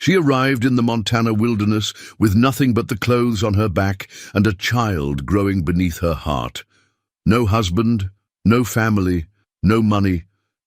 She arrived in the Montana wilderness with nothing but the clothes on her back and a child growing beneath her heart. No husband, no family, no money,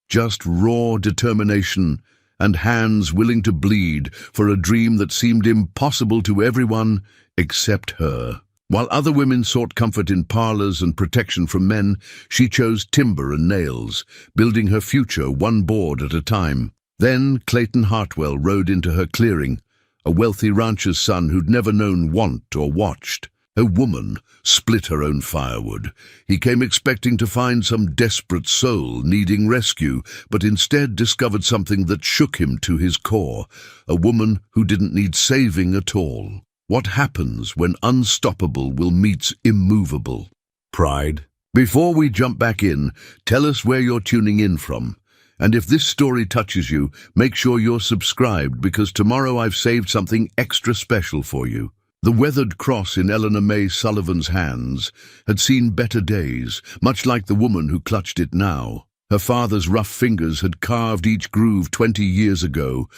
just raw determination and hands willing to bleed for a dream that seemed impossible to everyone except her. While other women sought comfort in parlors and protection from men, she chose timber and nails, building her future one board at a time. Then Clayton Hartwell rode into her clearing, a wealthy rancher's son who'd never known want or watched. A woman split her own firewood. He came expecting to find some desperate soul needing rescue, but instead discovered something that shook him to his core, a woman who didn't need saving at all. What happens when unstoppable will meets immovable? Pride. Before we jump back in, tell us where you're tuning in from. And if this story touches you, make sure you're subscribed, because tomorrow I've saved something extra special for you. The weathered cross in Eleanor May Sullivan's hands had seen better days, much like the woman who clutched it now. Her father's rough fingers had carved each groove 20 years ago,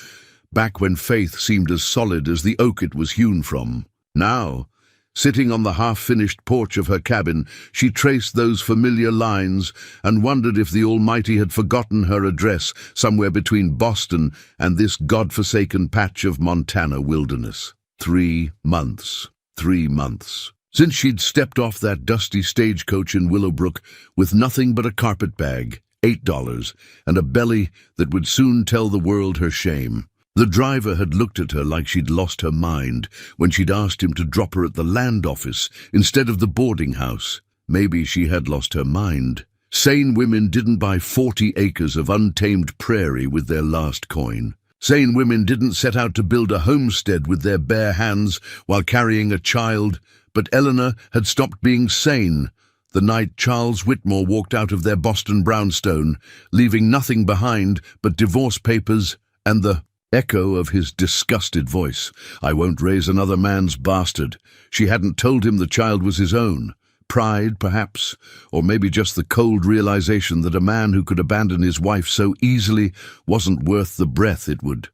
back when faith seemed as solid as the oak it was hewn from. Now, sitting on the half-finished porch of her cabin, she traced those familiar lines and wondered if the Almighty had forgotten her address somewhere between Boston and this God-forsaken patch of Montana wilderness. 3 months. 3 months. Since she'd stepped off that dusty stagecoach in Willowbrook with nothing but a carpetbag, $8, and a belly that would soon tell the world her shame. The driver had looked at her like she'd lost her mind when she'd asked him to drop her at the land office instead of the boarding house. Maybe she had lost her mind. Sane women didn't buy 40 acres of untamed prairie with their last coin. Sane women didn't set out to build a homestead with their bare hands while carrying a child, but Eleanor had stopped being sane the night Charles Whitmore walked out of their Boston brownstone, leaving nothing behind but divorce papers and the echo of his disgusted voice. I won't raise another man's bastard. She hadn't told him the child was his own. Pride, perhaps, or maybe just the cold realization that a man who could abandon his wife so easily wasn't worth the breath it would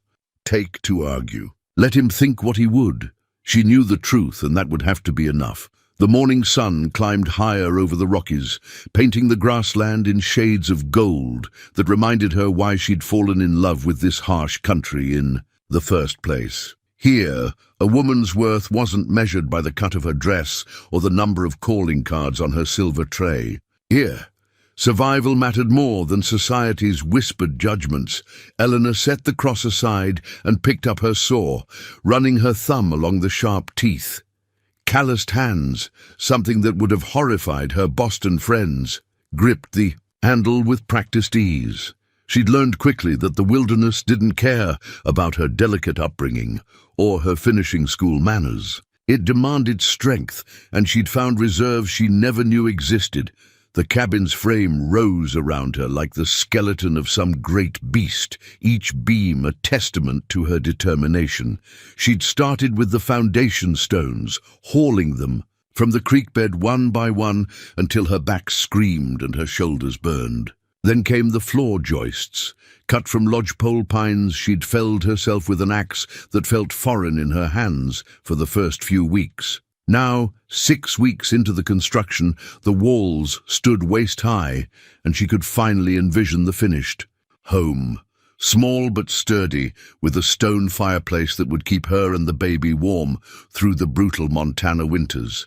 take to argue. Let him think what he would. She knew the truth, and that would have to be enough. The morning sun climbed higher over the Rockies, painting the grassland in shades of gold that reminded her why she'd fallen in love with this harsh country in the first place. Here, a woman's worth wasn't measured by the cut of her dress or the number of calling cards on her silver tray. Here, survival mattered more than society's whispered judgments. Eleanor set the cross aside and picked up her saw, running her thumb along the sharp teeth. Calloused hands, something that would have horrified her Boston friends, gripped the handle with practiced ease. She'd learned quickly that the wilderness didn't care about her delicate upbringing or her finishing school manners. It demanded strength, and she'd found reserves she never knew existed. The cabin's frame rose around her like the skeleton of some great beast, each beam a testament to her determination. She'd started with the foundation stones, hauling them from the creek bed one by one until her back screamed and her shoulders burned. Then came the floor joists. Cut from lodgepole pines, she'd felled herself with an axe that felt foreign in her hands for the first few weeks. Now, 6 weeks into the construction, the walls stood waist-high, and she could finally envision the finished home. Small but sturdy, with a stone fireplace that would keep her and the baby warm through the brutal Montana winters.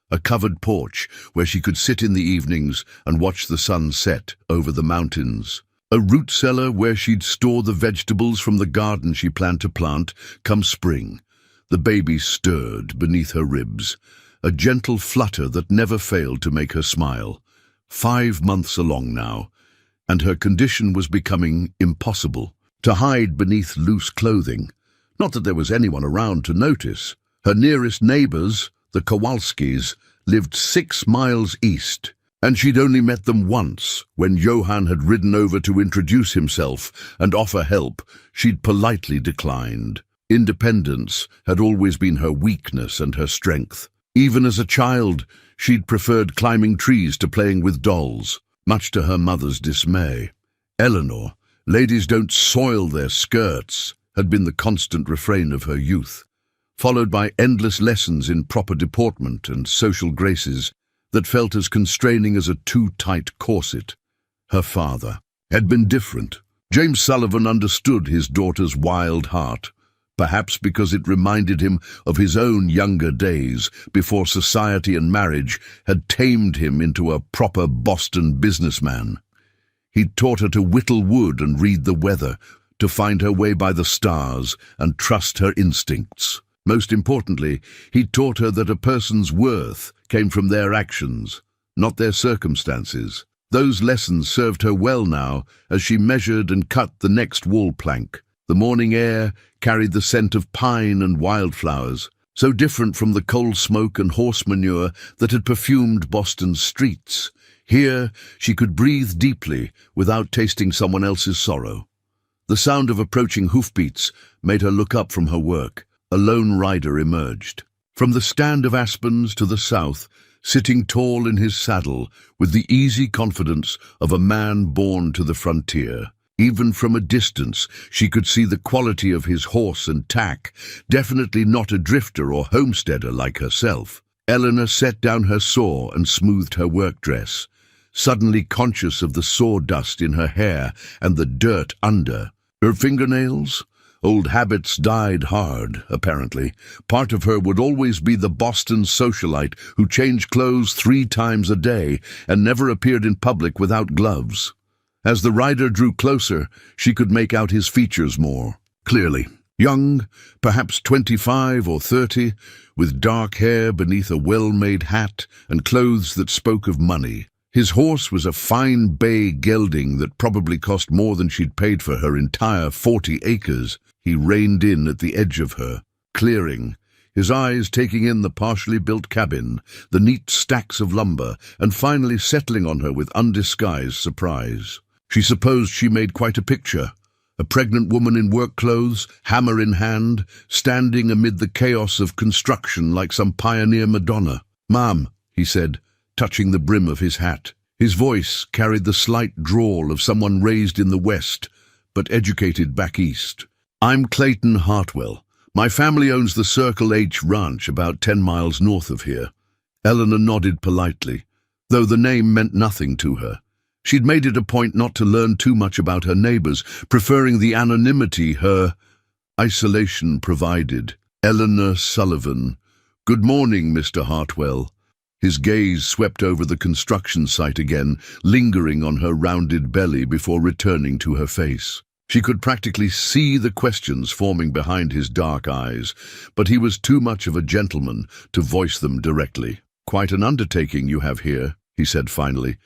A covered porch where she could sit in the evenings and watch the sun set over the mountains. A root cellar where she'd store the vegetables from the garden she planned to plant come spring. The baby stirred beneath her ribs, a gentle flutter that never failed to make her smile. 5 months along now, and her condition was becoming impossible. To hide beneath loose clothing. Not that there was anyone around to notice. Her nearest neighbors, the Kowalskis, lived 6 miles east, and she'd only met them once when Johann had ridden over to introduce himself and offer help. She'd politely declined. Independence had always been her weakness and her strength. Even as a child, she'd preferred climbing trees to playing with dolls, much to her mother's dismay. Eleanor, ladies don't soil their skirts. had been the constant refrain of her youth, followed by endless lessons in proper deportment and social graces that felt as constraining as a too-tight corset. Her father had been different. James Sullivan understood his daughter's wild heart, perhaps because it reminded him of his own younger days before society and marriage had tamed him into a proper Boston businessman. He'd taught her to whittle wood and read the weather, to find her way by the stars and trust her instincts. Most importantly, he taught her that a person's worth came from their actions, not their circumstances. Those lessons served her well now as she measured and cut the next wall plank. The morning air carried the scent of pine and wildflowers, so different from the coal smoke and horse manure that had perfumed Boston's streets. Here she could breathe deeply without tasting someone else's sorrow. The sound of approaching hoofbeats made her look up from her work. A lone rider emerged. From the stand of aspens to the south, sitting tall in his saddle with the easy confidence of a man born to the frontier. Even from a distance, she could see the quality of his horse and tack, definitely not a drifter or homesteader like herself. Eleanor set down her saw and smoothed her work dress, suddenly conscious of the sawdust in her hair and the dirt under. Her fingernails? Old habits died hard, apparently. Part of her would always be the Boston socialite who changed clothes 3 times a day and never appeared in public without gloves. As the rider drew closer, she could make out his features more clearly. Young, perhaps 25 or 30, with dark hair beneath a well-made hat and clothes that spoke of money. His horse was a fine bay gelding that probably cost more than she'd paid for her entire 40 acres. He reined in at the edge of her, clearing, his eyes taking in the partially built cabin, the neat stacks of lumber, and finally settling on her with undisguised surprise. She supposed she made quite a picture. A pregnant woman in work clothes, hammer in hand, standing amid the chaos of construction like some pioneer Madonna. "Ma'am," he said, touching the brim of his hat. His voice carried the slight drawl of someone raised in the West, but educated back east. "I'm Clayton Hartwell. My family owns the Circle H Ranch about 10 miles north of here." Eleanor nodded politely, though the name meant nothing to her. She'd made it a point not to learn too much about her neighbors, preferring the anonymity her isolation provided. "Eleanor Sullivan. Good morning, Mr. Hartwell." His gaze swept over the construction site again, lingering on her rounded belly before returning to her face. She could practically see the questions forming behind his dark eyes, but he was too much of a gentleman to voice them directly. "Quite an undertaking you have here," he said finally.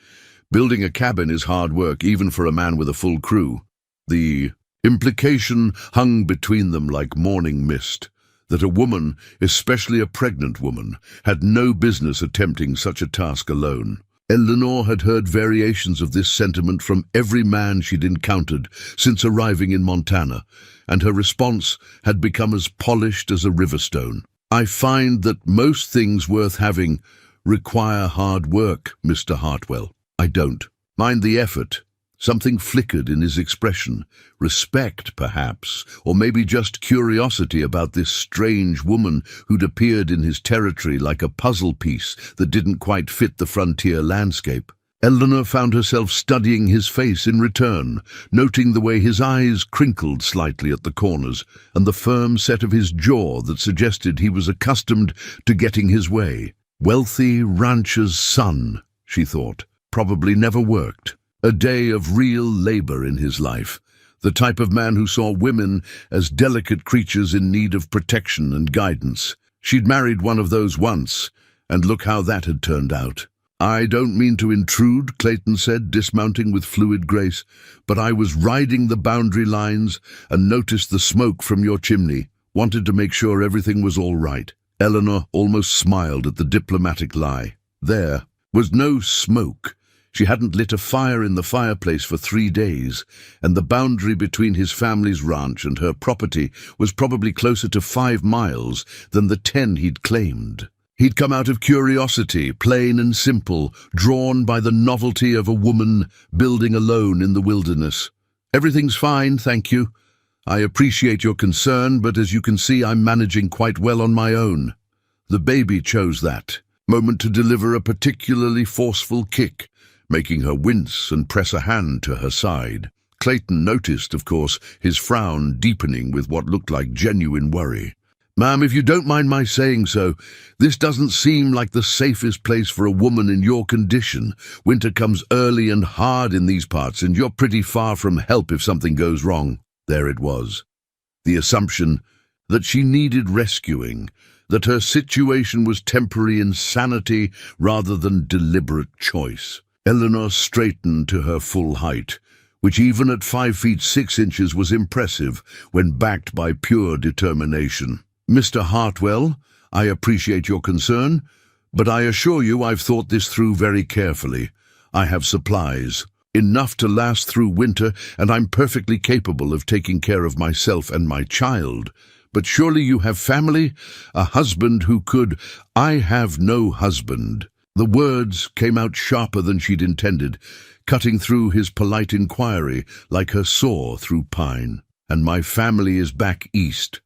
"Building a cabin is hard work, even for a man with a full crew." The implication hung between them like morning mist, that a woman, especially a pregnant woman, had no business attempting such a task alone. Eleanor had heard variations of this sentiment from every man she'd encountered since arriving in Montana, and her response had become as polished as a riverstone. "I find that most things worth having require hard work, Mr. Hartwell. I don't mind the effort." Something flickered in his expression. Respect, perhaps, or maybe just curiosity about this strange woman who'd appeared in his territory like a puzzle piece that didn't quite fit the frontier landscape. Eleanor found herself studying his face in return, noting the way his eyes crinkled slightly at the corners and the firm set of his jaw that suggested he was accustomed to getting his way. Wealthy rancher's son, she thought, probably never worked. A day of real labor in his life, the type of man who saw women as delicate creatures in need of protection and guidance. She'd married one of those once, and look how that had turned out. "I don't mean to intrude," Clayton said, dismounting with fluid grace, "but I was riding the boundary lines and noticed the smoke from your chimney. Wanted to make sure everything was all right." Eleanor almost smiled at the diplomatic lie. There was no smoke. She hadn't lit a fire in the fireplace for 3 days, and the boundary between his family's ranch and her property was probably closer to 5 miles than the 10 he'd claimed. He'd come out of curiosity, plain and simple, drawn by the novelty of a woman building alone in the wilderness. "Everything's fine, thank you. I appreciate your concern, but as you can see, I'm managing quite well on my own. The baby chose that moment to deliver a particularly forceful kick, making her wince and press a hand to her side. Clayton noticed, of course, his frown deepening with what looked like genuine worry. "Ma'am, if you don't mind my saying so, this doesn't seem like the safest place for a woman in your condition. Winter comes early and hard in these parts, and you're pretty far from help if something goes wrong." There it was. The assumption that she needed rescuing, that her situation was temporary insanity rather than deliberate choice. Eleanor straightened to her full height, which even at 5 feet 6 inches was impressive when backed by pure determination. "Mr. Hartwell, I appreciate your concern, but I assure you I've thought this through very carefully. I have supplies, enough to last through winter, and I'm perfectly capable of taking care of myself and my child. But surely you have family, a husband who could—" "I have no husband." The words came out sharper than she'd intended, cutting through his polite inquiry like her saw through pine. "And my family is back east,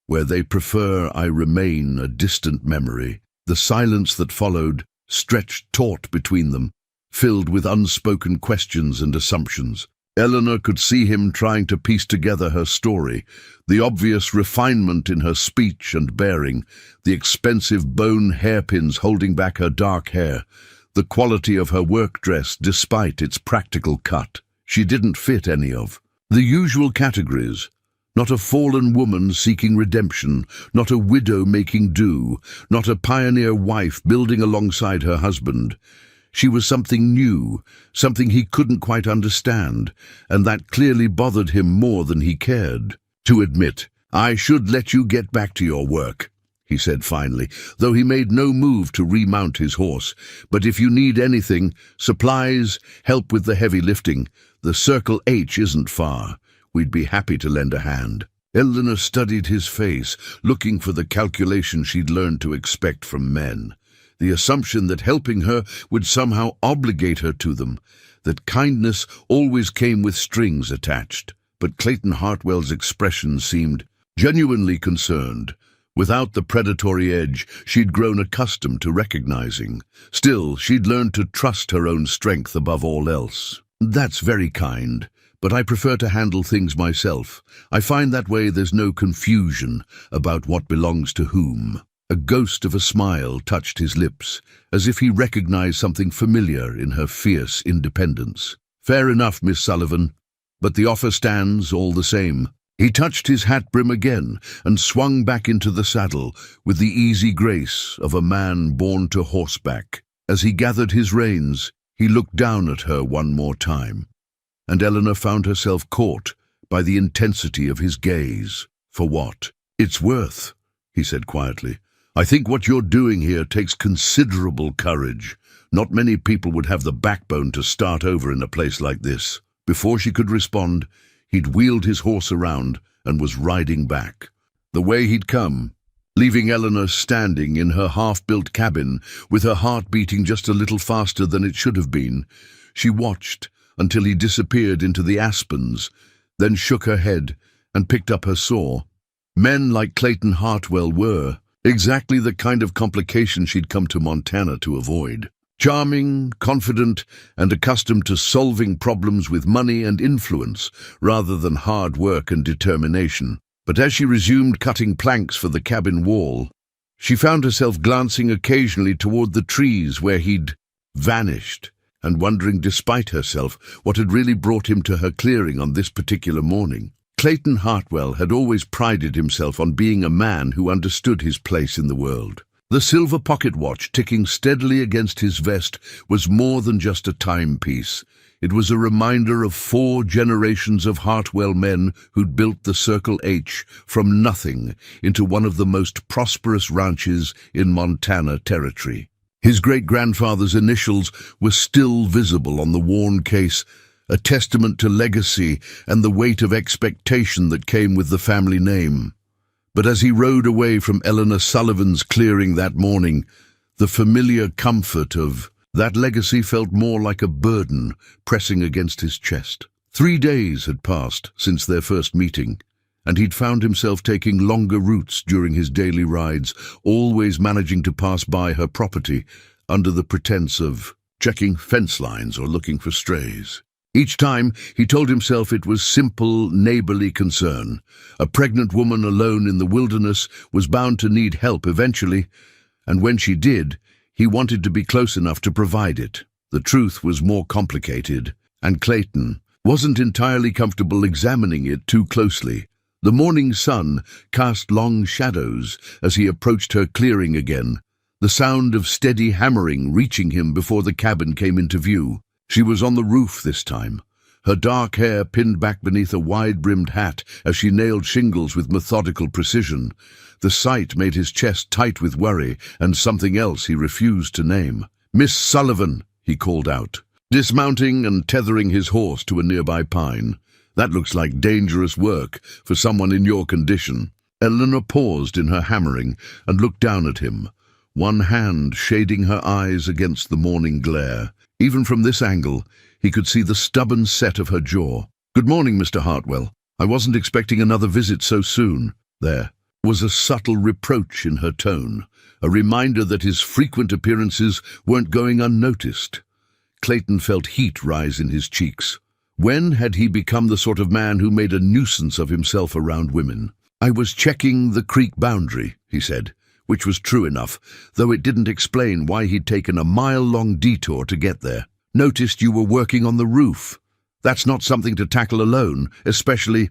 where they prefer I remain a distant memory." The silence that followed stretched taut between them, filled with unspoken questions and assumptions. Eleanor could see him trying to piece together her story, the obvious refinement in her speech and bearing, the expensive bone hairpins holding back her dark hair, the quality of her work dress despite its practical cut. She didn't fit any of the usual categories. Not a fallen woman seeking redemption, not a widow making do, not a pioneer wife building alongside her husband. She was something new, something he couldn't quite understand, and that clearly bothered him more than he cared to admit. "I should let you get back to your work," he said finally, though he made no move to remount his horse. "But if you need anything, supplies, help with the heavy lifting, the Circle H isn't far. We'd be happy to lend a hand." Eleanor studied his face, looking for the calculation she'd learned to expect from men. The assumption that helping her would somehow obligate her to them, that kindness always came with strings attached. But Clayton Hartwell's expression seemed genuinely concerned, without the predatory edge she'd grown accustomed to recognizing. Still, she'd learned to trust her own strength above all else. "That's very kind, but I prefer to handle things myself. I find that way there's no confusion about what belongs to whom." A ghost of a smile touched his lips, as if he recognized something familiar in her fierce independence. "Fair enough, Miss Sullivan, but the offer stands all the same." He touched his hat brim again and swung back into the saddle with the easy grace of a man born to horseback. As he gathered his reins, he looked down at her one more time, and Eleanor found herself caught by the intensity of his gaze. "For what?" "It's worth," he said quietly. "I think what you're doing here takes considerable courage. Not many people would have the backbone to start over in a place like this." Before she could respond, he'd wheeled his horse around and was riding back, the way he'd come, leaving Eleanor standing in her half-built cabin with her heart beating just a little faster than it should have been. She watched until he disappeared into the aspens, then shook her head and picked up her saw. Men like Clayton Hartwell were exactly the kind of complication she'd come to Montana to avoid. Charming, confident, and accustomed to solving problems with money and influence rather than hard work and determination. But as she resumed cutting planks for the cabin wall, she found herself glancing occasionally toward the trees where he'd vanished, and wondering despite herself what had really brought him to her clearing on this particular morning. Clayton Hartwell had always prided himself on being a man who understood his place in the world. The silver pocket watch ticking steadily against his vest was more than just a timepiece. It was a reminder of 4 generations of Hartwell men who'd built the Circle H from nothing into one of the most prosperous ranches in Montana territory. His great-grandfather's initials were still visible on the worn case, a testament to legacy and the weight of expectation that came with the family name. But as he rode away from Eleanor Sullivan's clearing that morning, the familiar comfort of that legacy felt more like a burden pressing against his chest. 3 days had passed since their first meeting, and he'd found himself taking longer routes during his daily rides, always managing to pass by her property under the pretense of checking fence lines or looking for strays. Each time, he told himself it was simple, neighborly concern. A pregnant woman alone in the wilderness was bound to need help eventually, and when she did, he wanted to be close enough to provide it. The truth was more complicated, and Clayton wasn't entirely comfortable examining it too closely. The morning sun cast long shadows as he approached her clearing again, the sound of steady hammering reaching him before the cabin came into view. She was on the roof this time, her dark hair pinned back beneath a wide-brimmed hat as she nailed shingles with methodical precision. The sight made his chest tight with worry and something else he refused to name. "Miss Sullivan," he called out, dismounting and tethering his horse to a nearby pine. "That looks like dangerous work for someone in your condition." Eleanor paused in her hammering and looked down at him, one hand shading her eyes against the morning glare. Even from this angle, he could see the stubborn set of her jaw. "Good morning, Mr. Hartwell. I wasn't expecting another visit so soon." There was a subtle reproach in her tone, a reminder that his frequent appearances weren't going unnoticed. Clayton felt heat rise in his cheeks. When had he become the sort of man who made a nuisance of himself around women? "I was checking the creek boundary," he said, which was true enough, though it didn't explain why he'd taken a mile-long detour to get there. "Noticed you were working on the roof. That's not something to tackle alone, especially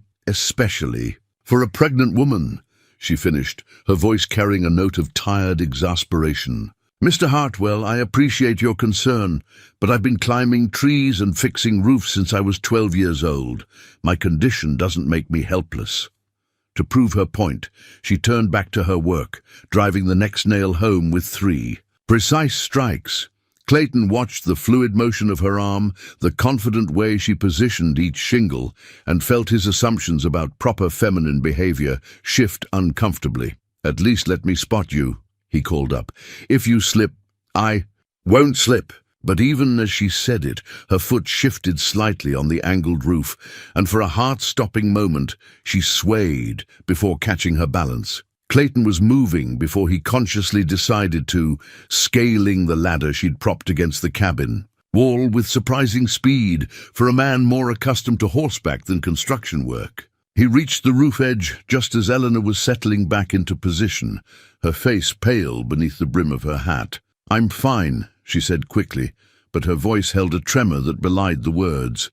for a pregnant woman," she finished, her voice carrying a note of tired exasperation. "Mr. Hartwell, I appreciate your concern, but I've been climbing trees and fixing roofs since I was 12 years old. My condition doesn't make me helpless." To prove her point, she turned back to her work, driving the next nail home with 3 precise strikes. Clayton watched the fluid motion of her arm, the confident way she positioned each shingle, and felt his assumptions about proper feminine behavior shift uncomfortably. "At least let me spot you," he called up. "If you slip, I won't slip." But even as she said it, her foot shifted slightly on the angled roof, and for a heart-stopping moment, she swayed before catching her balance. Clayton was moving before he consciously decided to, scaling the ladder she'd propped against the cabin wall with surprising speed for a man more accustomed to horseback than construction work. He reached the roof edge just as Eleanor was settling back into position, her face pale beneath the brim of her hat. "I'm fine," she said quickly, but her voice held a tremor that belied the words.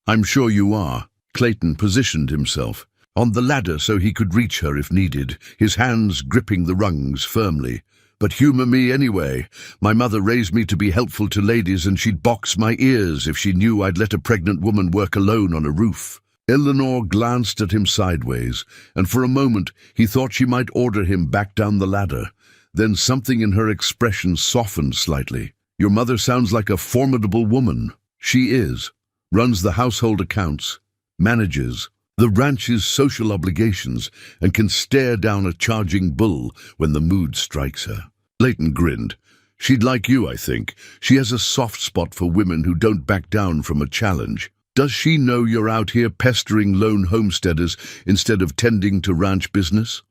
"I'm sure you are." Clayton positioned himself on the ladder so he could reach her if needed, his hands gripping the rungs firmly. "But humor me anyway. My mother raised me to be helpful to ladies, and she'd box my ears if she knew I'd let a pregnant woman work alone on a roof." Eleanor glanced at him sideways, and for a moment he thought she might order him back down the ladder. Then something in her expression softened slightly. "Your mother sounds like a formidable woman." "She is. Runs the household accounts, manages the ranch's social obligations, and can stare down a charging bull when the mood strikes her." Clayton grinned. "She'd like you, I think. She has a soft spot for women who don't back down from a challenge." "Does she know you're out here pestering lone homesteaders instead of tending to ranch business?"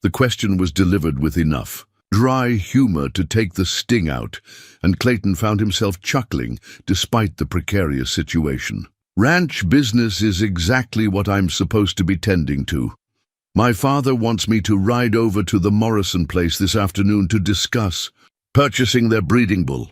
The question was delivered with enough dry humor to take the sting out, and Clayton found himself chuckling despite the precarious situation. "Ranch business is exactly what I'm supposed to be tending to. My father wants me to ride over to the Morrison place this afternoon to discuss purchasing their breeding bull."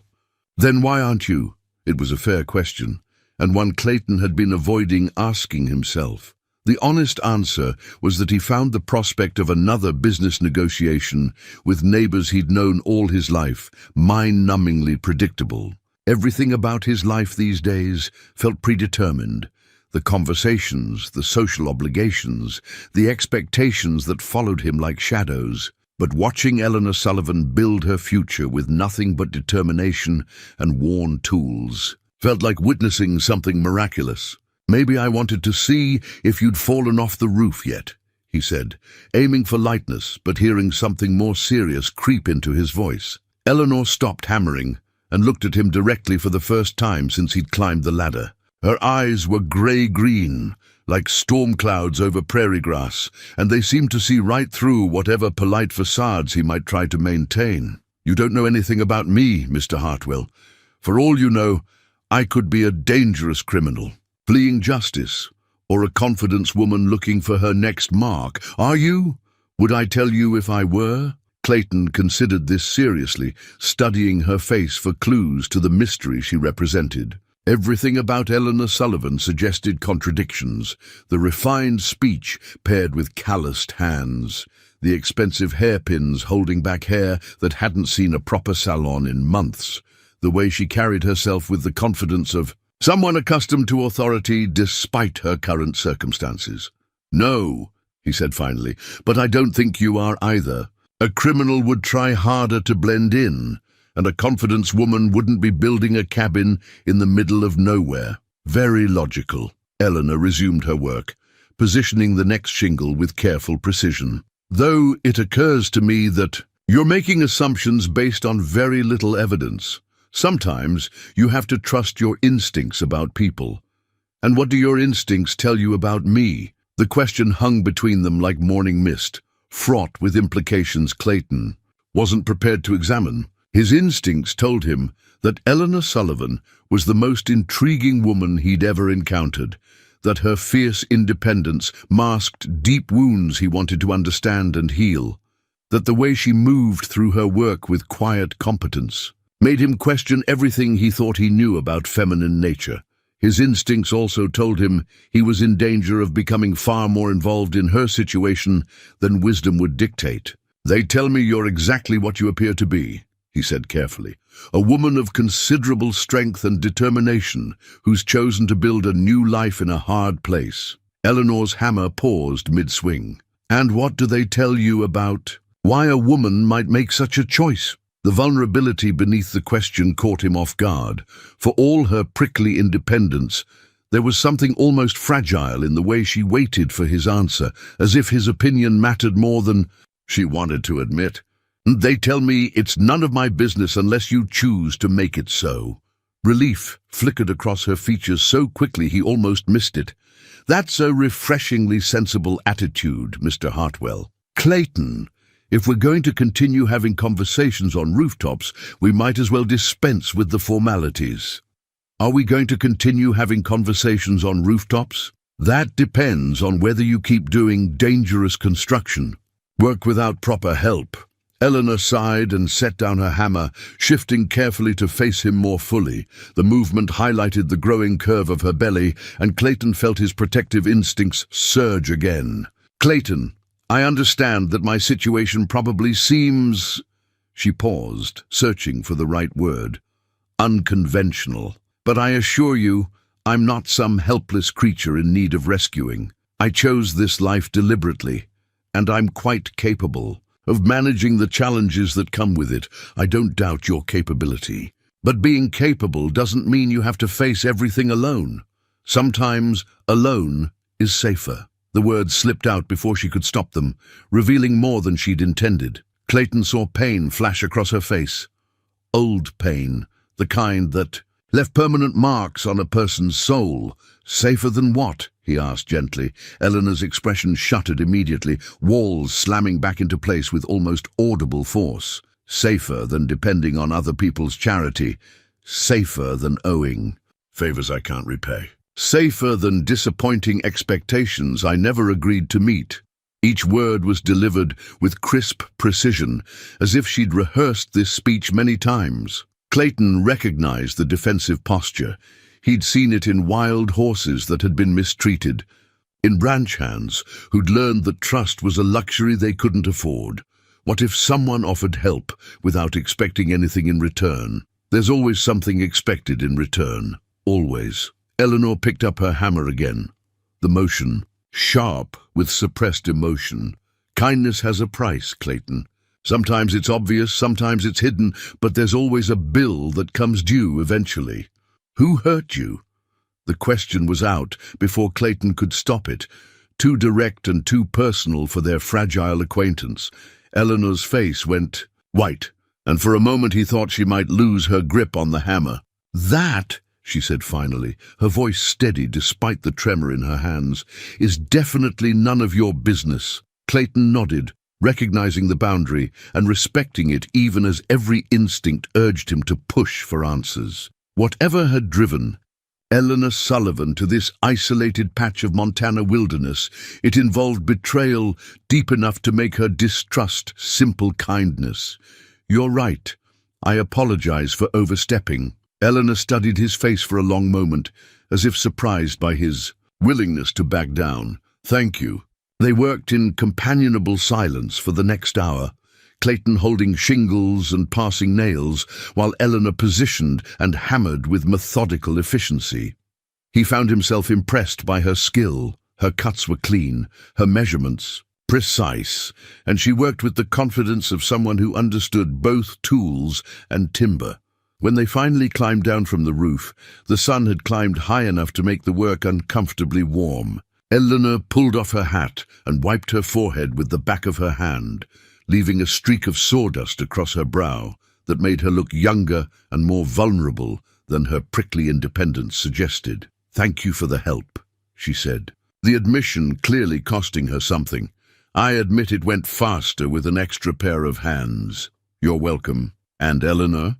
"Then why aren't you?" It was a fair question, and one Clayton had been avoiding asking himself. The honest answer was that he found the prospect of another business negotiation with neighbors he'd known all his life mind-numbingly predictable. Everything about his life these days felt predetermined. The conversations, the social obligations, the expectations that followed him like shadows. But watching Eleanor Sullivan build her future with nothing but determination and worn tools felt like witnessing something miraculous. "Maybe I wanted to see if you'd fallen off the roof yet," he said, aiming for lightness but hearing something more serious creep into his voice. Eleanor stopped hammering and looked at him directly for the first time since he'd climbed the ladder. Her eyes were grey-green, like storm clouds over prairie grass, and they seemed to see right through whatever polite facades he might try to maintain. "You don't know anything about me, Mr. Hartwell. For all you know, I could be a dangerous criminal, fleeing justice, or a confidence woman looking for her next mark. Are you? Would I tell you if I were?" Clayton considered this seriously, studying her face for clues to the mystery she represented. Everything about Eleanor Sullivan suggested contradictions: the refined speech paired with calloused hands, the expensive hairpins holding back hair that hadn't seen a proper salon in months, the way she carried herself with the confidence of someone accustomed to authority despite her current circumstances. "No," he said finally, "but I don't think you are either. A criminal would try harder to blend in, and a confidence woman wouldn't be building a cabin in the middle of nowhere." Very logical. Eleanor resumed her work, positioning the next shingle with careful precision. "Though it occurs to me that you're making assumptions based on very little evidence. Sometimes you have to trust your instincts about people. And what do your instincts tell you about me?" The question hung between them like morning mist, fraught with implications Clayton wasn't prepared to examine. His instincts told him that Eleanor Sullivan was the most intriguing woman he'd ever encountered, that her fierce independence masked deep wounds he wanted to understand and heal, that the way she moved through her work with quiet competence made him question everything he thought he knew about feminine nature. His instincts also told him he was in danger of becoming far more involved in her situation than wisdom would dictate. "They tell me you're exactly what you appear to be," he said carefully. "A woman of considerable strength and determination who's chosen to build a new life in a hard place." Eleanor's hammer paused mid-swing. "And what do they tell you about why a woman might make such a choice?" The vulnerability beneath the question caught him off guard. For all her prickly independence, there was something almost fragile in the way she waited for his answer, as if his opinion mattered more than she wanted to admit. "They tell me it's none of my business unless you choose to make it so." Relief flickered across her features so quickly he almost missed it. "That's a refreshingly sensible attitude, Mr. Hartwell." "Clayton, if we're going to continue having conversations on rooftops, we might as well dispense with the formalities." "Are we going to continue having conversations on rooftops?" "That depends on whether you keep doing dangerous construction. Work without proper help." Eleanor sighed and set down her hammer, shifting carefully to face him more fully. The movement highlighted the growing curve of her belly, and Clayton felt his protective instincts surge again. "Clayton, I understand that my situation probably seems—" She paused, searching for the right word. "Unconventional. But I assure you, I'm not some helpless creature in need of rescuing. I chose this life deliberately, and I'm quite capable of managing the challenges that come with it. I don't doubt your capability. But being capable doesn't mean you have to face everything alone. Sometimes alone is safer." The words slipped out before she could stop them, revealing more than she'd intended. Clayton saw pain flash across her face. Old pain, the kind that left permanent marks on a person's soul. "Safer than what?" he asked gently. Eleanor's expression shuttered immediately, walls slamming back into place with almost audible force. "Safer than depending on other people's charity. Safer than owing favors I can't repay. Safer than disappointing expectations I never agreed to meet." Each word was delivered with crisp precision, as if she'd rehearsed this speech many times. Clayton recognized the defensive posture. He'd seen it in wild horses that had been mistreated, in ranch hands who'd learned that trust was a luxury they couldn't afford. What if someone offered help without expecting anything in return? There's always something expected in return. Always. Eleanor picked up her hammer again. The motion, sharp with suppressed emotion. "Kindness has a price, Clayton. Sometimes it's obvious, sometimes it's hidden, but there's always a bill that comes due eventually." "Who hurt you?" The question was out before Clayton could stop it, too direct and too personal for their fragile acquaintance. Eleanor's face went white, and for a moment he thought she might lose her grip on the hammer. "That," she said finally, her voice steady despite the tremor in her hands, "is definitely none of your business." Clayton nodded, recognizing the boundary and respecting it even as every instinct urged him to push for answers. Whatever had driven Eleanor Sullivan to this isolated patch of Montana wilderness, it involved betrayal deep enough to make her distrust simple kindness. "You're right. I apologize for overstepping." Eleanor studied his face for a long moment, as if surprised by his willingness to back down. "Thank you." They worked in companionable silence for the next hour, Clayton holding shingles and passing nails, while Eleanor positioned and hammered with methodical efficiency. He found himself impressed by her skill. Her cuts were clean, her measurements precise, and she worked with the confidence of someone who understood both tools and timber. When they finally climbed down from the roof, the sun had climbed high enough to make the work uncomfortably warm. Eleanor pulled off her hat and wiped her forehead with the back of her hand, leaving a streak of sawdust across her brow that made her look younger and more vulnerable than her prickly independence suggested. "Thank you for the help," she said, the admission clearly costing her something. "I admit it went faster with an extra pair of hands." "You're welcome." "And Eleanor?"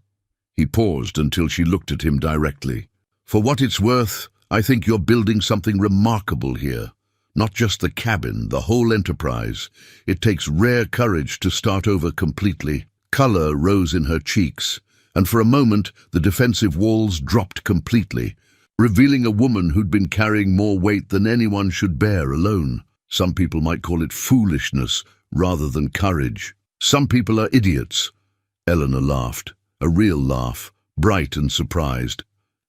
He paused until she looked at him directly. "For what it's worth, I think you're building something remarkable here. Not just the cabin, the whole enterprise. It takes rare courage to start over completely." Color rose in her cheeks, and for a moment the defensive walls dropped completely, revealing a woman who'd been carrying more weight than anyone should bear alone. Some people might call it foolishness rather than courage. "Some people are idiots." Eleanor laughed, a real laugh, bright and surprised.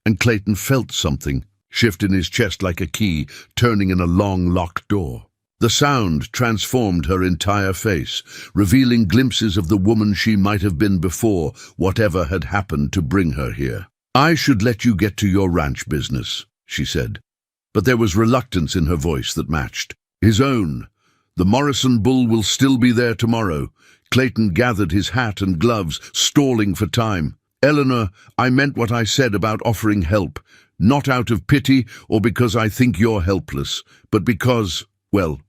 And Clayton felt something shift in his chest like a key, turning in a long locked door. The sound transformed her entire face, revealing glimpses of the woman she might have been before whatever had happened to bring her here. "I should let you get to your ranch business," she said, but there was reluctance in her voice that matched his own. "The Morrison bull will still be there tomorrow." Clayton gathered his hat and gloves, stalling for time. "Eleanor, I meant what I said about offering help, not out of pity or because I think you're helpless, but because, well,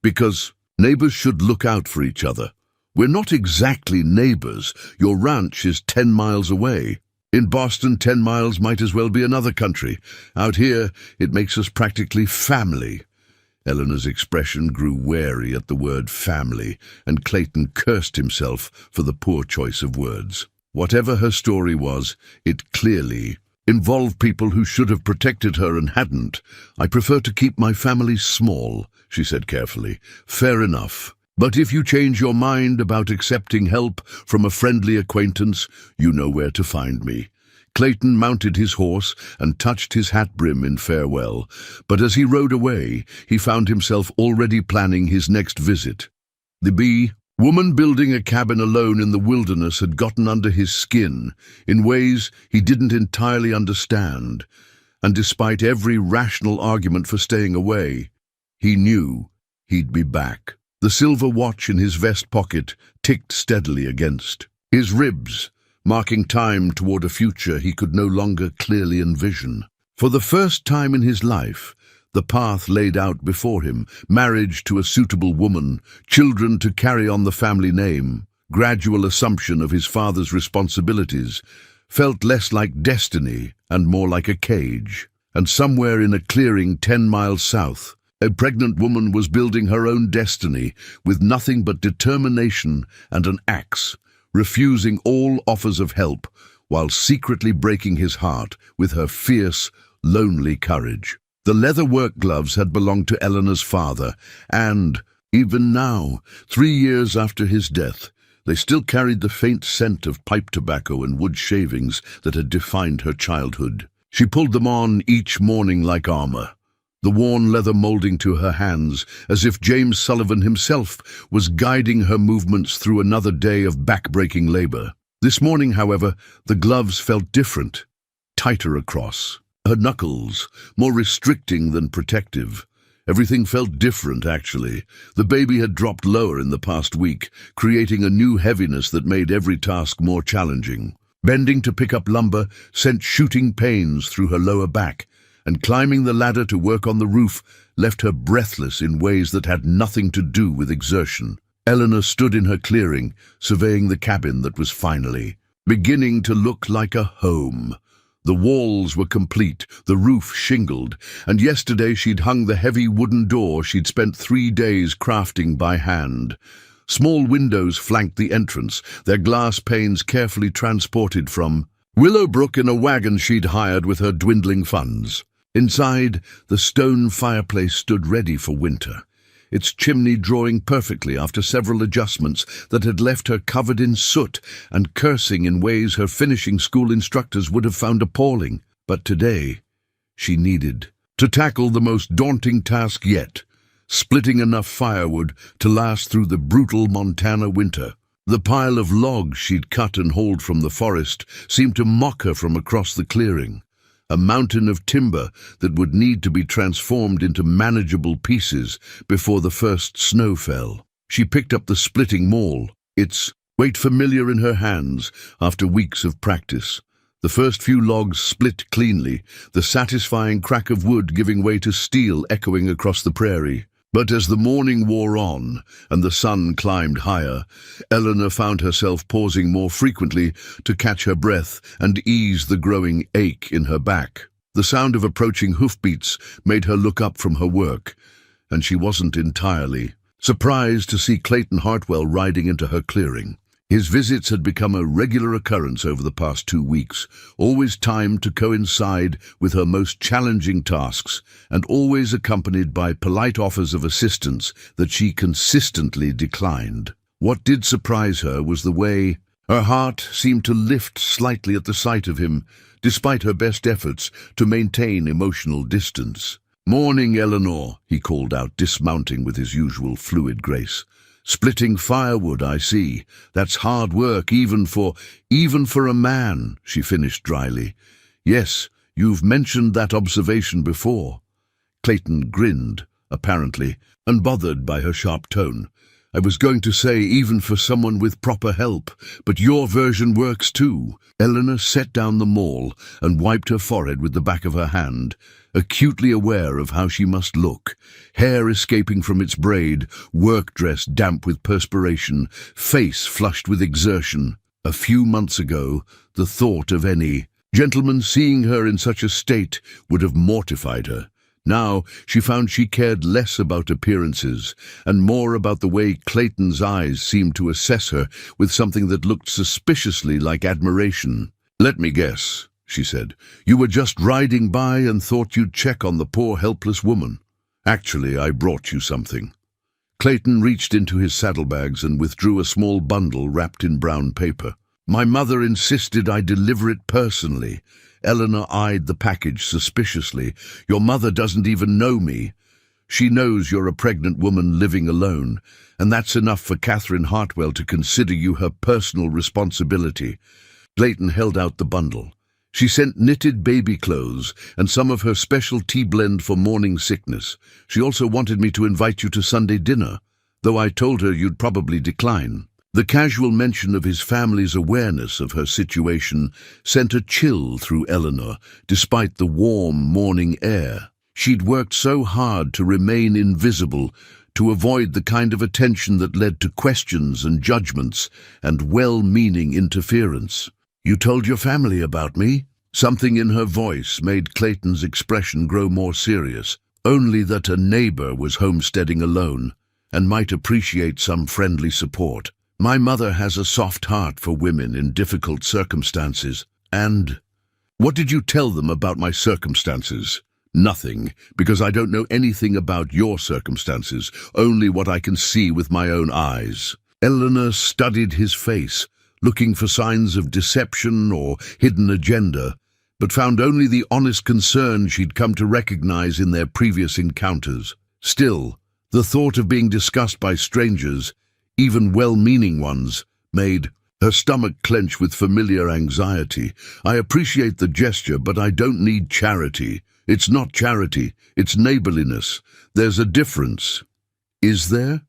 because neighbors should look out for each other. We're not exactly neighbors. Your ranch is 10 miles away. In Boston, 10 miles might as well be another country. Out here, it makes us practically family." Eleanor's expression grew wary at the word family, and Clayton cursed himself for the poor choice of words. Whatever her story was, it clearly involved people who should have protected her and hadn't. "I prefer to keep my family small," she said carefully. "Fair enough. But if you change your mind about accepting help from a friendly acquaintance, you know where to find me." Clayton mounted his horse and touched his hat brim in farewell, but as he rode away, he found himself already planning his next visit. The woman building a cabin alone in the wilderness had gotten under his skin in ways he didn't entirely understand, and despite every rational argument for staying away, he knew he'd be back. The silver watch in his vest pocket ticked steadily against his ribs, marking time toward a future he could no longer clearly envision. For the first time in his life, the path laid out before him, marriage to a suitable woman, children to carry on the family name, gradual assumption of his father's responsibilities, felt less like destiny and more like a cage. And somewhere in a clearing 10 miles south, a pregnant woman was building her own destiny with nothing but determination and an axe, refusing all offers of help while secretly breaking his heart with her fierce, lonely courage. The leather work gloves had belonged to Eleanor's father, and, even now, 3 years after his death, they still carried the faint scent of pipe tobacco and wood shavings that had defined her childhood. She pulled them on each morning like armor, the worn leather molding to her hands, as if James Sullivan himself was guiding her movements through another day of back-breaking labor. This morning, however, the gloves felt different, tighter across her knuckles, more restricting than protective. Everything felt different, actually. The baby had dropped lower in the past week, creating a new heaviness that made every task more challenging. Bending to pick up lumber sent shooting pains through her lower back, and climbing the ladder to work on the roof left her breathless in ways that had nothing to do with exertion. Eleanor stood in her clearing, surveying the cabin that was finally beginning to look like a home. The walls were complete, the roof shingled, and yesterday she'd hung the heavy wooden door she'd spent 3 days crafting by hand. Small windows flanked the entrance, their glass panes carefully transported from Willowbrook in a wagon she'd hired with her dwindling funds. Inside, the stone fireplace stood ready for winter, its chimney drawing perfectly after several adjustments that had left her covered in soot and cursing in ways her finishing school instructors would have found appalling. But today, she needed to tackle the most daunting task yet, splitting enough firewood to last through the brutal Montana winter. The pile of logs she'd cut and hauled from the forest seemed to mock her from across the clearing, a mountain of timber that would need to be transformed into manageable pieces before the first snow fell. She picked up the splitting maul, its weight familiar in her hands after weeks of practice. The first few logs split cleanly, the satisfying crack of wood giving way to steel echoing across the prairie. But as the morning wore on and the sun climbed higher, Eleanor found herself pausing more frequently to catch her breath and ease the growing ache in her back. The sound of approaching hoofbeats made her look up from her work, and she wasn't entirely surprised to see Clayton Hartwell riding into her clearing. His visits had become a regular occurrence over the past 2 weeks, always timed to coincide with her most challenging tasks, and always accompanied by polite offers of assistance that she consistently declined. What did surprise her was the way her heart seemed to lift slightly at the sight of him, despite her best efforts to maintain emotional distance. "Morning, Eleanor," he called out, dismounting with his usual fluid grace. "Splitting firewood, I see. That's hard work, even for a man," she finished dryly. "Yes, you've mentioned that observation before." Clayton grinned, apparently, unbothered by her sharp tone. "I was going to say even for someone with proper help, but your version works too." Eleanor set down the maul and wiped her forehead with the back of her hand, acutely aware of how she must look, hair escaping from its braid, work dress damp with perspiration, face flushed with exertion. A few months ago, the thought of any gentleman seeing her in such a state would have mortified her. Now she found she cared less about appearances and more about the way Clayton's eyes seemed to assess her with something that looked suspiciously like admiration. "Let me guess," she said. "You were just riding by and thought you'd check on the poor helpless woman. Actually, I brought you something." Clayton reached into his saddlebags and withdrew a small bundle wrapped in brown paper. "My mother insisted I deliver it personally." Eleanor eyed the package suspiciously. "Your mother doesn't even know me. She knows you're a pregnant woman living alone, and that's enough for Catherine Hartwell to consider you her personal responsibility." Clayton held out the bundle. "She sent knitted baby clothes and some of her special tea blend for morning sickness. She also wanted me to invite you to Sunday dinner, though I told her you'd probably decline." The casual mention of his family's awareness of her situation sent a chill through Eleanor, despite the warm morning air. She'd worked so hard to remain invisible, to avoid the kind of attention that led to questions and judgments and well-meaning interference. "You told your family about me?" Something in her voice made Clayton's expression grow more serious. "Only that a neighbor was homesteading alone and might appreciate some friendly support. My mother has a soft heart for women in difficult circumstances, and—" "What did you tell them about my circumstances?" "Nothing, because I don't know anything about your circumstances, only what I can see with my own eyes." Eleanor studied his face, looking for signs of deception or hidden agenda, but found only the honest concern she'd come to recognize in their previous encounters. Still, the thought of being discussed by strangers, even well-meaning ones, made her stomach clench with familiar anxiety. "I appreciate the gesture, but I don't need charity. It's not charity, it's neighborliness. There's a difference." "Is there?"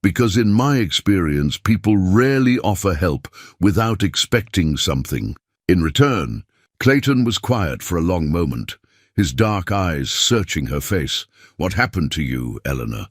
"Because in my experience, people rarely offer help without expecting something." In return, Clayton was quiet for a long moment, his dark eyes searching her face. "What happened to you, Eleanor?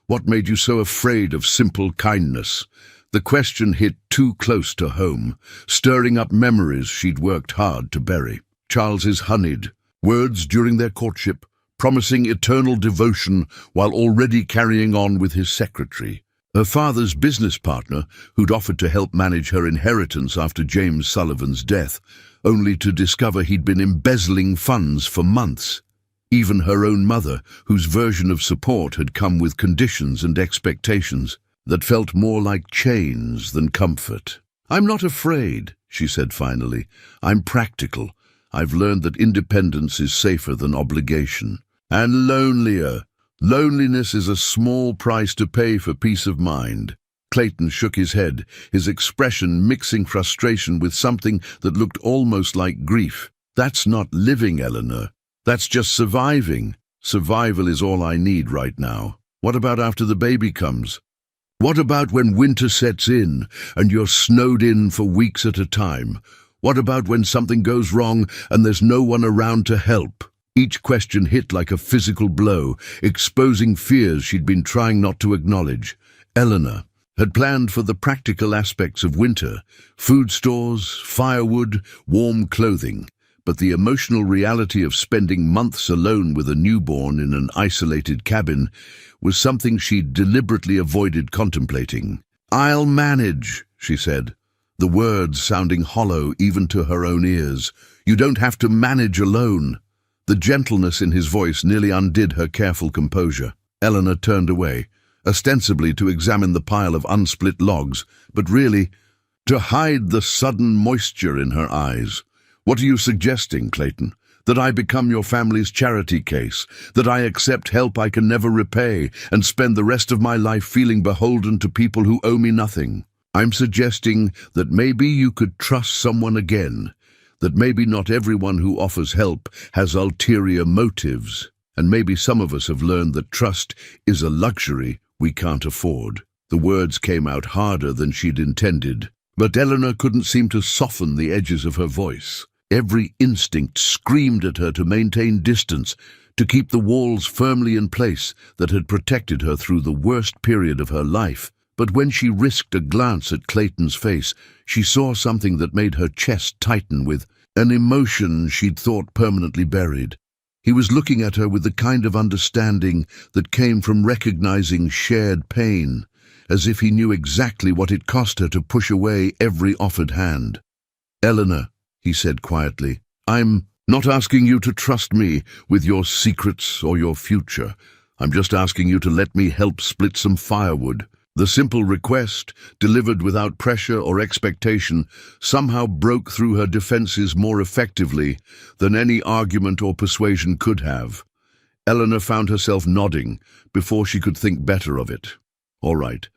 What made you so afraid of simple kindness?" The question hit too close to home, stirring up memories she'd worked hard to bury. Charles's honeyed words during their courtship, promising eternal devotion while already carrying on with his secretary. Her father's business partner, who'd offered to help manage her inheritance after James Sullivan's death, only to discover he'd been embezzling funds for months. Even her own mother, whose version of support had come with conditions and expectations that felt more like chains than comfort. "I'm not afraid," she said finally. "I'm practical. I've learned that independence is safer than obligation. And lonelier. Loneliness is a small price to pay for peace of mind." Clayton shook his head, his expression mixing frustration with something that looked almost like grief. "That's not living, Eleanor. That's just surviving. Survival is all I need right now. What about after the baby comes? What about when winter sets in and you're snowed in for weeks at a time? What about when something goes wrong and there's no one around to help?" Each question hit like a physical blow, exposing fears she'd been trying not to acknowledge. Eleanor had planned for the practical aspects of winter: food stores, firewood, warm clothing. But the emotional reality of spending months alone with a newborn in an isolated cabin was something she'd deliberately avoided contemplating. "I'll manage," she said, the words sounding hollow even to her own ears. "You don't have to manage alone." The gentleness in his voice nearly undid her careful composure. Eleanor turned away, ostensibly to examine the pile of unsplit logs, but really to hide the sudden moisture in her eyes. "What are you suggesting, Clayton? That I become your family's charity case? That I accept help I can never repay and spend the rest of my life feeling beholden to people who owe me nothing? I'm suggesting that maybe you could trust someone again, that maybe not everyone who offers help has ulterior motives, and maybe some of us have learned that trust is a luxury we can't afford." The words came out harder than she'd intended, but Eleanor couldn't seem to soften the edges of her voice. Every instinct screamed at her to maintain distance, to keep the walls firmly in place that had protected her through the worst period of her life. But when she risked a glance at Clayton's face, she saw something that made her chest tighten with an emotion she'd thought permanently buried. He was looking at her with the kind of understanding that came from recognizing shared pain, as if he knew exactly what it cost her to push away every offered hand. "Eleanor," he said quietly, "I'm not asking you to trust me with your secrets or your future. I'm just asking you to let me help split some firewood." The simple request, delivered without pressure or expectation, somehow broke through her defenses more effectively than any argument or persuasion could have. Eleanor found herself nodding before she could think better of it. "All right,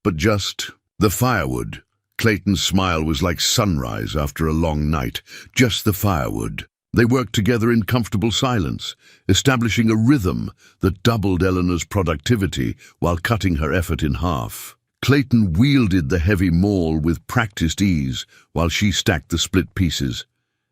but just the firewood." Clayton's smile was like sunrise after a long night. "Just the firewood." They worked together in comfortable silence, establishing a rhythm that doubled Eleanor's productivity while cutting her effort in half. Clayton wielded the heavy maul with practiced ease while she stacked the split pieces,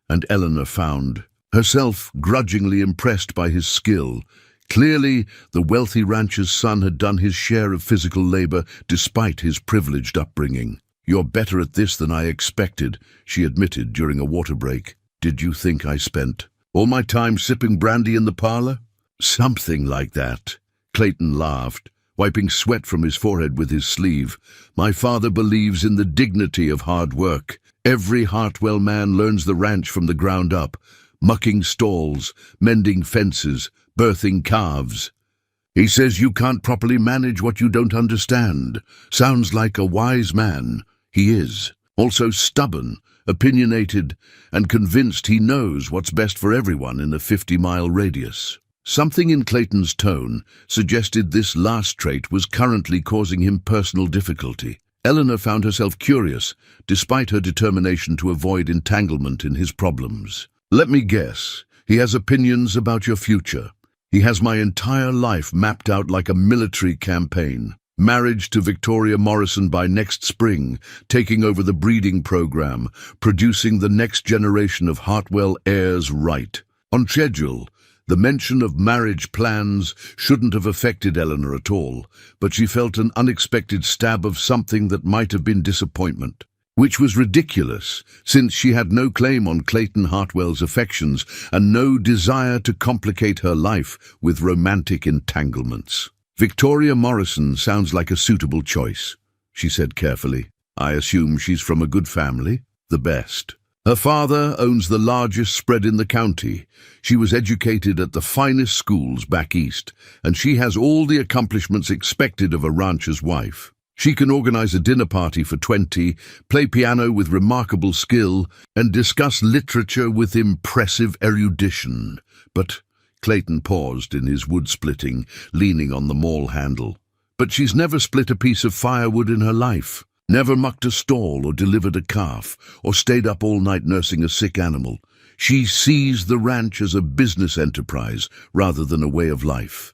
and Eleanor found herself grudgingly impressed by his skill. Clearly, the wealthy rancher's son had done his share of physical labor despite his privileged upbringing. "You're better at this than I expected," she admitted during a water break. "Did you think I spent all my time sipping brandy in the parlor?" "Something like that." Clayton laughed, wiping sweat from his forehead with his sleeve. "My father believes in the dignity of hard work. Every Hartwell man learns the ranch from the ground up, mucking stalls, mending fences, birthing calves. He says you can't properly manage what you don't understand. Sounds like a wise man. He is. Also stubborn, opinionated, and convinced he knows what's best for everyone in a 50-mile radius." Something in Clayton's tone suggested this last trait was currently causing him personal difficulty. Eleanor found herself curious, despite her determination to avoid entanglement in his problems. "Let me guess, he has opinions about your future. He has my entire life mapped out like a military campaign." Marriage to Victoria Morrison by next spring, taking over the breeding program, producing the next generation of Hartwell heirs right. On schedule. The mention of marriage plans shouldn't have affected Eleanor at all, but she felt an unexpected stab of something that might have been disappointment. Which was ridiculous, since she had no claim on Clayton Hartwell's affections and no desire to complicate her life with romantic entanglements. Victoria Morrison sounds like a suitable choice, she said carefully. I assume she's from a good family, the best. Her father owns the largest spread in the county. She was educated at the finest schools back east, and she has all the accomplishments expected of a rancher's wife. She can organize a dinner party for 20, play piano with remarkable skill, and discuss literature with impressive erudition. But Clayton paused in his wood-splitting, leaning on the maul handle. But she's never split a piece of firewood in her life, never mucked a stall or delivered a calf, or stayed up all night nursing a sick animal. She sees the ranch as a business enterprise rather than a way of life.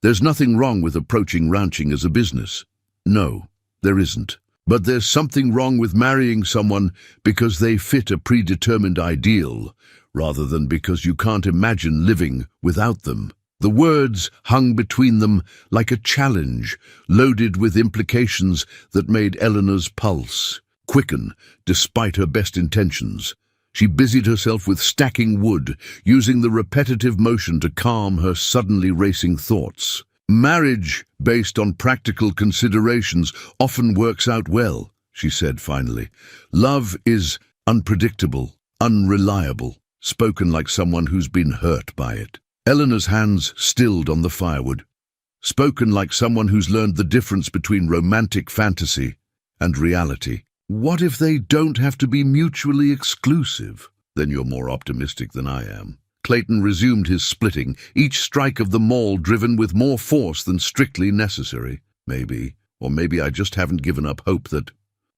There's nothing wrong with approaching ranching as a business. No, there isn't. But there's something wrong with marrying someone because they fit a predetermined ideal, rather than because you can't imagine living without them. The words hung between them like a challenge, loaded with implications that made Eleanor's pulse quicken despite her best intentions. She busied herself with stacking wood, using the repetitive motion to calm her suddenly racing thoughts. Marriage, based on practical considerations, often works out well, she said finally. Love is unpredictable, unreliable, spoken like someone who's been hurt by it. Eleanor's hands stilled on the firewood, spoken like someone who's learned the difference between romantic fantasy and reality. What if they don't have to be mutually exclusive? Then you're more optimistic than I am. Clayton resumed his splitting, each strike of the maul driven with more force than strictly necessary. Maybe, or maybe I just haven't given up hope that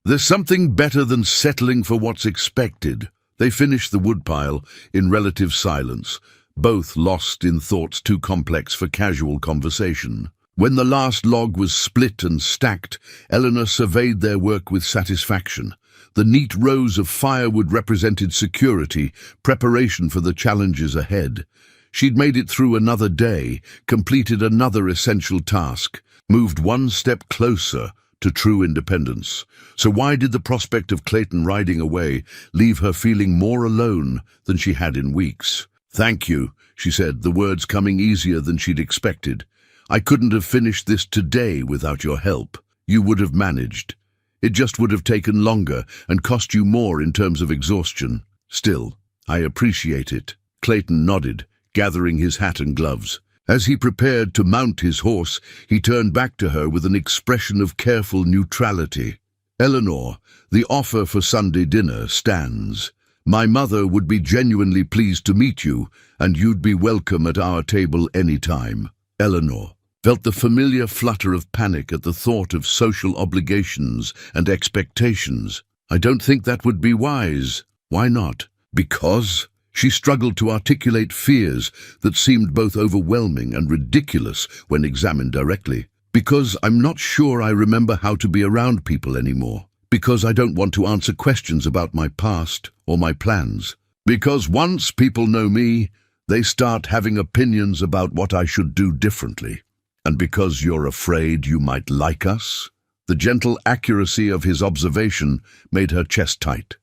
there's something better than settling for what's expected. They finished the woodpile in relative silence, both lost in thoughts too complex for casual conversation. When the last log was split and stacked, Eleanor surveyed their work with satisfaction. The neat rows of firewood represented security, preparation for the challenges ahead. She'd made it through another day, completed another essential task, moved one step closer to true independence. So why did the prospect of Clayton riding away leave her feeling more alone than she had in weeks? Thank you, she said, the words coming easier than she'd expected. I couldn't have finished this today without your help. You would have managed. It just would have taken longer and cost you more in terms of exhaustion. Still, I appreciate it. Clayton nodded, gathering his hat and gloves. As he prepared to mount his horse, he turned back to her with an expression of careful neutrality. Eleanor, the offer for Sunday dinner stands. My mother would be genuinely pleased to meet you, and you'd be welcome at our table any time. Eleanor felt the familiar flutter of panic at the thought of social obligations and expectations. I don't think that would be wise. Why not? Because she struggled to articulate fears that seemed both overwhelming and ridiculous when examined directly. Because I'm not sure I remember how to be around people anymore. Because I don't want to answer questions about my past or my plans. Because once people know me, they start having opinions about what I should do differently. And because you're afraid you might like us? The gentle accuracy of his observation made her chest tight.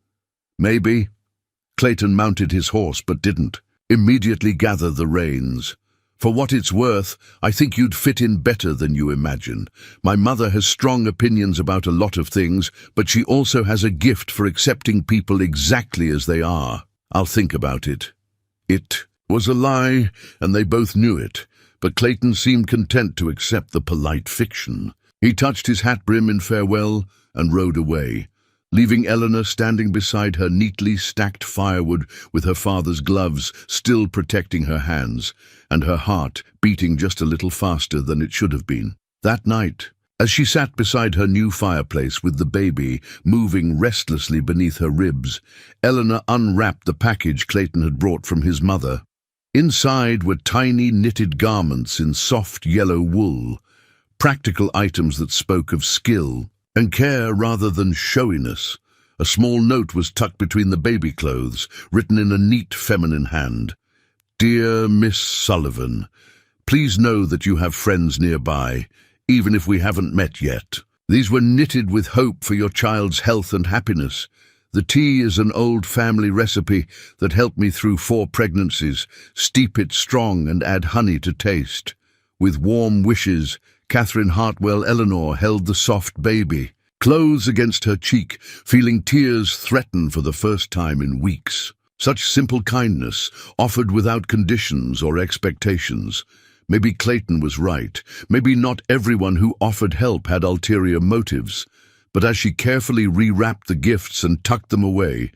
Maybe. Clayton mounted his horse but didn't immediately gather the reins. For what it's worth, I think you'd fit in better than you imagine. My mother has strong opinions about a lot of things, but she also has a gift for accepting people exactly as they are. I'll think about it. It was a lie, and they both knew it. But Clayton seemed content to accept the polite fiction. He touched his hat brim in farewell and rode away, leaving Eleanor standing beside her neatly stacked firewood with her father's gloves still protecting her hands, and her heart beating just a little faster than it should have been. That night, as she sat beside her new fireplace with the baby moving restlessly beneath her ribs, Eleanor unwrapped the package Clayton had brought from his mother. Inside were tiny knitted garments in soft yellow wool, practical items that spoke of skill and care rather than showiness. A small note was tucked between the baby clothes, written in a neat feminine hand. "Dear Miss Sullivan, please know that you have friends nearby, even if we haven't met yet." These were knitted with hope for your child's health and happiness. The tea is an old family recipe that helped me through 4 pregnancies. Steep it strong and add honey to taste. With warm wishes, Catherine Hartwell Eleanor held the soft baby, clothes against her cheek, feeling tears threaten for the first time in weeks. Such simple kindness, offered without conditions or expectations. Maybe Clayton was right. Maybe not everyone who offered help had ulterior motives. But as she carefully rewrapped the gifts and tucked them away,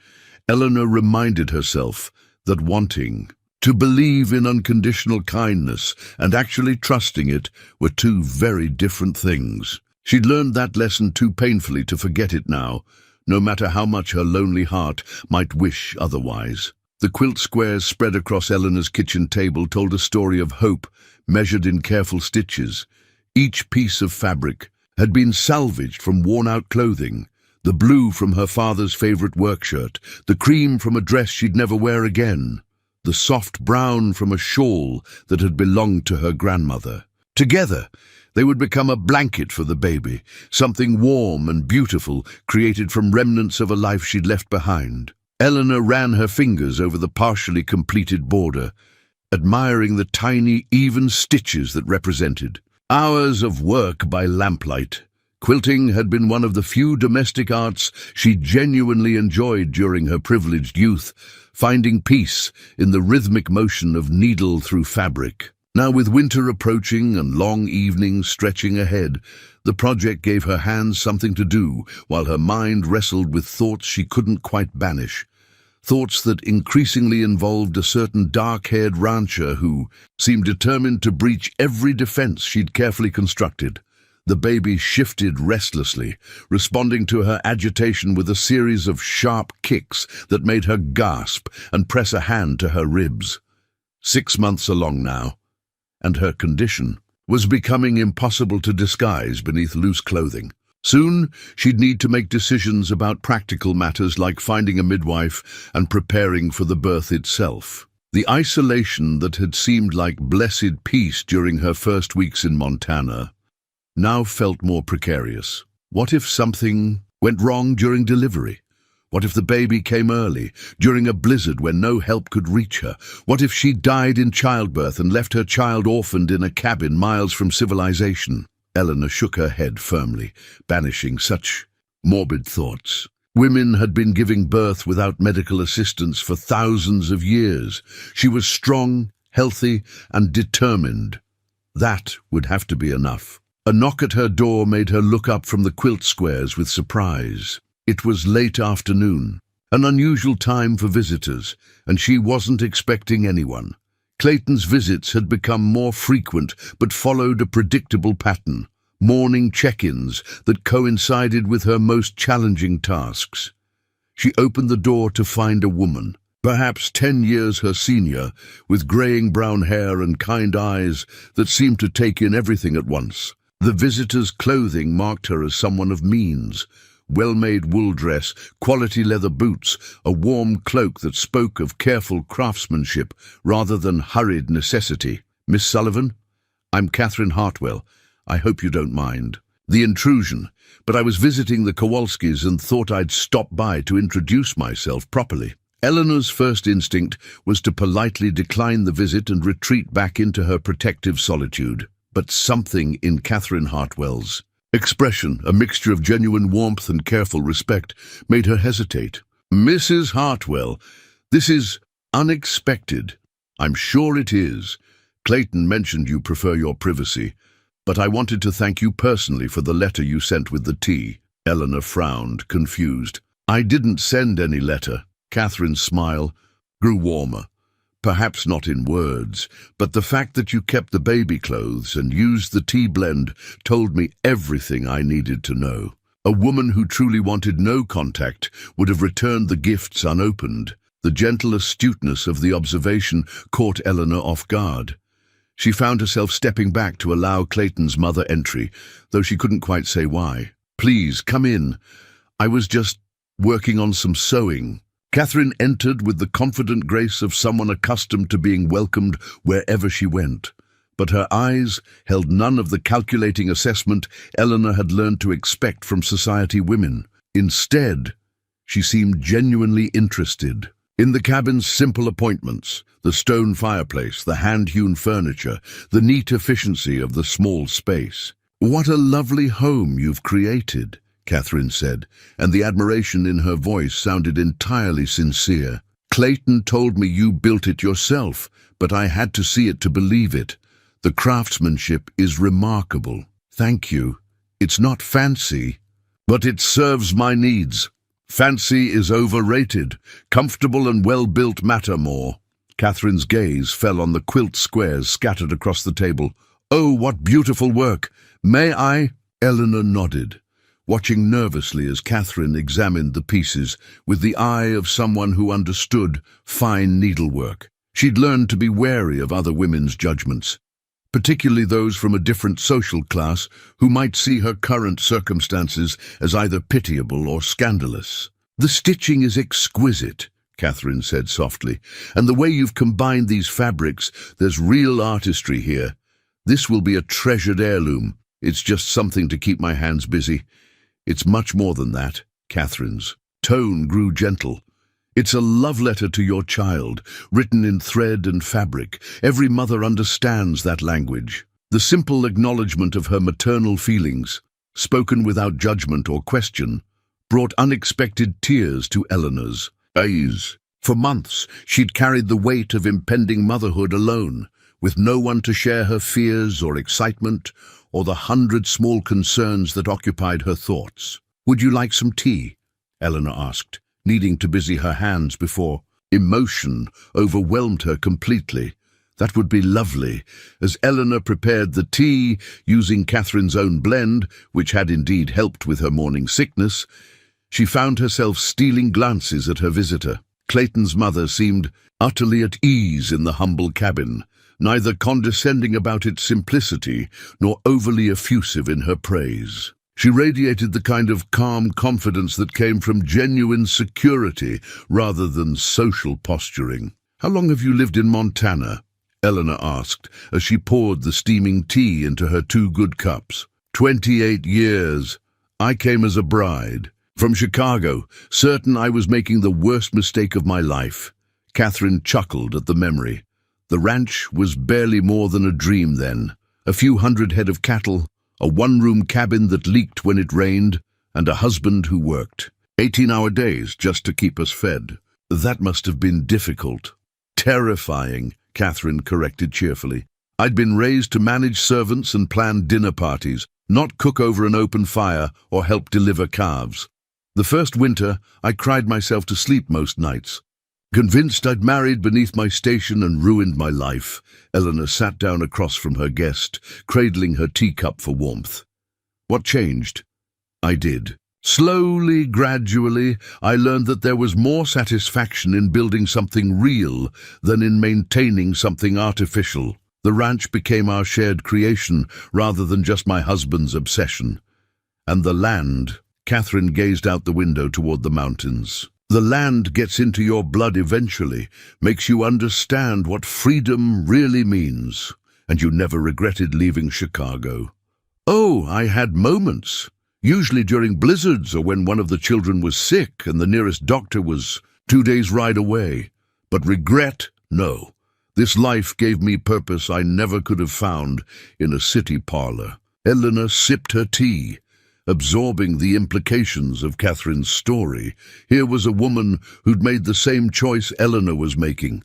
Eleanor reminded herself that wanting to believe in unconditional kindness and actually trusting it were 2 very different things. She'd learned that lesson too painfully to forget it now, no matter how much her lonely heart might wish otherwise. The quilt squares spread across Eleanor's kitchen table told a story of hope measured in careful stitches. Each piece of fabric had been salvaged from worn-out clothing, the blue from her father's favorite work shirt, the cream from a dress she'd never wear again, the soft brown from a shawl that had belonged to her grandmother. Together, they would become a blanket for the baby, something warm and beautiful created from remnants of a life she'd left behind. Eleanor ran her fingers over the partially completed border, admiring the tiny, even stitches that represented hours of work by lamplight. Quilting had been one of the few domestic arts she genuinely enjoyed during her privileged youth, finding peace in the rhythmic motion of needle through fabric. Now, with winter approaching and long evenings stretching ahead, the project gave her hands something to do while her mind wrestled with thoughts she couldn't quite banish. Thoughts that increasingly involved a certain dark-haired rancher who seemed determined to breach every defense she'd carefully constructed. The baby shifted restlessly, responding to her agitation with a series of sharp kicks that made her gasp and press a hand to her ribs. 6 months along now, and her condition was becoming impossible to disguise beneath loose clothing. Soon, she'd need to make decisions about practical matters like finding a midwife and preparing for the birth itself. The isolation that had seemed like blessed peace during her first weeks in Montana now felt more precarious. What if something went wrong during delivery? What if the baby came early, during a blizzard when no help could reach her? What if she died in childbirth and left her child orphaned in a cabin miles from civilization? Eleanor shook her head firmly, banishing such morbid thoughts. Women had been giving birth without medical assistance for thousands of years. She was strong, healthy, and determined. That would have to be enough. A knock at her door made her look up from the quilt squares with surprise. It was late afternoon, an unusual time for visitors, and she wasn't expecting anyone. Clayton's visits had become more frequent but followed a predictable pattern, morning check-ins that coincided with her most challenging tasks. She opened the door to find a woman, perhaps 10 years her senior, with graying brown hair and kind eyes that seemed to take in everything at once. The visitor's clothing marked her as someone of means. Well-made wool dress, quality leather boots, a warm cloak that spoke of careful craftsmanship rather than hurried necessity. "Miss Sullivan, I'm Catherine Hartwell. I hope you don't mind the intrusion, but I was visiting the Kowalskis and thought I'd stop by to introduce myself properly." Eleanor's first instinct was to politely decline the visit and retreat back into her protective solitude. But something in Catherine Hartwell's expression, a mixture of genuine warmth and careful respect, made her hesitate. "Mrs. Hartwell, this is unexpected." "I'm sure it is. Clayton mentioned you prefer your privacy, but I wanted to thank you personally for the letter you sent with the tea." Eleanor frowned, confused. "I didn't send any letter." Catherine's smile grew warmer. "Perhaps not in words, but the fact that you kept the baby clothes and used the tea blend told me everything I needed to know. A woman who truly wanted no contact would have returned the gifts unopened." The gentle astuteness of the observation caught Eleanor off guard. She found herself stepping back to allow Clayton's mother entry, though she couldn't quite say why. "Please, come in. I was just working on some sewing." Catherine entered with the confident grace of someone accustomed to being welcomed wherever she went. But her eyes held none of the calculating assessment Eleanor had learned to expect from society women. Instead, she seemed genuinely interested. In the cabin's simple appointments, the stone fireplace, the hand-hewn furniture, the neat efficiency of the small space. "What a lovely home you've created," Catherine said, and the admiration in her voice sounded entirely sincere. "Clayton told me you built it yourself, but I had to see it to believe it. The craftsmanship is remarkable." "Thank you. It's not fancy, but it serves my needs. Fancy is overrated. Comfortable and well-built matter more." Catherine's gaze fell on the quilt squares scattered across the table. "Oh, what beautiful work! May I?" Eleanor nodded, watching nervously as Catherine examined the pieces with the eye of someone who understood fine needlework. She'd learned to be wary of other women's judgments, particularly those from a different social class who might see her current circumstances as either pitiable or scandalous. "The stitching is exquisite," Catherine said softly, "and the way you've combined these fabrics, there's real artistry here. This will be a treasured heirloom. It's just something to keep my hands busy." "It's much more than that." Catherine's tone grew gentle. "It's a love letter to your child, written in thread and fabric. Every mother understands that language." The simple acknowledgement of her maternal feelings, spoken without judgment or question, brought unexpected tears to Eleanor's eyes. For months, she'd carried the weight of impending motherhood alone, with no one to share her fears or excitement, or the 100 small concerns that occupied her thoughts. "Would you like some tea?" Eleanor asked, needing to busy her hands before emotion overwhelmed her completely. "That would be lovely." As Eleanor prepared the tea, using Catherine's own blend, which had indeed helped with her morning sickness, she found herself stealing glances at her visitor. Clayton's mother seemed utterly at ease in the humble cabin, neither condescending about its simplicity nor overly effusive in her praise. She radiated the kind of calm confidence that came from genuine security rather than social posturing. "How long have you lived in Montana?" Eleanor asked as she poured the steaming tea into her 2 good cups. 28 years. I came as a bride. From Chicago, certain I was making the worst mistake of my life." Catherine chuckled at the memory. The ranch was barely more than a dream then. A few hundred head of cattle, a 1-room cabin that leaked when it rained, and a husband who worked 18-hour days just to keep us fed. "That must have been difficult." "Terrifying," Catherine corrected cheerfully. "I'd been raised to manage servants and plan dinner parties, not cook over an open fire or help deliver calves. The first winter, I cried myself to sleep most nights, convinced I'd married beneath my station and ruined my life." Eleanor sat down across from her guest, cradling her teacup for warmth. "What changed?" "I did. Slowly, gradually, I learned that there was more satisfaction in building something real than in maintaining something artificial. The ranch became our shared creation rather than just my husband's obsession. And the land," Catherine gazed out the window toward the mountains. "The land gets into your blood eventually, makes you understand what freedom really means. And you never regretted leaving Chicago." "Oh, I had moments. Usually during blizzards or when one of the children was sick and the nearest doctor was 2 days' ride away. But regret, no. This life gave me purpose I never could have found in a city parlor." Eleanor sipped her tea, absorbing the implications of Catherine's story. Here was a woman who'd made the same choice Eleanor was making,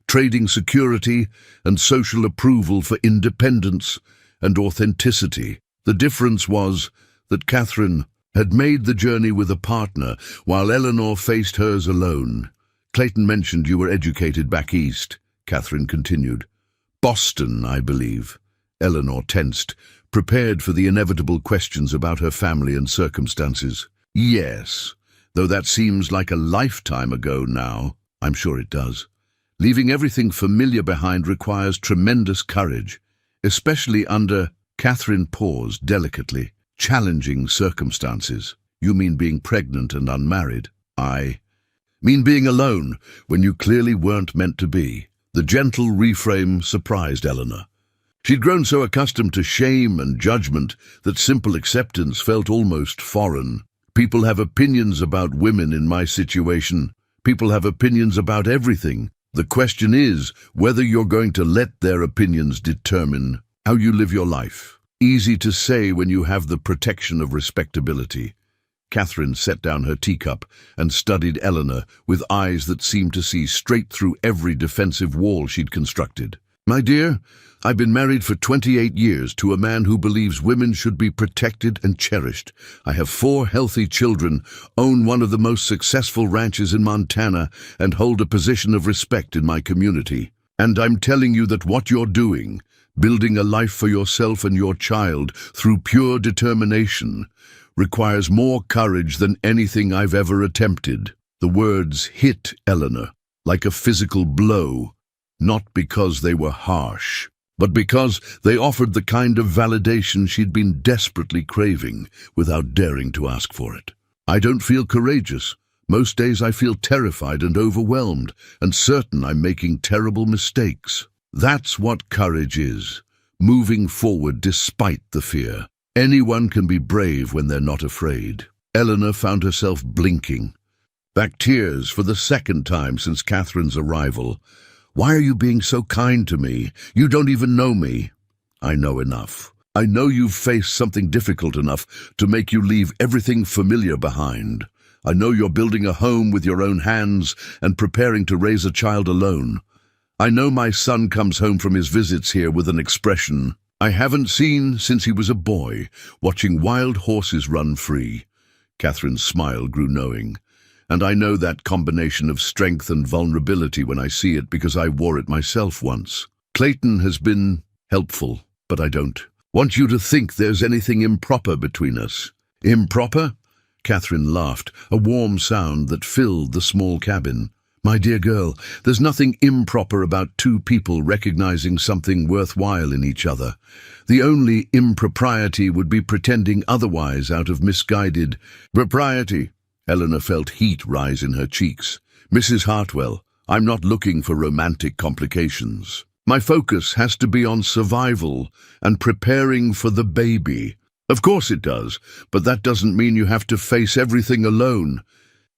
trading security and social approval for independence and authenticity. The difference was that Catherine had made the journey with a partner, while Eleanor faced hers alone. "Clayton mentioned you were educated back east," Catherine continued. "Boston, I believe." Eleanor tensed, prepared for the inevitable questions about her family and circumstances. "Yes, though that seems like a lifetime ago now." "I'm sure it does." Leaving everything familiar behind requires tremendous courage, especially under, Catherine paused delicately, challenging circumstances. You mean being pregnant and unmarried? I mean being alone when you clearly weren't meant to be. The gentle reframe surprised Eleanor. She'd grown so accustomed to shame and judgment that simple acceptance felt almost foreign. People have opinions about women in my situation. People have opinions about everything. The question is whether you're going to let their opinions determine how you live your life. Easy to say when you have the protection of respectability. Catherine set down her teacup and studied Eleanor with eyes that seemed to see straight through every defensive wall she'd constructed. My dear, I've been married for 28 years to a man who believes women should be protected and cherished. I have 4 healthy children, own one of the most successful ranches in Montana, and hold a position of respect in my community. And I'm telling you that what you're doing, building a life for yourself and your child through pure determination, requires more courage than anything I've ever attempted. The words hit Eleanor like a physical blow, not because they were harsh, but because they offered the kind of validation she'd been desperately craving without daring to ask for it. I don't feel courageous. Most days I feel terrified and overwhelmed, and certain I'm making terrible mistakes. That's what courage is, moving forward despite the fear. Anyone can be brave when they're not afraid. Eleanor found herself blinking. Back tears for the second time since Catherine's arrival. Why are you being so kind to me? You don't even know me. I know enough. I know you've faced something difficult enough to make you leave everything familiar behind. I know you're building a home with your own hands and preparing to raise a child alone. I know my son comes home from his visits here with an expression I haven't seen since he was a boy, watching wild horses run free. Catherine's smile grew knowing. And I know that combination of strength and vulnerability when I see it because I wore it myself once. Clayton has been helpful, but I don't want you to think there's anything improper between us. Improper? Catherine laughed, a warm sound that filled the small cabin. My dear girl, there's nothing improper about 2 people recognizing something worthwhile in each other. The only impropriety would be pretending otherwise out of misguided propriety. Eleanor felt heat rise in her cheeks. Mrs. Hartwell, I'm not looking for romantic complications. My focus has to be on survival and preparing for the baby. Of course it does, but that doesn't mean you have to face everything alone.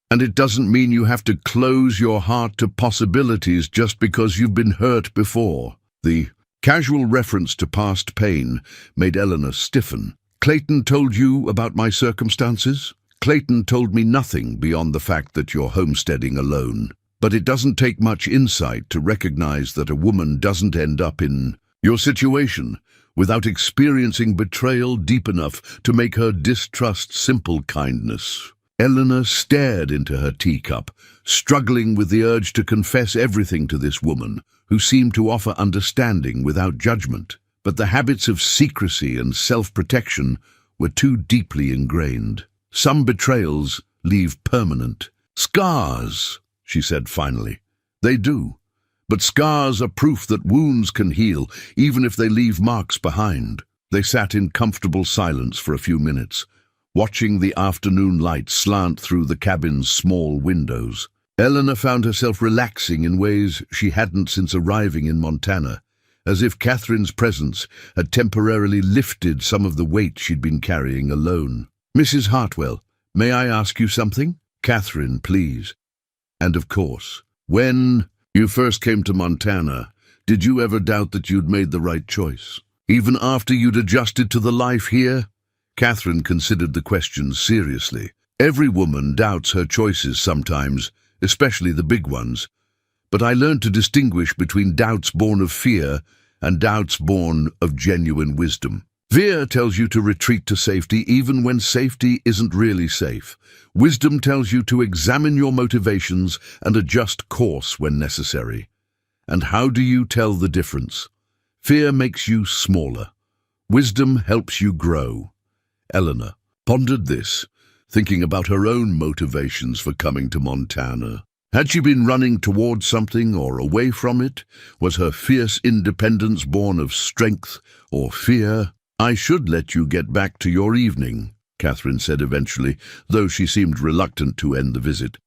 And it doesn't mean you have to close your heart to possibilities just because you've been hurt before. The casual reference to past pain made Eleanor stiffen. Clayton told you about my circumstances? Clayton told me nothing beyond the fact that you're homesteading alone. But it doesn't take much insight to recognize that a woman doesn't end up in your situation without experiencing betrayal deep enough to make her distrust simple kindness. Eleanor stared into her teacup, struggling with the urge to confess everything to this woman, who seemed to offer understanding without judgment. But the habits of secrecy and self-protection were too deeply ingrained. Some betrayals leave permanent scars, she said finally. They do. But scars are proof that wounds can heal, even if they leave marks behind. They sat in comfortable silence for a few minutes, watching the afternoon light slant through the cabin's small windows. Eleanor found herself relaxing in ways she hadn't since arriving in Montana, as if Catherine's presence had temporarily lifted some of the weight she'd been carrying alone. Mrs. Hartwell, may I ask you something? Catherine, please. And of course, when you first came to Montana, did you ever doubt that you'd made the right choice? Even after you'd adjusted to the life here? Catherine considered the question seriously. Every woman doubts her choices sometimes, especially the big ones. But I learned to distinguish between doubts born of fear and doubts born of genuine wisdom. Fear tells you to retreat to safety even when safety isn't really safe. Wisdom tells you to examine your motivations and adjust course when necessary. And how do you tell the difference? Fear makes you smaller. Wisdom helps you grow. Eleanor pondered this, thinking about her own motivations for coming to Montana. Had she been running towards something or away from it? Was her fierce independence born of strength or fear? "I should let you get back to your evening," Catherine said eventually, though she seemed reluctant to end the visit.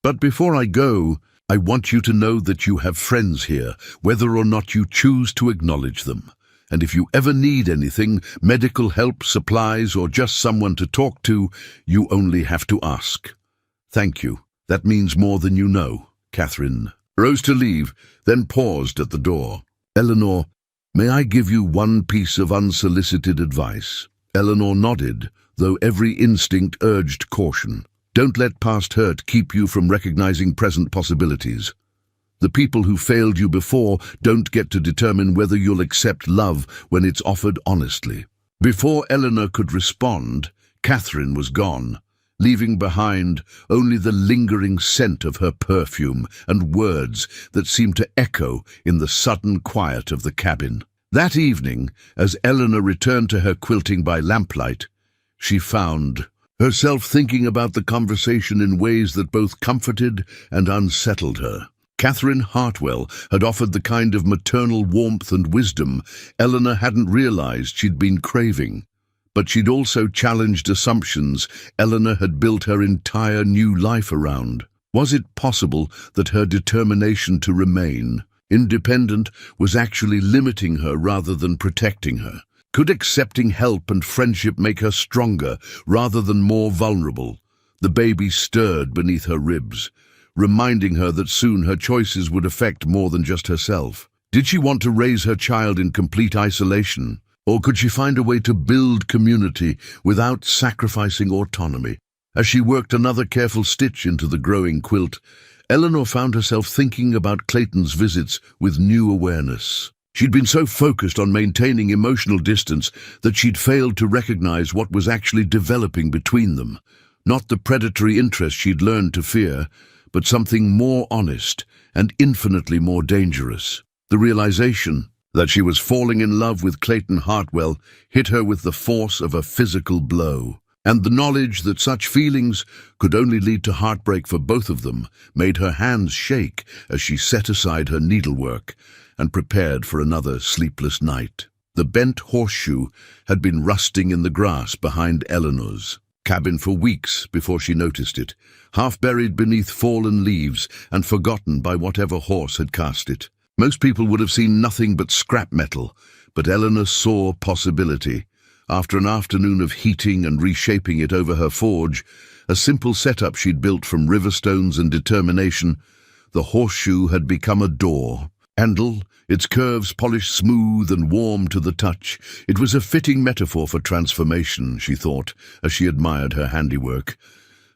"But before I go, I want you to know that you have friends here, whether or not you choose to acknowledge them. And if you ever need anything, medical help, supplies, or just someone to talk to, you only have to ask." "Thank you. That means more than you know." Catherine rose to leave, then paused at the door. "Eleanor, may I give you one piece of unsolicited advice?" Eleanor nodded, though every instinct urged caution. "Don't let past hurt keep you from recognizing present possibilities. The people who failed you before don't get to determine whether you'll accept love when it's offered honestly." Before Eleanor could respond, Catherine was gone, leaving behind only the lingering scent of her perfume and words that seemed to echo in the sudden quiet of the cabin. That evening, as Eleanor returned to her quilting by lamplight, she found herself thinking about the conversation in ways that both comforted and unsettled her. Catherine Hartwell had offered the kind of maternal warmth and wisdom Eleanor hadn't realized she'd been craving. But she'd also challenged assumptions Eleanor had built her entire new life around. Was it possible that her determination to remain independent was actually limiting her rather than protecting her? Could accepting help and friendship make her stronger rather than more vulnerable? The baby stirred beneath her ribs, reminding her that soon her choices would affect more than just herself. Did she want to raise her child in complete isolation? Or could she find a way to build community without sacrificing autonomy? As she worked another careful stitch into the growing quilt, Eleanor found herself thinking about Clayton's visits with new awareness. She'd been so focused on maintaining emotional distance that she'd failed to recognize what was actually developing between them. Not the predatory interest she'd learned to fear, but something more honest and infinitely more dangerous. The realization that she was falling in love with Clayton Hartwell hit her with the force of a physical blow, and the knowledge that such feelings could only lead to heartbreak for both of them made her hands shake as she set aside her needlework and prepared for another sleepless night. The bent horseshoe had been rusting in the grass behind Eleanor's cabin for weeks before she noticed it, half buried beneath fallen leaves and forgotten by whatever horse had cast it. Most people would have seen nothing but scrap metal, but Eleanor saw possibility. After an afternoon of heating and reshaping it over her forge, a simple setup she'd built from river stones and determination, the horseshoe had become a door. Handle, its curves polished smooth and warm to the touch. It was a fitting metaphor for transformation, she thought, as she admired her handiwork.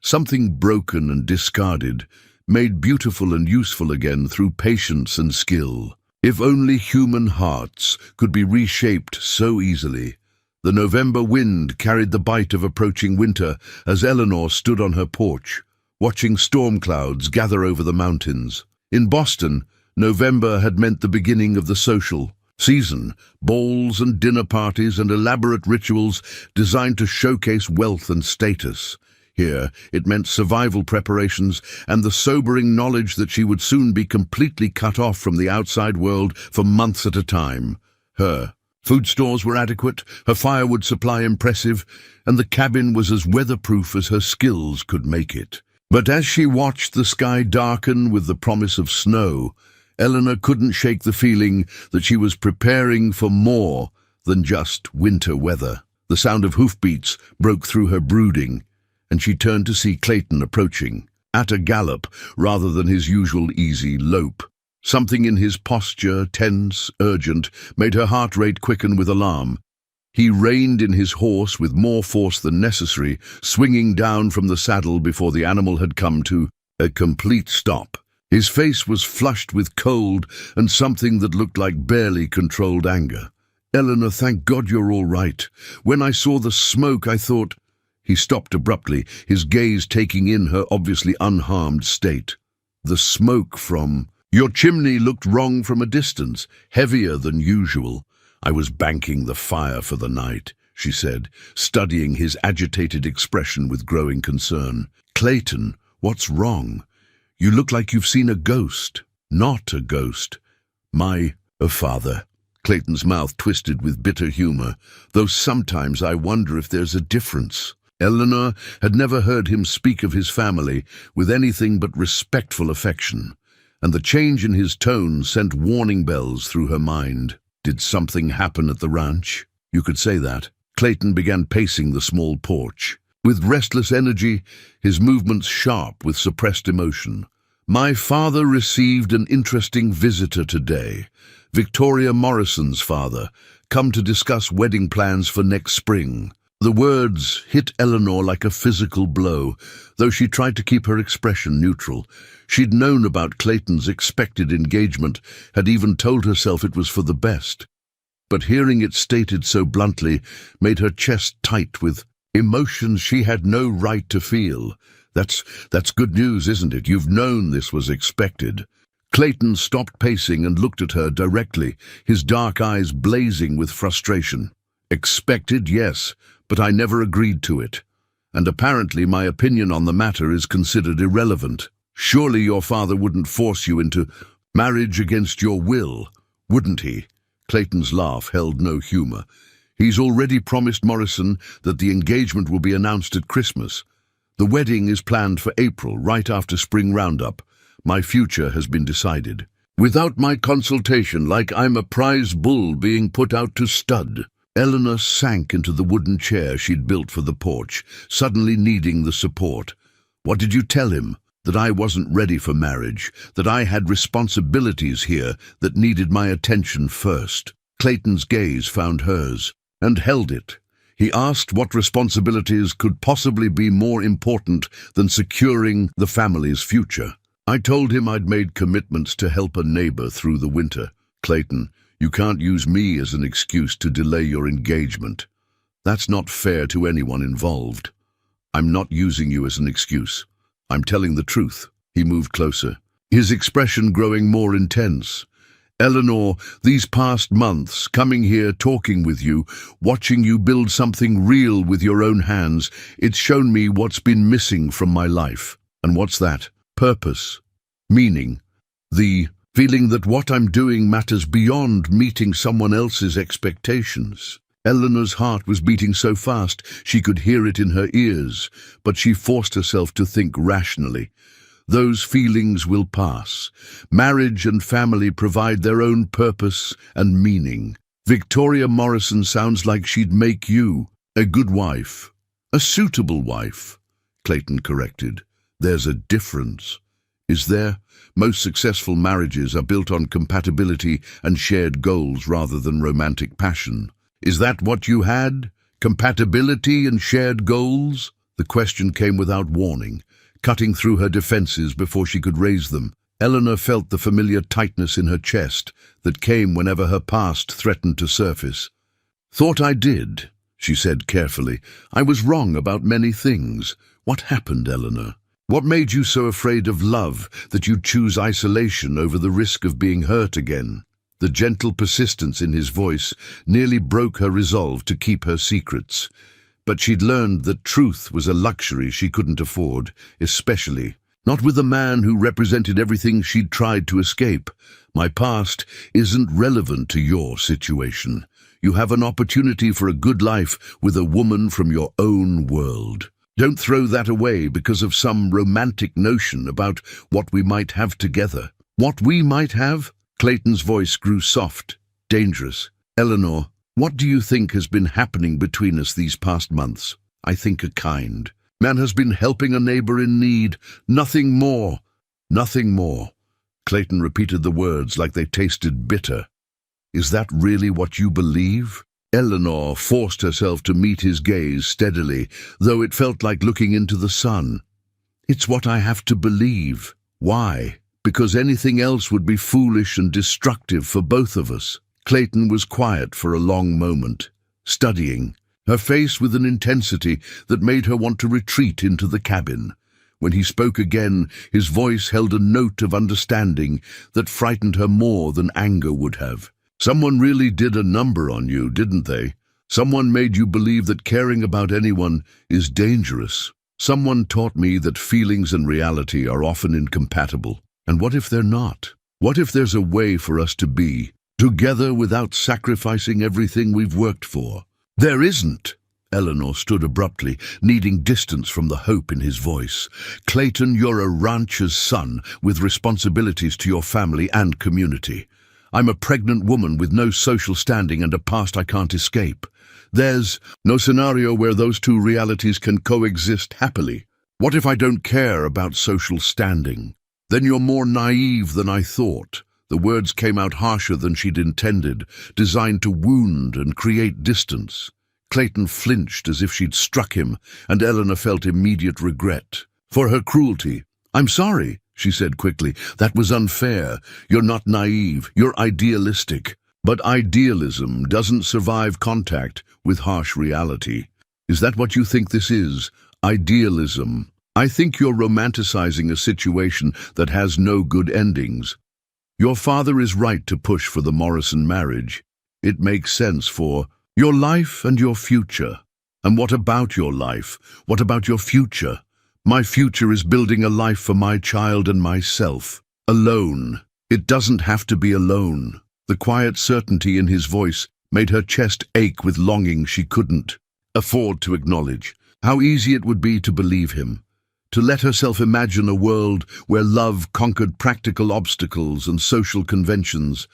Something broken and discarded, made beautiful and useful again through patience and skill. If only human hearts could be reshaped so easily. The November wind carried the bite of approaching winter as Eleanor stood on her porch, watching storm clouds gather over the mountains. In Boston, November had meant the beginning of the social season, balls and dinner parties and elaborate rituals designed to showcase wealth and status. Here, it meant survival preparations and the sobering knowledge that she would soon be completely cut off from the outside world for months at a time. Her food stores were adequate, her firewood supply impressive, and the cabin was as weatherproof as her skills could make it. But as she watched the sky darken with the promise of snow, Eleanor couldn't shake the feeling that she was preparing for more than just winter weather. The sound of hoofbeats broke through her brooding, and she turned to see Clayton approaching, at a gallop rather than his usual easy lope. Something in his posture, tense, urgent, made her heart rate quicken with alarm. He reined in his horse with more force than necessary, swinging down from the saddle before the animal had come to a complete stop. His face was flushed with cold and something that looked like barely controlled anger. "Eleanor, thank God you're all right. When I saw the smoke, I thought—" He stopped abruptly, his gaze taking in her obviously unharmed state. "The smoke from your chimney looked wrong from a distance, heavier than usual. I was banking the fire for the night," she said, studying his agitated expression with growing concern. "Clayton, what's wrong? You look like you've seen a ghost. Not a ghost. A father. Clayton's mouth twisted with bitter humor, though sometimes I wonder if there's a difference. Eleanor had never heard him speak of his family with anything but respectful affection, and the change in his tone sent warning bells through her mind. Did something happen at the ranch? You could say that. Clayton began pacing the small porch. With restless energy, his movements sharp with suppressed emotion. My father received an interesting visitor today. Victoria Morrison's father, come to discuss wedding plans for next spring. The words hit Eleanor like a physical blow, though she tried to keep her expression neutral. She'd known about Clayton's expected engagement, had even told herself it was for the best. But hearing it stated so bluntly made her chest tight with emotions she had no right to feel. That's good news, isn't it? You've known this was expected. Clayton stopped pacing and looked at her directly, his dark eyes blazing with frustration. Expected, yes, but I never agreed to it. And apparently my opinion on the matter is considered irrelevant. Surely your father wouldn't force you into marriage against your will, wouldn't he? Clayton's laugh held no humor. He's already promised Morrison that the engagement will be announced at Christmas. The wedding is planned for April, right after spring roundup. My future has been decided. Without my consultation, like I'm a prize bull being put out to stud. Eleanor sank into the wooden chair she'd built for the porch, suddenly needing the support. What did you tell him? That I wasn't ready for marriage, that I had responsibilities here that needed my attention first. Clayton's gaze found hers, and held it. He asked what responsibilities could possibly be more important than securing the family's future. I told him I'd made commitments to help a neighbor through the winter. Clayton, you can't use me as an excuse to delay your engagement. That's not fair to anyone involved. I'm not using you as an excuse. I'm telling the truth. He moved closer, his expression growing more intense. Eleanor, these past months, coming here, talking with you, watching you build something real with your own hands, it's shown me what's been missing from my life. And what's that? Purpose. Meaning. The feeling that what I'm doing matters beyond meeting someone else's expectations. Eleanor's heart was beating so fast she could hear it in her ears, but she forced herself to think rationally. Those feelings will pass. Marriage and family provide their own purpose and meaning. Victoria Morrison sounds like she'd make you a good wife. A suitable wife, Clayton corrected. There's a difference. Is there? Most successful marriages are built on compatibility and shared goals rather than romantic passion. Is that what you had? Compatibility and shared goals? The question came without warning, cutting through her defenses before she could raise them. Eleanor felt the familiar tightness in her chest that came whenever her past threatened to surface. Thought I did, she said carefully. I was wrong about many things. What happened, Eleanor? What made you so afraid of love that you'd choose isolation over the risk of being hurt again? The gentle persistence in his voice nearly broke her resolve to keep her secrets. But she'd learned that truth was a luxury she couldn't afford, especially not with a man who represented everything she'd tried to escape. My past isn't relevant to your situation. You have an opportunity for a good life with a woman from your own world. Don't throw that away because of some romantic notion about what we might have together. What we might have? Clayton's voice grew soft, dangerous. Eleanor, what do you think has been happening between us these past months? I think a kind man has been helping a neighbor in need. Nothing more. Nothing more. Clayton repeated the words like they tasted bitter. Is that really what you believe? Eleanor forced herself to meet his gaze steadily, though it felt like looking into the sun. It's what I have to believe. Why? Because anything else would be foolish and destructive for both of us. Clayton was quiet for a long moment, studying, her face with an intensity that made her want to retreat into the cabin. When he spoke again, his voice held a note of understanding that frightened her more than anger would have. Someone really did a number on you, didn't they? Someone made you believe that caring about anyone is dangerous. Someone taught me that feelings and reality are often incompatible. And what if they're not? What if there's a way for us to be together without sacrificing everything we've worked for? There isn't. Eleanor stood abruptly, needing distance from the hope in his voice. Clayton, you're a rancher's son with responsibilities to your family and community. I'm a pregnant woman with no social standing and a past I can't escape. There's no scenario where those two realities can coexist happily. What if I don't care about social standing? Then you're more naive than I thought. The words came out harsher than she'd intended, designed to wound and create distance. Clayton flinched as if she'd struck him, and Eleanor felt immediate regret for her cruelty. I'm sorry, she said quickly. That was unfair. You're not naive, you're idealistic. But idealism doesn't survive contact with harsh reality. Is that what you think this is? Idealism? I think you're romanticizing a situation that has no good endings. Your father is right to push for the Morrison marriage. It makes sense for your life and your future. And what about your life? What about your future? My future is building a life for my child and myself. Alone. It doesn't have to be alone. The quiet certainty in his voice made her chest ache with longing she couldn't afford to acknowledge. How easy it would be to believe him, to let herself imagine a world where love conquered practical obstacles and social conventions.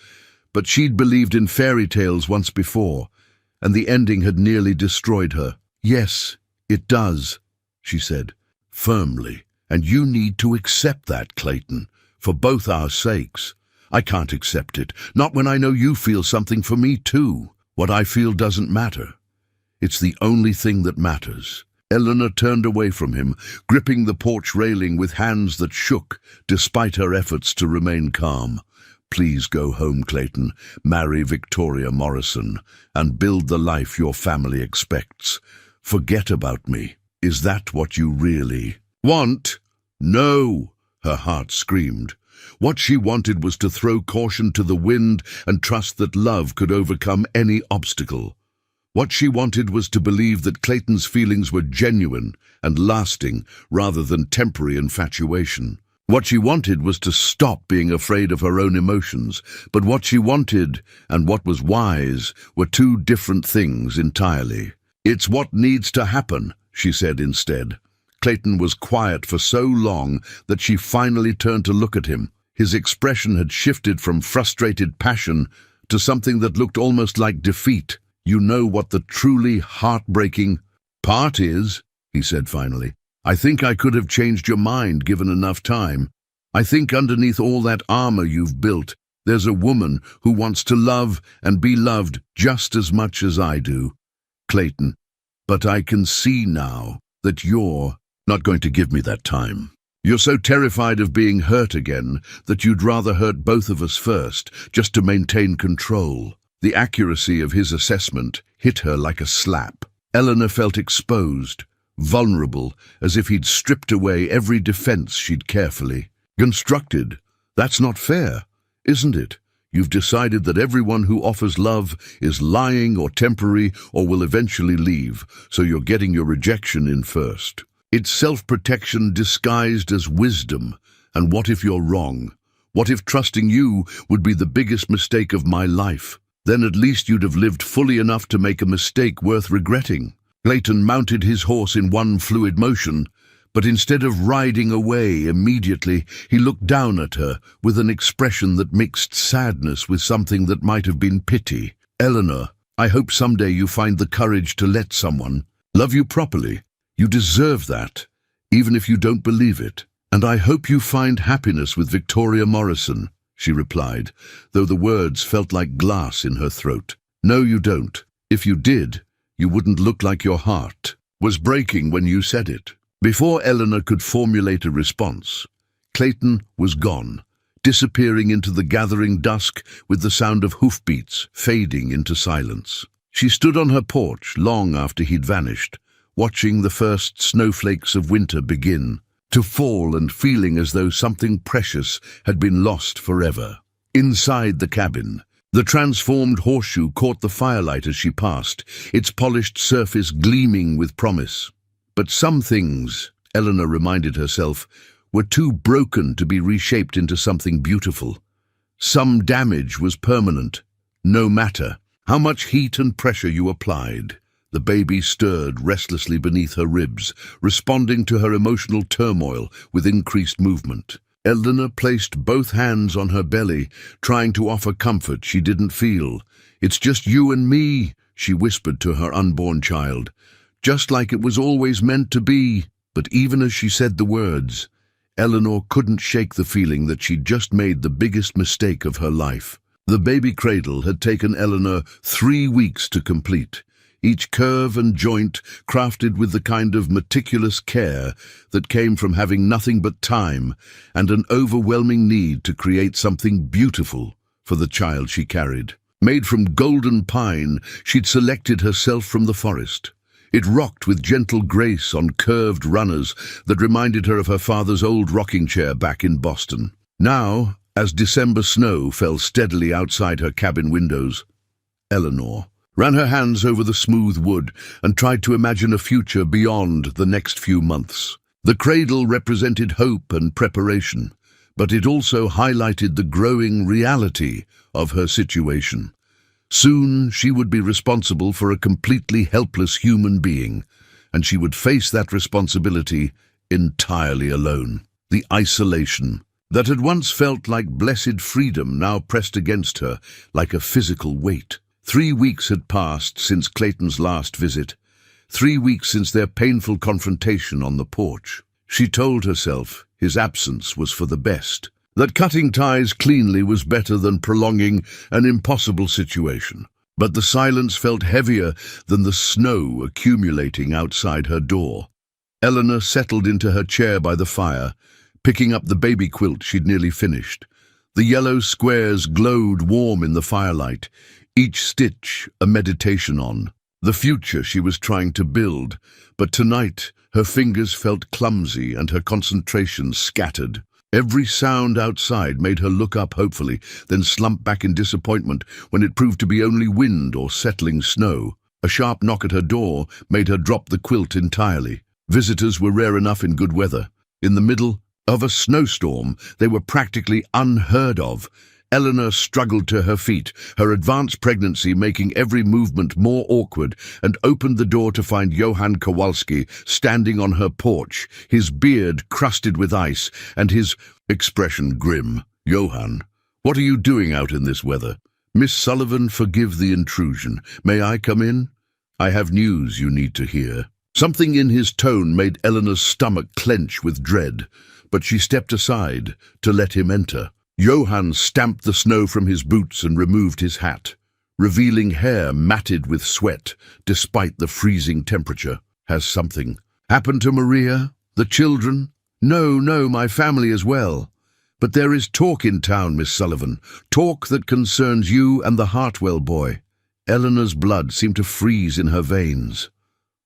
But she'd believed in fairy tales once before, and the ending had nearly destroyed her. Yes, it does, she said, firmly. And you need to accept that, Clayton, for both our sakes. I can't accept it, not when I know you feel something for me too. What I feel doesn't matter. It's the only thing that matters. Eleanor turned away from him, gripping the porch railing with hands that shook despite her efforts to remain calm. Please go home, Clayton. Marry Victoria Morrison and build the life your family expects. Forget about me. Is that what you really want? No, her heart screamed. What she wanted was to throw caution to the wind and trust that love could overcome any obstacle. What she wanted was to believe that Clayton's feelings were genuine and lasting rather than temporary infatuation. What she wanted was to stop being afraid of her own emotions, but what she wanted and what was wise were two different things entirely. It's what needs to happen, she said instead. Clayton was quiet for so long that she finally turned to look at him. His expression had shifted from frustrated passion to something that looked almost like defeat. You know what the truly heartbreaking part is, he said finally. I think I could have changed your mind given enough time. I think underneath all that armor you've built, there's a woman who wants to love and be loved just as much as I do, Clayton. But I can see now that you're not going to give me that time. You're so terrified of being hurt again that you'd rather hurt both of us first, just to maintain control. The accuracy of his assessment hit her like a slap. Eleanor felt exposed, vulnerable, as if he'd stripped away every defense she'd carefully constructed. That's not fair, isn't it? You've decided that everyone who offers love is lying or temporary or will eventually leave, so you're getting your rejection in first. It's self-protection disguised as wisdom. And what if you're wrong? What if trusting you would be the biggest mistake of my life? Then at least you'd have lived fully enough to make a mistake worth regretting. Clayton mounted his horse in one fluid motion, but instead of riding away immediately, he looked down at her with an expression that mixed sadness with something that might have been pity. Eleanor, I hope someday you find the courage to let someone love you properly. You deserve that, even if you don't believe it. And I hope you find happiness with Victoria Morrison, she replied, though the words felt like glass in her throat. No, you don't. If you did, you wouldn't look like your heart was breaking when you said it. Before Eleanor could formulate a response, Clayton was gone, disappearing into the gathering dusk with the sound of hoofbeats fading into silence. She stood on her porch long after he'd vanished, watching the first snowflakes of winter begin to fall and feeling as though something precious had been lost forever. Inside the cabin, the transformed horseshoe caught the firelight as she passed, its polished surface gleaming with promise. But some things, Eleanor reminded herself, were too broken to be reshaped into something beautiful. Some damage was permanent, no matter how much heat and pressure you applied. The baby stirred restlessly beneath her ribs, responding to her emotional turmoil with increased movement. Eleanor placed both hands on her belly, trying to offer comfort she didn't feel. "It's just you and me," she whispered to her unborn child, "just like it was always meant to be." But even as she said the words, Eleanor couldn't shake the feeling that she'd just made the biggest mistake of her life. The baby cradle had taken Eleanor 3 weeks to complete, each curve and joint crafted with the kind of meticulous care that came from having nothing but time and an overwhelming need to create something beautiful for the child she carried. Made from golden pine, she'd selected herself from the forest. It rocked with gentle grace on curved runners that reminded her of her father's old rocking chair back in Boston. Now, as December snow fell steadily outside her cabin windows, Eleanor ran her hands over the smooth wood and tried to imagine a future beyond the next few months. The cradle represented hope and preparation, but it also highlighted the growing reality of her situation. Soon she would be responsible for a completely helpless human being, and she would face that responsibility entirely alone. The isolation that had once felt like blessed freedom now pressed against her like a physical weight. 3 weeks had passed since Clayton's last visit, 3 weeks since their painful confrontation on the porch. She told herself his absence was for the best, that cutting ties cleanly was better than prolonging an impossible situation. But the silence felt heavier than the snow accumulating outside her door. Eleanor settled into her chair by the fire, picking up the baby quilt she'd nearly finished. The yellow squares glowed warm in the firelight, each stitch a meditation on the future she was trying to build. But tonight her fingers felt clumsy and her concentration scattered. Every sound outside made her look up hopefully, then slump back in disappointment when it proved to be only wind or settling snow. A sharp knock at her door made her drop the quilt entirely. Visitors were rare enough in good weather. In the middle of a snowstorm, they were practically unheard of. Eleanor struggled to her feet, her advanced pregnancy making every movement more awkward, and opened the door to find Johann Kowalski standing on her porch, his beard crusted with ice and his expression grim. "Johann, what are you doing out in this weather?" "Miss Sullivan, forgive the intrusion. May I come in? I have news you need to hear." Something in his tone made Eleanor's stomach clench with dread, but she stepped aside to let him enter. Johann stamped the snow from his boots and removed his hat, revealing hair matted with sweat despite the freezing temperature. "Has something happened to Maria? The children?" No, my family as well. But there is talk in town, Miss Sullivan. Talk that concerns you and the Hartwell boy." Eleanor's blood seemed to freeze in her veins.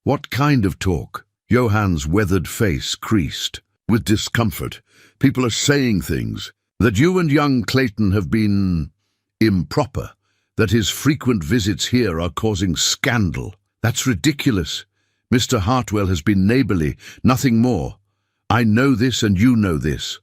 "What kind of talk?" Johann's weathered face creased with discomfort. "People are saying things. That you and young Clayton have been improper, that his frequent visits here are causing scandal. That's ridiculous. Mr. Hartwell has been neighborly, nothing more. I know this and you know this.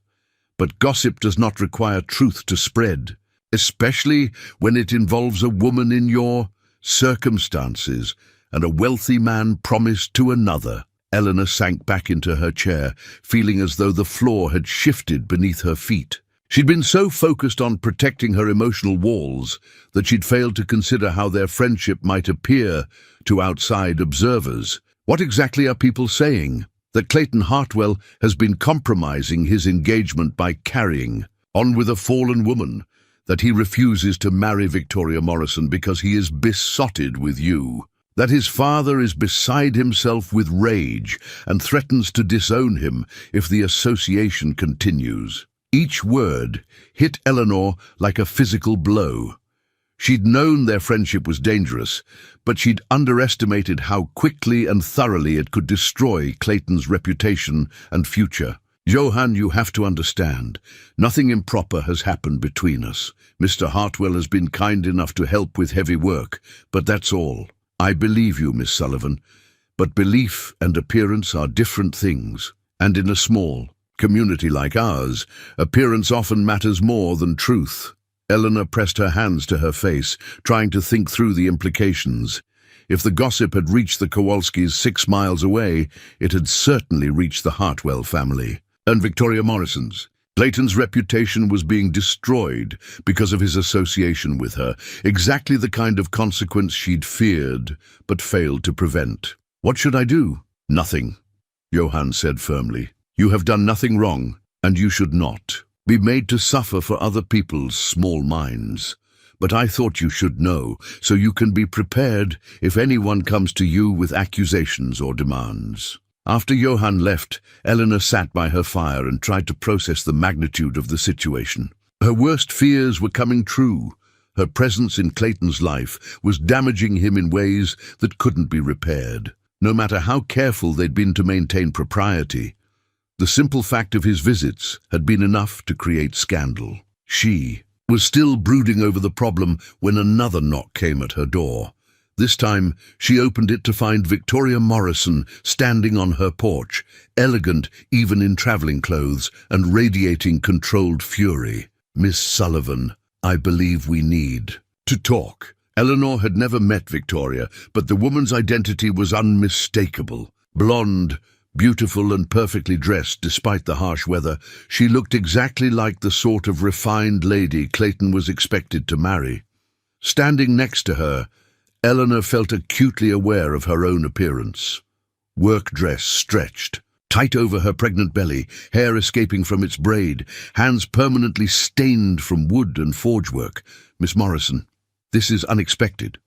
But gossip does not require truth to spread, especially when it involves a woman in your circumstances and a wealthy man promised to another." Eleanor sank back into her chair, feeling as though the floor had shifted beneath her feet. She'd been so focused on protecting her emotional walls that she'd failed to consider how their friendship might appear to outside observers. What exactly are people saying? That Clayton Hartwell has been compromising his engagement by carrying on with a fallen woman, that he refuses to marry Victoria Morrison because he is besotted with you, that his father is beside himself with rage and threatens to disown him if the association continues. Each word hit Eleanor like a physical blow. She'd known their friendship was dangerous, but she'd underestimated how quickly and thoroughly it could destroy Clayton's reputation and future. "Johann, you have to understand. Nothing improper has happened between us. Mr. Hartwell has been kind enough to help with heavy work, but that's all. I believe you, Miss Sullivan. But belief and appearance are different things, and in a small community like ours, appearance often matters more than truth. Eleanor pressed her hands to her face, trying to think through the implications. If the gossip had reached the Kowalskis 6 miles away, it had certainly reached the Hartwell family. And Victoria Morrison's. Clayton's reputation was being destroyed because of his association with her, exactly the kind of consequence she'd feared but failed to prevent. "What should I do?" "Nothing," Johann said firmly. "You have done nothing wrong, and you should not be made to suffer for other people's small minds. But I thought you should know, so you can be prepared if anyone comes to you with accusations or demands." After Johann left, Eleanor sat by her fire and tried to process the magnitude of the situation. Her worst fears were coming true. Her presence in Clayton's life was damaging him in ways that couldn't be repaired. No matter how careful they'd been to maintain propriety, the simple fact of his visits had been enough to create scandal. She was still brooding over the problem when another knock came at her door. This time, she opened it to find Victoria Morrison standing on her porch, elegant even in traveling clothes and radiating controlled fury. "Miss Sullivan, I believe we need to talk." Eleanor had never met Victoria, but the woman's identity was unmistakable. Blonde, beautiful and perfectly dressed despite the harsh weather, she looked exactly like the sort of refined lady Clayton was expected to marry. Standing next to her, Eleanor felt acutely aware of her own appearance. Work dress stretched, tight over her pregnant belly, hair escaping from its braid, hands permanently stained from wood and forge work. "Miss Morrison, this is unexpected."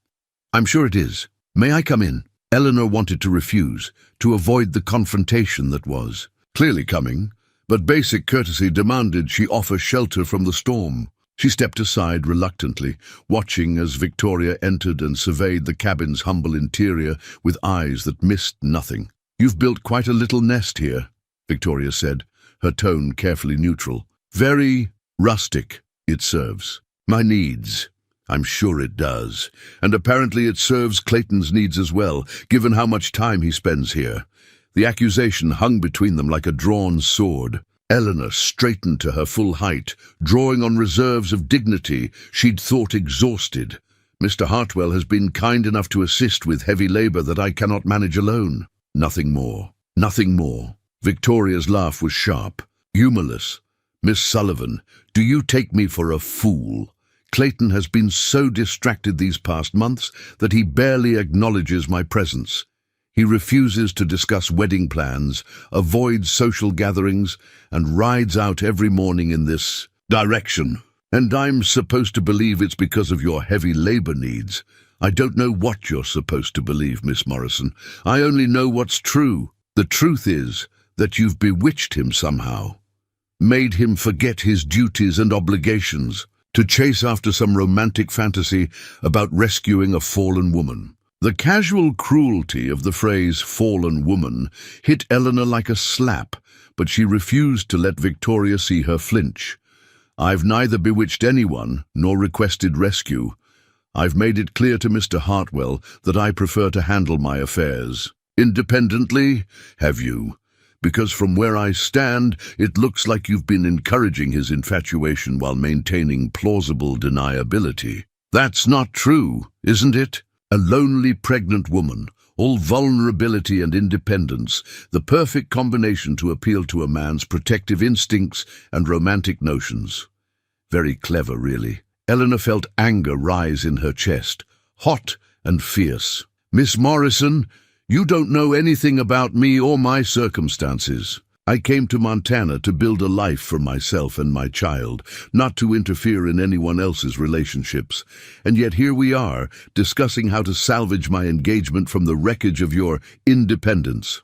"I'm sure it is. May I come in?" Eleanor wanted to refuse, to avoid the confrontation that was clearly coming, but basic courtesy demanded she offer shelter from the storm. She stepped aside reluctantly, watching as Victoria entered and surveyed the cabin's humble interior with eyes that missed nothing. "You've built quite a little nest here," Victoria said, her tone carefully neutral. "Very rustic, it serves my needs. I'm sure it does. And apparently it serves Clayton's needs as well, given how much time he spends here." The accusation hung between them like a drawn sword. Eleanor straightened to her full height, drawing on reserves of dignity she'd thought exhausted. "Mr. Hartwell has been kind enough to assist with heavy labor that I cannot manage alone." "Nothing more. Nothing more." Victoria's laugh was sharp, humorless. "Miss Sullivan, do you take me for a fool? Clayton has been so distracted these past months that he barely acknowledges my presence. He refuses to discuss wedding plans, avoids social gatherings, and rides out every morning in this direction. And I'm supposed to believe it's because of your heavy labor needs. I don't know what you're supposed to believe, Miss Morrison. I only know what's true. The truth is that you've bewitched him somehow, made him forget his duties and obligations, to chase after some romantic fantasy about rescuing a fallen woman." The casual cruelty of the phrase "fallen woman" hit Eleanor like a slap, but she refused to let Victoria see her flinch. "I've neither bewitched anyone nor requested rescue. I've made it clear to Mr. Hartwell that I prefer to handle my affairs independently." "Have you? Because from where I stand, it looks like you've been encouraging his infatuation while maintaining plausible deniability." "That's not true, isn't it? A lonely pregnant woman, all vulnerability and independence, the perfect combination to appeal to a man's protective instincts and romantic notions." Very clever, really. Eleanor felt anger rise in her chest, hot and fierce. "Miss Morrison, you don't know anything about me or my circumstances. I came to Montana to build a life for myself and my child, not to interfere in anyone else's relationships. And yet here we are, discussing how to salvage my engagement from the wreckage of your independence.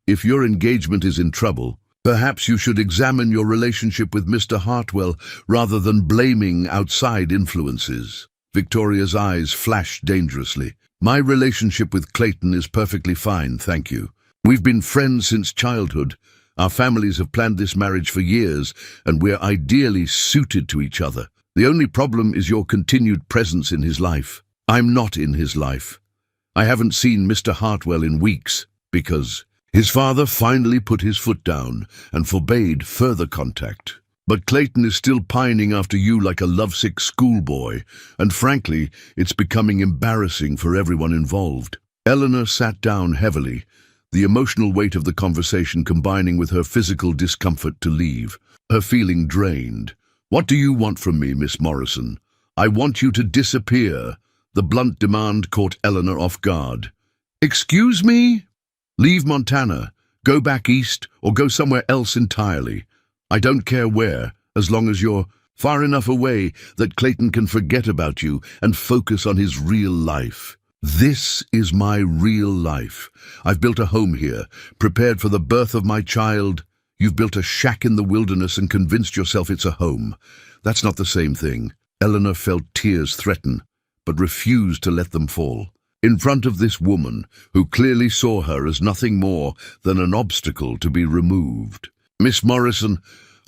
If your engagement is in trouble, perhaps you should examine your relationship with Mr. Hartwell rather than blaming outside influences." Victoria's eyes flashed dangerously. "My relationship with Clayton is perfectly fine, thank you. We've been friends since childhood. Our families have planned this marriage for years, and we're ideally suited to each other. The only problem is your continued presence in his life." "I'm not in his life. I haven't seen Mr. Hartwell in weeks, because his father finally put his foot down and forbade further contact. But Clayton is still pining after you like a lovesick schoolboy, and frankly, it's becoming embarrassing for everyone involved. Eleanor sat down heavily, the emotional weight of the conversation combining with her physical discomfort to leave, her feeling drained. "What do you want from me, Miss Morrison?" "I want you to disappear." The blunt demand caught Eleanor off guard. "Excuse me?" "Leave Montana, go back east, or go somewhere else entirely. I don't care where, as long as you're far enough away that Clayton can forget about you and focus on his real life." "This is my real life. I've built a home here, prepared for the birth of my child." "You've built a shack in the wilderness and convinced yourself it's a home. That's not the same thing." Eleanor felt tears threaten, but refused to let them fall. In front of this woman, who clearly saw her as nothing more than an obstacle to be removed. "Miss Morrison,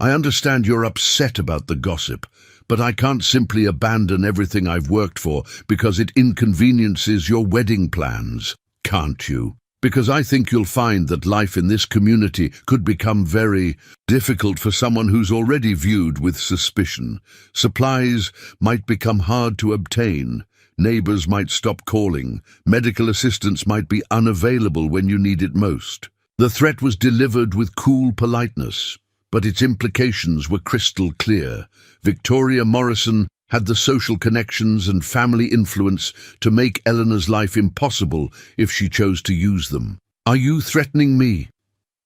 I understand you're upset about the gossip, but I can't simply abandon everything I've worked for because it inconveniences your wedding plans." "Can't you?" "Because I think you'll find that life in this community could become very difficult for someone who's already viewed with suspicion. Supplies might become hard to obtain. Neighbors might stop calling. Medical assistance might be unavailable when you need it most." The threat was delivered with cool politeness, but its implications were crystal clear. Victoria Morrison had the social connections and family influence to make Eleanor's life impossible if she chose to use them. "Are you threatening me?"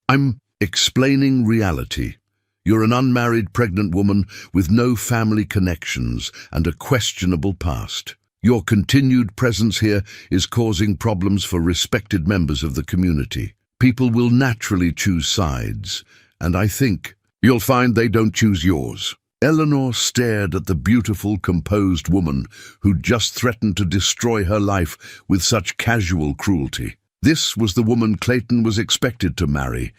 "I'm explaining reality. You're an unmarried pregnant woman with no family connections and a questionable past. Your continued presence here is causing problems for respected members of the community. People will naturally choose sides, and I think you'll find they don't choose yours." Eleanor stared at the beautiful, composed woman who'd just threatened to destroy her life with such casual cruelty. This was the woman Clayton was expected to marry,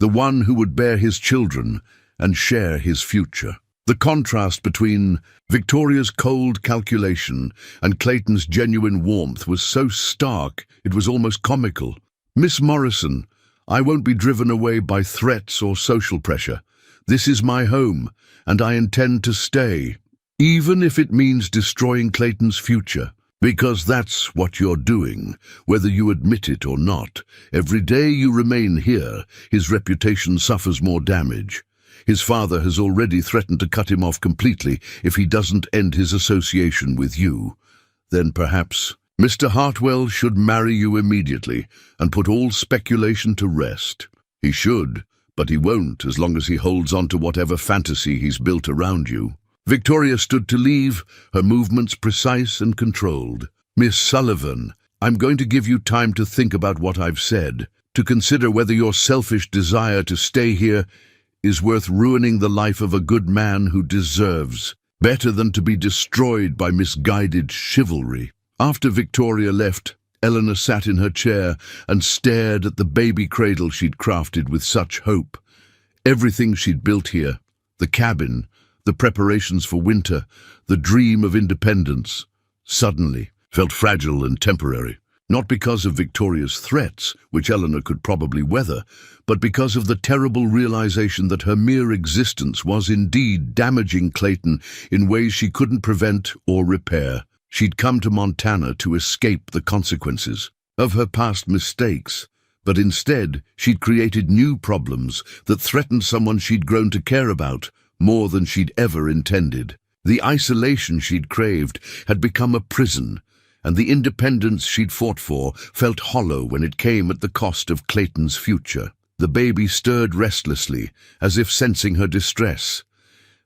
the one who would bear his children and share his future. The contrast between Victoria's cold calculation and Clayton's genuine warmth was so stark it was almost comical. "Miss Morrison, I won't be driven away by threats or social pressure. This is my home, and I intend to stay, even if it means destroying Clayton's future. Because that's what you're doing, whether you admit it or not. Every day you remain here, his reputation suffers more damage. His father has already threatened to cut him off completely if he doesn't end his association with you. Then perhaps Mr. Hartwell should marry you immediately and put all speculation to rest. He should, but he won't as long as he holds on to whatever fantasy he's built around you." Victoria stood to leave, her movements precise and controlled. "Miss Sullivan, I'm going to give you time to think about what I've said, to consider whether your selfish desire to stay here is worth ruining the life of a good man who deserves better than to be destroyed by misguided chivalry." After Victoria left, Eleanor sat in her chair and stared at the baby cradle she'd crafted with such hope. Everything she'd built here, the cabin, the preparations for winter, the dream of independence, suddenly felt fragile and temporary. Not because of Victoria's threats, which Eleanor could probably weather, but because of the terrible realization that her mere existence was indeed damaging Clayton in ways she couldn't prevent or repair. She'd come to Montana to escape the consequences of her past mistakes, but instead she'd created new problems that threatened someone she'd grown to care about more than she'd ever intended. The isolation she'd craved had become a prison, and the independence she'd fought for felt hollow when it came at the cost of Clayton's future. The baby stirred restlessly, as if sensing her distress,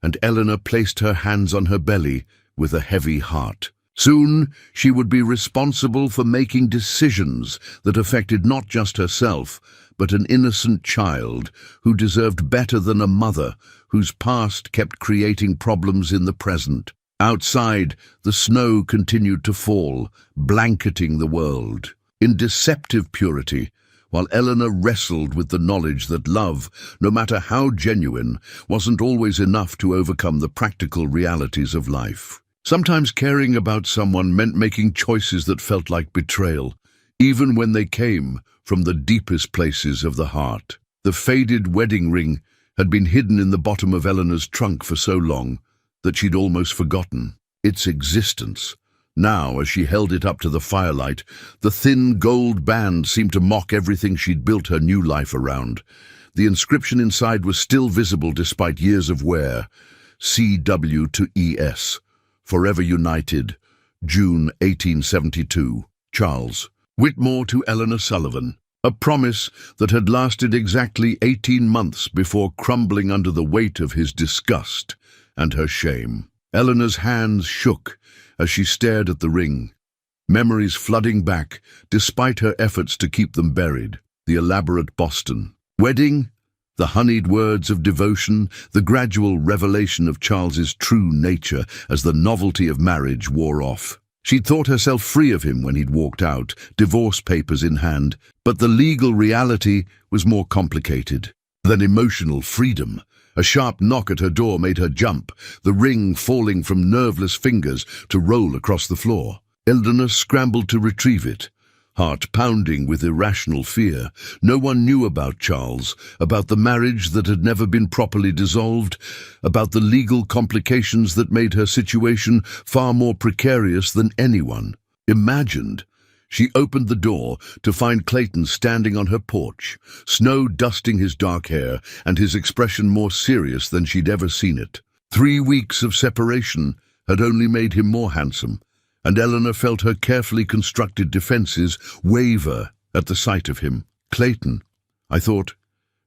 and Eleanor placed her hands on her belly with a heavy heart. Soon she would be responsible for making decisions that affected not just herself, but an innocent child who deserved better than a mother whose past kept creating problems in the present. Outside, the snow continued to fall, blanketing the world. In deceptive purity, while Eleanor wrestled with the knowledge that love, no matter how genuine, wasn't always enough to overcome the practical realities of life. Sometimes caring about someone meant making choices that felt like betrayal, even when they came from the deepest places of the heart. The faded wedding ring had been hidden in the bottom of Eleanor's trunk for so long that she'd almost forgotten its existence. Now, as she held it up to the firelight, the thin gold band seemed to mock everything she'd built her new life around. The inscription inside was still visible despite years of wear. C.W. to E.S. Forever United, June 1872. Charles. Whitmore to Eleanor Sullivan. A promise that had lasted exactly 18 months before crumbling under the weight of his disgust and her shame. Eleanor's hands shook as she stared at the ring, memories flooding back despite her efforts to keep them buried. The elaborate Boston wedding, the honeyed words of devotion, the gradual revelation of Charles's true nature as the novelty of marriage wore off. She'd thought herself free of him when he'd walked out, divorce papers in hand, but the legal reality was more complicated than emotional freedom. A sharp knock at her door made her jump, the ring falling from nerveless fingers to roll across the floor. Eleanor scrambled to retrieve it, heart pounding with irrational fear. No one knew about Charles, about the marriage that had never been properly dissolved, about the legal complications that made her situation far more precarious than anyone imagined. She opened the door to find Clayton standing on her porch, snow dusting his dark hair and his expression more serious than she'd ever seen it. 3 weeks of separation had only made him more handsome, and Eleanor felt her carefully constructed defenses waver at the sight of him. Clayton, I thought,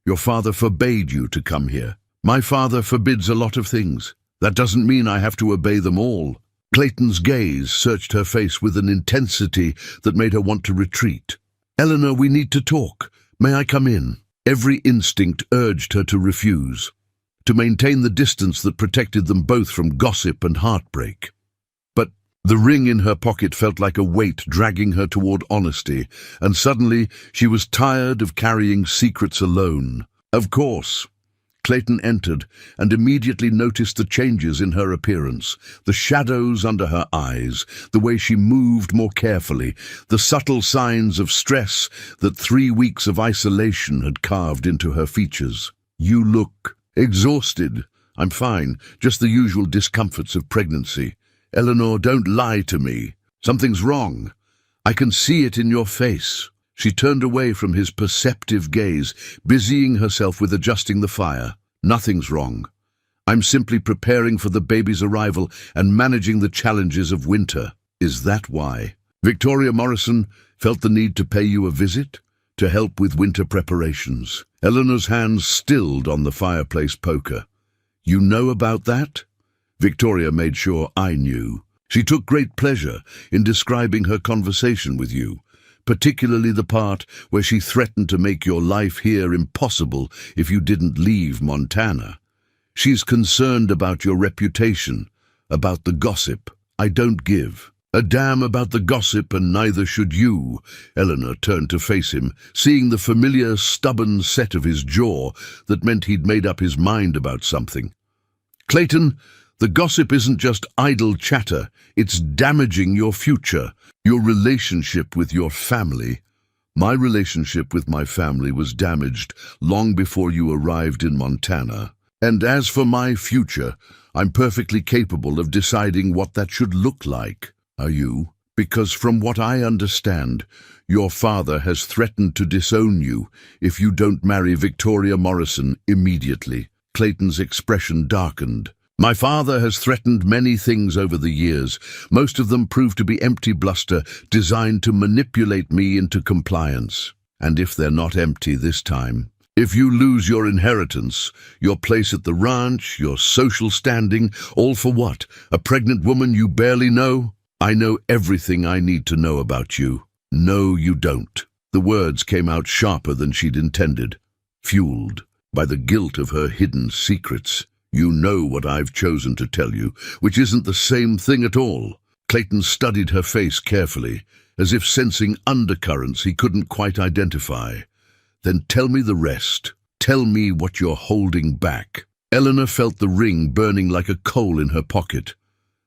your father forbade you to come here. My father forbids a lot of things. That doesn't mean I have to obey them all. Clayton's gaze searched her face with an intensity that made her want to retreat. Eleanor, we need to talk. May I come in? Every instinct urged her to refuse, to maintain the distance that protected them both from gossip and heartbreak. But the ring in her pocket felt like a weight dragging her toward honesty, and suddenly she was tired of carrying secrets alone. Of course. Clayton entered and immediately noticed the changes in her appearance, the shadows under her eyes, the way she moved more carefully, the subtle signs of stress that 3 weeks of isolation had carved into her features. You look exhausted. I'm fine, just the usual discomforts of pregnancy. Eleanor, don't lie to me. Something's wrong. I can see it in your face. She turned away from his perceptive gaze, busying herself with adjusting the fire. Nothing's wrong. I'm simply preparing for the baby's arrival and managing the challenges of winter. Is that why? Victoria Morrison felt the need to pay you a visit to help with winter preparations. Eleanor's hands stilled on the fireplace poker. You know about that? Victoria made sure I knew. She took great pleasure in describing her conversation with you, particularly the part where she threatened to make your life here impossible if you didn't leave Montana. She's concerned about your reputation, about the gossip. I don't give a damn about the gossip, and neither should you. Eleanor turned to face him, seeing the familiar, stubborn set of his jaw that meant he'd made up his mind about something. Clayton, the gossip isn't just idle chatter, it's damaging your future, your relationship with your family. My relationship with my family was damaged long before you arrived in Montana. And as for my future, I'm perfectly capable of deciding what that should look like. Are you? Because from what I understand, your father has threatened to disown you if you don't marry Victoria Morrison immediately. Clayton's expression darkened. My father has threatened many things over the years. Most of them proved to be empty bluster designed to manipulate me into compliance. And if they're not empty this time, if you lose your inheritance, your place at the ranch, your social standing, all for what? A pregnant woman you barely know? I know everything I need to know about you. No, you don't. The words came out sharper than she'd intended, fueled by the guilt of her hidden secrets. You know what I've chosen to tell you, which isn't the same thing at all. Clayton studied her face carefully, as if sensing undercurrents he couldn't quite identify. Then tell me the rest. Tell me what you're holding back. Eleanor felt the ring burning like a coal in her pocket.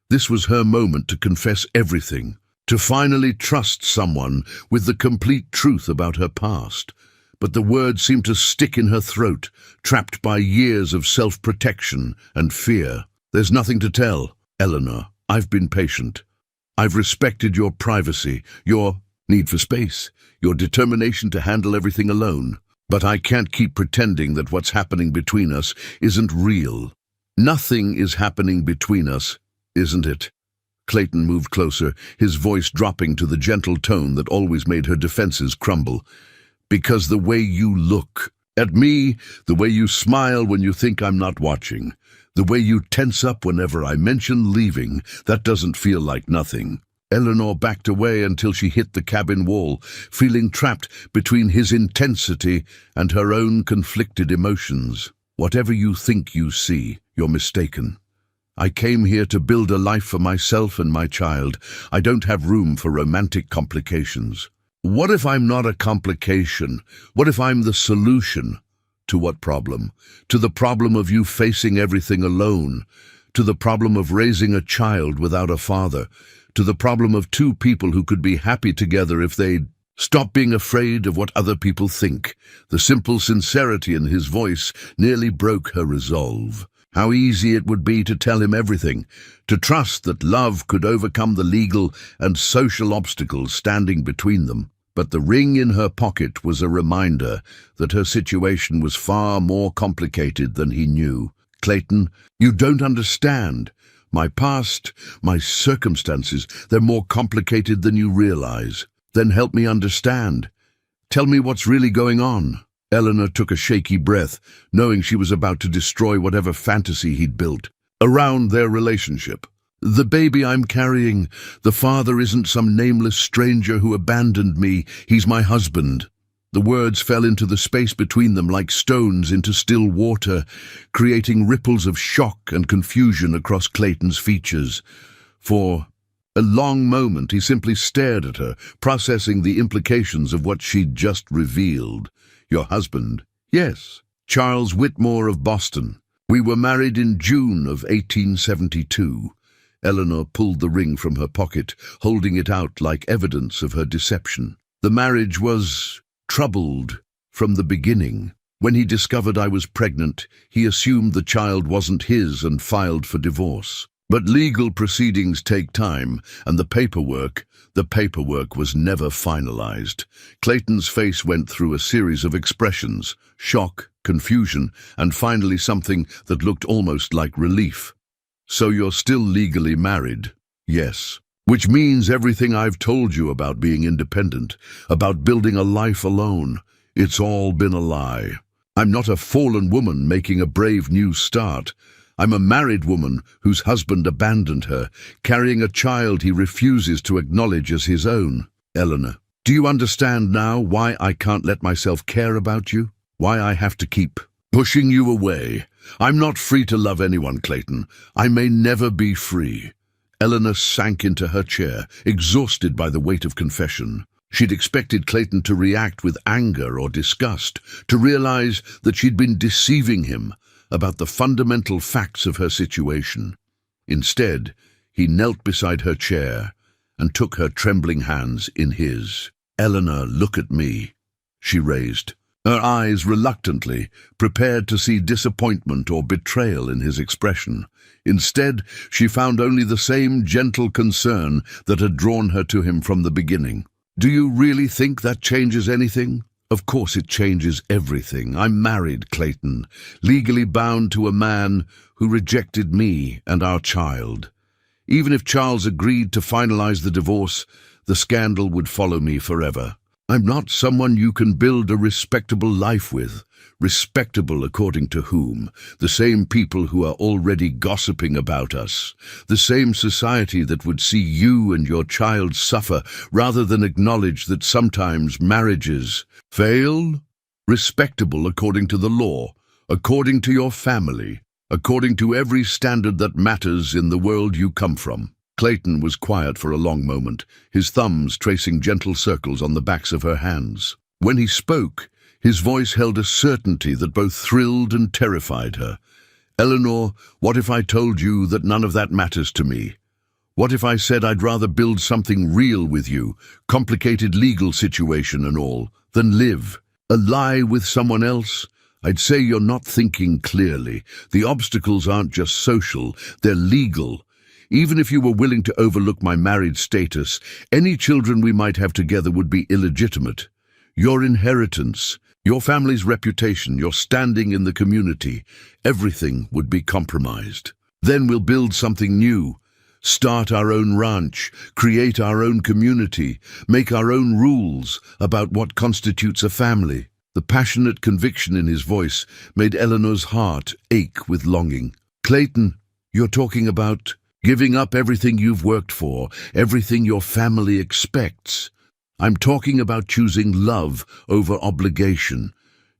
This was her moment to confess everything. to finally trust someone with the complete truth about her past. But the words seemed to stick in her throat, trapped by years of self-protection and fear. There's nothing to tell, Eleanor. I've been patient. I've respected your privacy, your need for space, your determination to handle everything alone. But I can't keep pretending that what's happening between us isn't real. Nothing is happening between us, isn't it? Clayton moved closer, his voice dropping to the gentle tone that always made her defenses crumble. Because the way you look at me, the way you smile when you think I'm not watching, the way you tense up whenever I mention leaving, that doesn't feel like nothing. Eleanor backed away until she hit the cabin wall, feeling trapped between his intensity and her own conflicted emotions. Whatever you think you see, you're mistaken. I came here to build a life for myself and my child. I don't have room for romantic complications. What if I'm not a complication? What if I'm the solution? To what problem? To the problem of you facing everything alone. To the problem of raising a child without a father. To the problem of two people who could be happy together if they'd stop being afraid of what other people think. The simple sincerity in his voice nearly broke her resolve. How easy it would be to tell him everything, to trust that love could overcome the legal and social obstacles standing between them. But the ring in her pocket was a reminder that her situation was far more complicated than he knew. Clayton, you don't understand. My past, my circumstances, they're more complicated than you realize. Then help me understand. Tell me what's really going on. Eleanor took a shaky breath, knowing she was about to destroy whatever fantasy he'd built around their relationship. The baby I'm carrying, the father isn't some nameless stranger who abandoned me. He's my husband. The words fell into the space between them like stones into still water, creating ripples of shock and confusion across Clayton's features. For a long moment he simply stared at her, processing the implications of what she'd just revealed. Your husband? Yes, Charles Whitmore of Boston. We were married in June of 1872. Eleanor pulled the ring from her pocket, holding it out like evidence of her deception. The marriage was troubled from the beginning. When he discovered I was pregnant, he assumed the child wasn't his and filed for divorce. But legal proceedings take time, and the paperwork was never finalized. Clayton's face went through a series of expressions: shock, confusion, and finally something that looked almost like relief. So you're still legally married? Yes. Which means everything I've told you about being independent, about building a life alone, it's all been a lie. I'm not a fallen woman making a brave new start. I'm a married woman whose husband abandoned her, carrying a child he refuses to acknowledge as his own. Eleanor, do you understand now why I can't let myself care about you? Why I have to keep pushing you away? I'm not free to love anyone, Clayton. I may never be free. Eleanor sank into her chair, exhausted by the weight of confession. She'd expected Clayton to react with anger or disgust, to realize that she'd been deceiving him about the fundamental facts of her situation. Instead, he knelt beside her chair and took her trembling hands in his. Eleanor, look at me, she raised, her eyes reluctantly, prepared to see disappointment or betrayal in his expression. Instead, she found only the same gentle concern that had drawn her to him from the beginning. Do you really think that changes anything? Of course it changes everything. I'm married, Clayton, legally bound to a man who rejected me and our child. Even if Charles agreed to finalize the divorce, the scandal would follow me forever. I'm not someone you can build a respectable life with. Respectable according to whom? The same people who are already gossiping about us. The same society that would see you and your child suffer rather than acknowledge that sometimes marriages fail? Respectable according to the law, according to your family, according to every standard that matters in the world you come from. Clayton was quiet for a long moment, his thumbs tracing gentle circles on the backs of her hands. When he spoke, his voice held a certainty that both thrilled and terrified her. Eleanor, what if I told you that none of that matters to me? What if I said I'd rather build something real with you, complicated legal situation and all, than live a lie with someone else? I'd say you're not thinking clearly. The obstacles aren't just social, they're legal. Even if you were willing to overlook my married status, any children we might have together would be illegitimate. Your inheritance, your family's reputation, your standing in the community, everything would be compromised. Then we'll build something new. Start our own ranch, create our own community, make our own rules about what constitutes a family. The passionate conviction in his voice made Eleanor's heart ache with longing. Clayton, you're talking about giving up everything you've worked for, everything your family expects. I'm talking about choosing love over obligation,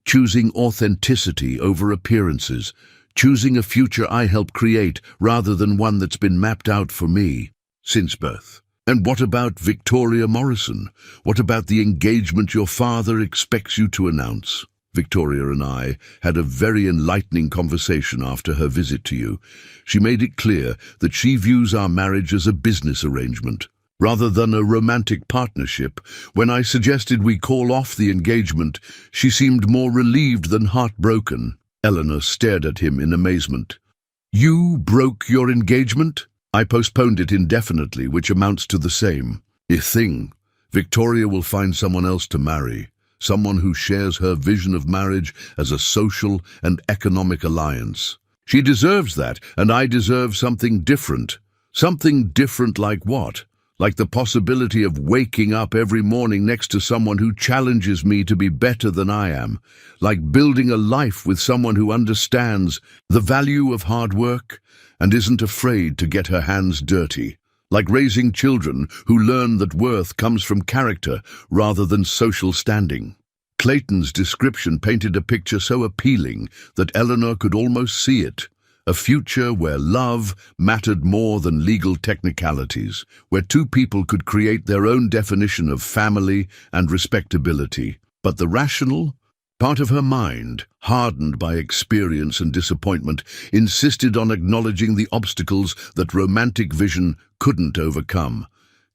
choosing authenticity over appearances, choosing a future I help create rather than one that's been mapped out for me since birth. And what about Victoria Morrison? What about the engagement your father expects you to announce? Victoria and I had a very enlightening conversation after her visit to you. She made it clear that she views our marriage as a business arrangement, rather than a romantic partnership. When I suggested we call off the engagement, she seemed more relieved than heartbroken. Eleanor stared at him in amazement. You broke your engagement? I postponed it indefinitely, which amounts to the same thing. Victoria will find someone else to marry, someone who shares her vision of marriage as a social and economic alliance. She deserves that, and I deserve something different. Something different like what? Like the possibility of waking up every morning next to someone who challenges me to be better than I am. Like building a life with someone who understands the value of hard work and isn't afraid to get her hands dirty. Like raising children who learn that worth comes from character rather than social standing. Clayton's description painted a picture so appealing that Eleanor could almost see it. A future where love mattered more than legal technicalities, where two people could create their own definition of family and respectability. But the rational part of her mind, hardened by experience and disappointment, insisted on acknowledging the obstacles that romantic vision couldn't overcome.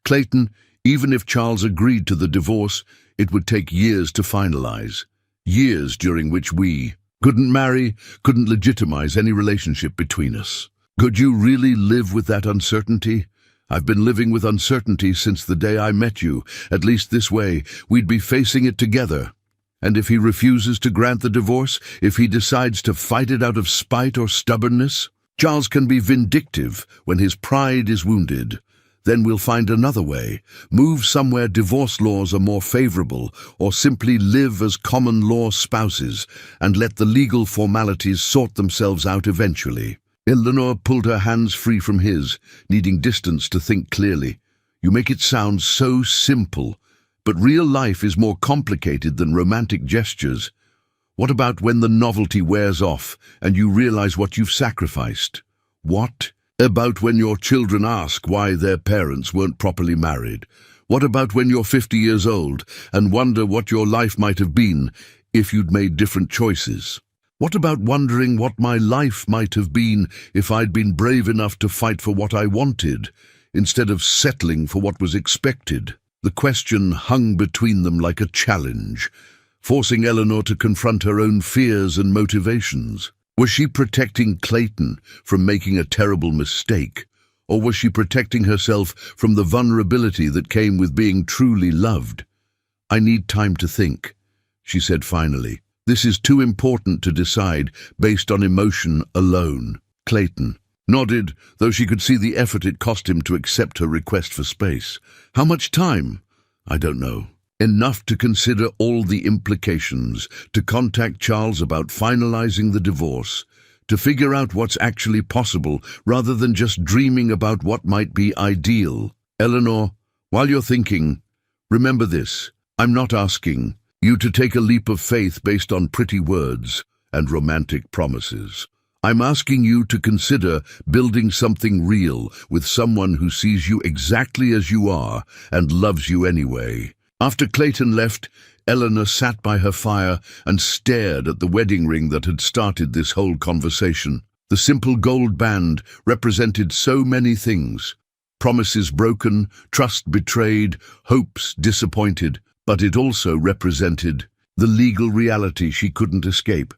Clayton, even if Charles agreed to the divorce, it would take years to finalize. Years during which we couldn't marry, couldn't legitimize any relationship between us. Could you really live with that uncertainty? I've been living with uncertainty since the day I met you. At least this way, we'd be facing it together. And if he refuses to grant the divorce, if he decides to fight it out of spite or stubbornness, Charles can be vindictive when his pride is wounded. Then we'll find another way, move somewhere divorce laws are more favorable, or simply live as common law spouses and let the legal formalities sort themselves out eventually. Eleanor pulled her hands free from his, needing distance to think clearly. You make it sound so simple, but real life is more complicated than romantic gestures. What about when the novelty wears off and you realize what you've sacrificed? What about when your children ask why their parents weren't properly married? What about when you're 50 years old and wonder what your life might have been if you'd made different choices? What about wondering what my life might have been if I'd been brave enough to fight for what I wanted, instead of settling for what was expected? The question hung between them like a challenge, forcing Eleanor to confront her own fears and motivations. Was she protecting Clayton from making a terrible mistake, or was she protecting herself from the vulnerability that came with being truly loved? I need time to think, she said finally. This is too important to decide based on emotion alone. Clayton nodded, though she could see the effort it cost him to accept her request for space. How much time? I don't know. Enough to consider all the implications, to contact Charles about finalizing the divorce, to figure out what's actually possible rather than just dreaming about what might be ideal. Eleanor, while you're thinking, remember this. I'm not asking you to take a leap of faith based on pretty words and romantic promises. I'm asking you to consider building something real with someone who sees you exactly as you are and loves you anyway. After Clayton left, Eleanor sat by her fire and stared at the wedding ring that had started this whole conversation. The simple gold band represented so many things. promises broken, trust betrayed, hopes disappointed, but it also represented the legal reality she couldn't escape,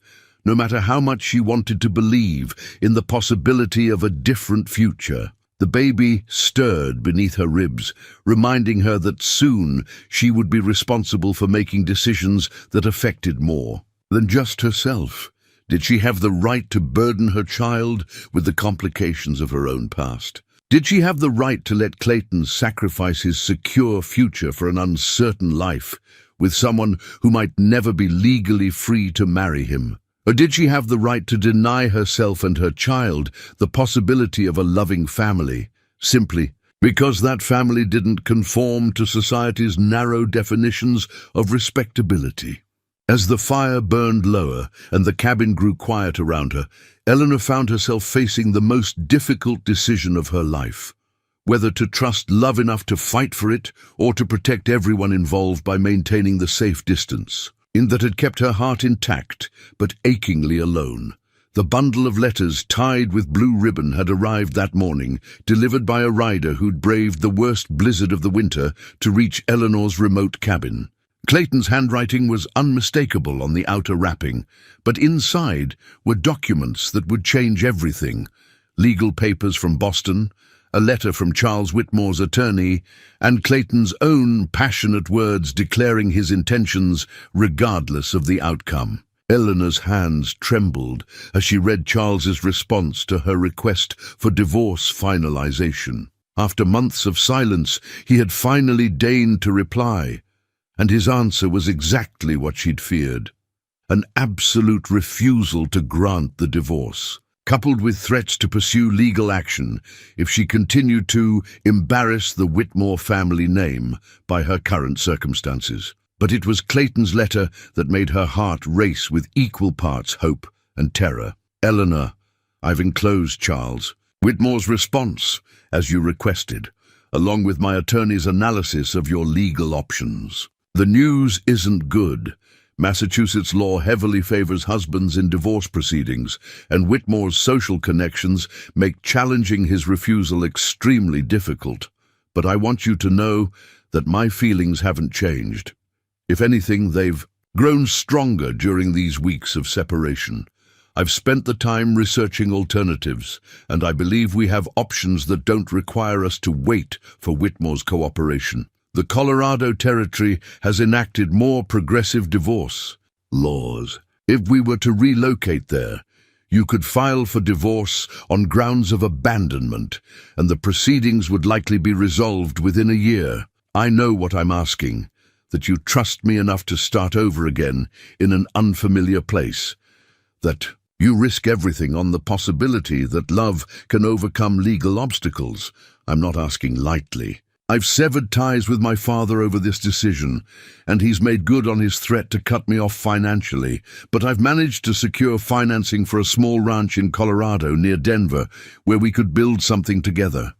no matter how much she wanted to believe in the possibility of a different future. The baby stirred beneath her ribs, reminding her that soon she would be responsible for making decisions that affected more than just herself. Did she have the right to burden her child with the complications of her own past? Did she have the right to let Clayton sacrifice his secure future for an uncertain life with someone who might never be legally free to marry him? Or did she have the right to deny herself and her child the possibility of a loving family, simply because that family didn't conform to society's narrow definitions of respectability? As the fire burned lower and the cabin grew quiet around her, Eleanor found herself facing the most difficult decision of her life: whether to trust love enough to fight for it or to protect everyone involved by maintaining the safe distance. In that had kept her heart intact, but achingly alone. The bundle of letters tied with blue ribbon had arrived that morning, delivered by a rider who'd braved the worst blizzard of the winter to reach Eleanor's remote cabin. Clayton's handwriting was unmistakable on the outer wrapping, but inside were documents that would change everything. Legal papers from Boston, a letter from Charles Whitmore's attorney, and Clayton's own passionate words declaring his intentions regardless of the outcome. Eleanor's hands trembled as she read Charles's response to her request for divorce finalization. After months of silence, he had finally deigned to reply, and his answer was exactly what she'd feared: an absolute refusal to grant the divorce, coupled with threats to pursue legal action if she continued to embarrass the Whitmore family name by her current circumstances. But it was Clayton's letter that made her heart race with equal parts hope and terror. Eleanor, I've enclosed Charles Whitmore's response, as you requested, along with my attorney's analysis of your legal options. The news isn't good. Massachusetts law heavily favors husbands in divorce proceedings, and Whitmore's social connections make challenging his refusal extremely difficult. But I want you to know that my feelings haven't changed. If anything, they've grown stronger during these weeks of separation. I've spent the time researching alternatives, and I believe we have options that don't require us to wait for Whitmore's cooperation. The Colorado Territory has enacted more progressive divorce laws. If we were to relocate there, you could file for divorce on grounds of abandonment, and the proceedings would likely be resolved within a year. I know what I'm asking, that you trust me enough to start over again in an unfamiliar place, that you risk everything on the possibility that love can overcome legal obstacles. I'm not asking lightly. I've severed ties with my father over this decision, and he's made good on his threat to cut me off financially, but I've managed to secure financing for a small ranch in Colorado near Denver where we could build something together.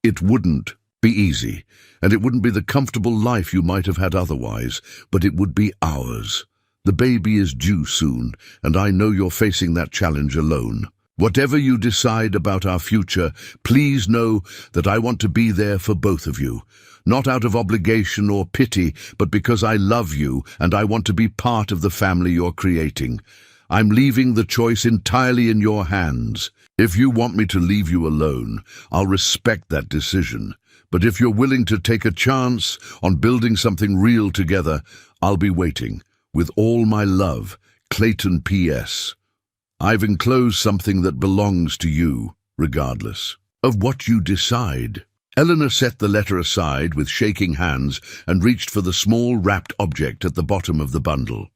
It wouldn't be easy, and it wouldn't be the comfortable life you might have had otherwise, but it would be ours. The baby is due soon, and I know you're facing that challenge alone. Whatever you decide about our future, please know that I want to be there for both of you, not out of obligation or pity, but because I love you and I want to be part of the family you're creating. I'm leaving the choice entirely in your hands. If you want me to leave you alone, I'll respect that decision. But if you're willing to take a chance on building something real together, I'll be waiting. With all my love, Clayton P.S. I've enclosed something that belongs to you, regardless of what you decide. Eleanor set the letter aside with shaking hands and reached for the small wrapped object at the bottom of the bundle.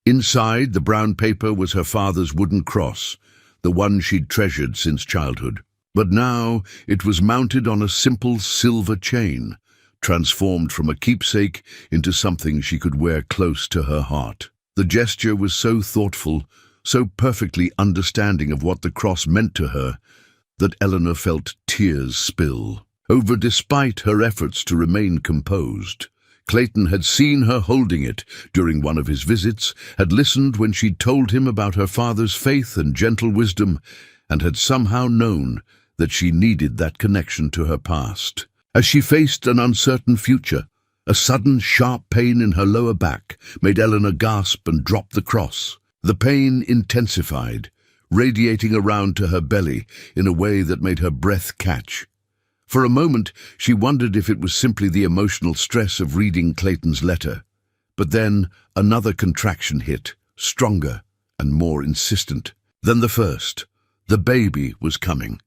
Inside, the brown paper was her father's wooden cross, the one she'd treasured since childhood. But now it was mounted on a simple silver chain, transformed from a keepsake into something she could wear close to her heart. The gesture was so thoughtful, so perfectly understanding of what the cross meant to her, that Eleanor felt tears spill over despite her efforts to remain composed. Clayton had seen her holding it during one of his visits, had listened when she'd told him about her father's faith and gentle wisdom, and had somehow known that she needed that connection to her past. As she faced an uncertain future, a sudden sharp pain in her lower back made Eleanor gasp and drop the cross. The pain intensified, radiating around to her belly in a way that made her breath catch. For a moment, she wondered if it was simply the emotional stress of reading Clayton's letter. But then another contraction hit, stronger and more insistent than the first. The baby was coming.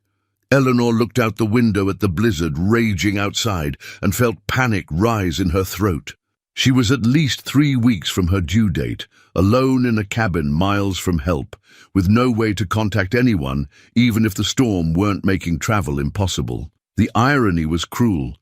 Eleanor looked out the window at the blizzard raging outside and felt panic rise in her throat. She was at least 3 weeks from her due date, alone in a cabin miles from help, with no way to contact anyone, even if the storm weren't making travel impossible. The irony was cruel.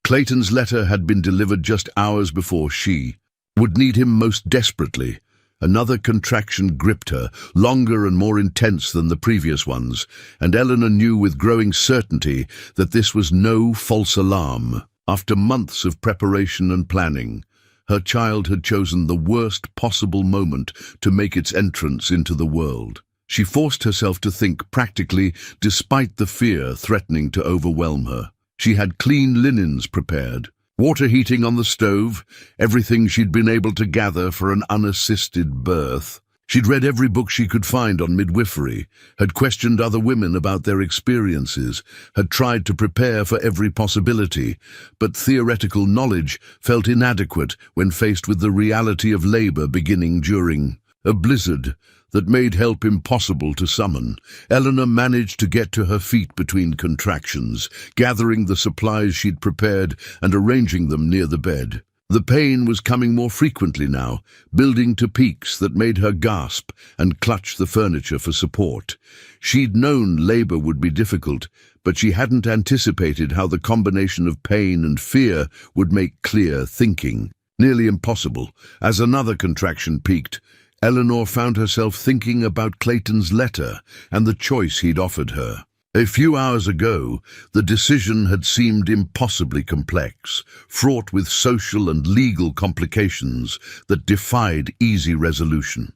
Clayton's letter had been delivered just hours before she would need him most desperately. Another contraction gripped her, longer and more intense than the previous ones, and Eleanor knew with growing certainty that this was no false alarm. After months of preparation and planning, her child had chosen the worst possible moment to make its entrance into the world. She forced herself to think practically, despite the fear threatening to overwhelm her. She had clean linens prepared, water heating on the stove, everything she'd been able to gather for an unassisted birth. She'd read every book she could find on midwifery, had questioned other women about their experiences, had tried to prepare for every possibility, but theoretical knowledge felt inadequate when faced with the reality of labor beginning during a blizzard that made help impossible to summon. Eleanor managed to get to her feet between contractions, gathering the supplies she'd prepared and arranging them near the bed. The pain was coming more frequently now, building to peaks that made her gasp and clutch the furniture for support. She'd known labor would be difficult, but she hadn't anticipated how the combination of pain and fear would make clear thinking nearly impossible. As another contraction peaked, Eleanor found herself thinking about Clayton's letter and the choice he'd offered her. A few hours ago, the decision had seemed impossibly complex, fraught with social and legal complications that defied easy resolution.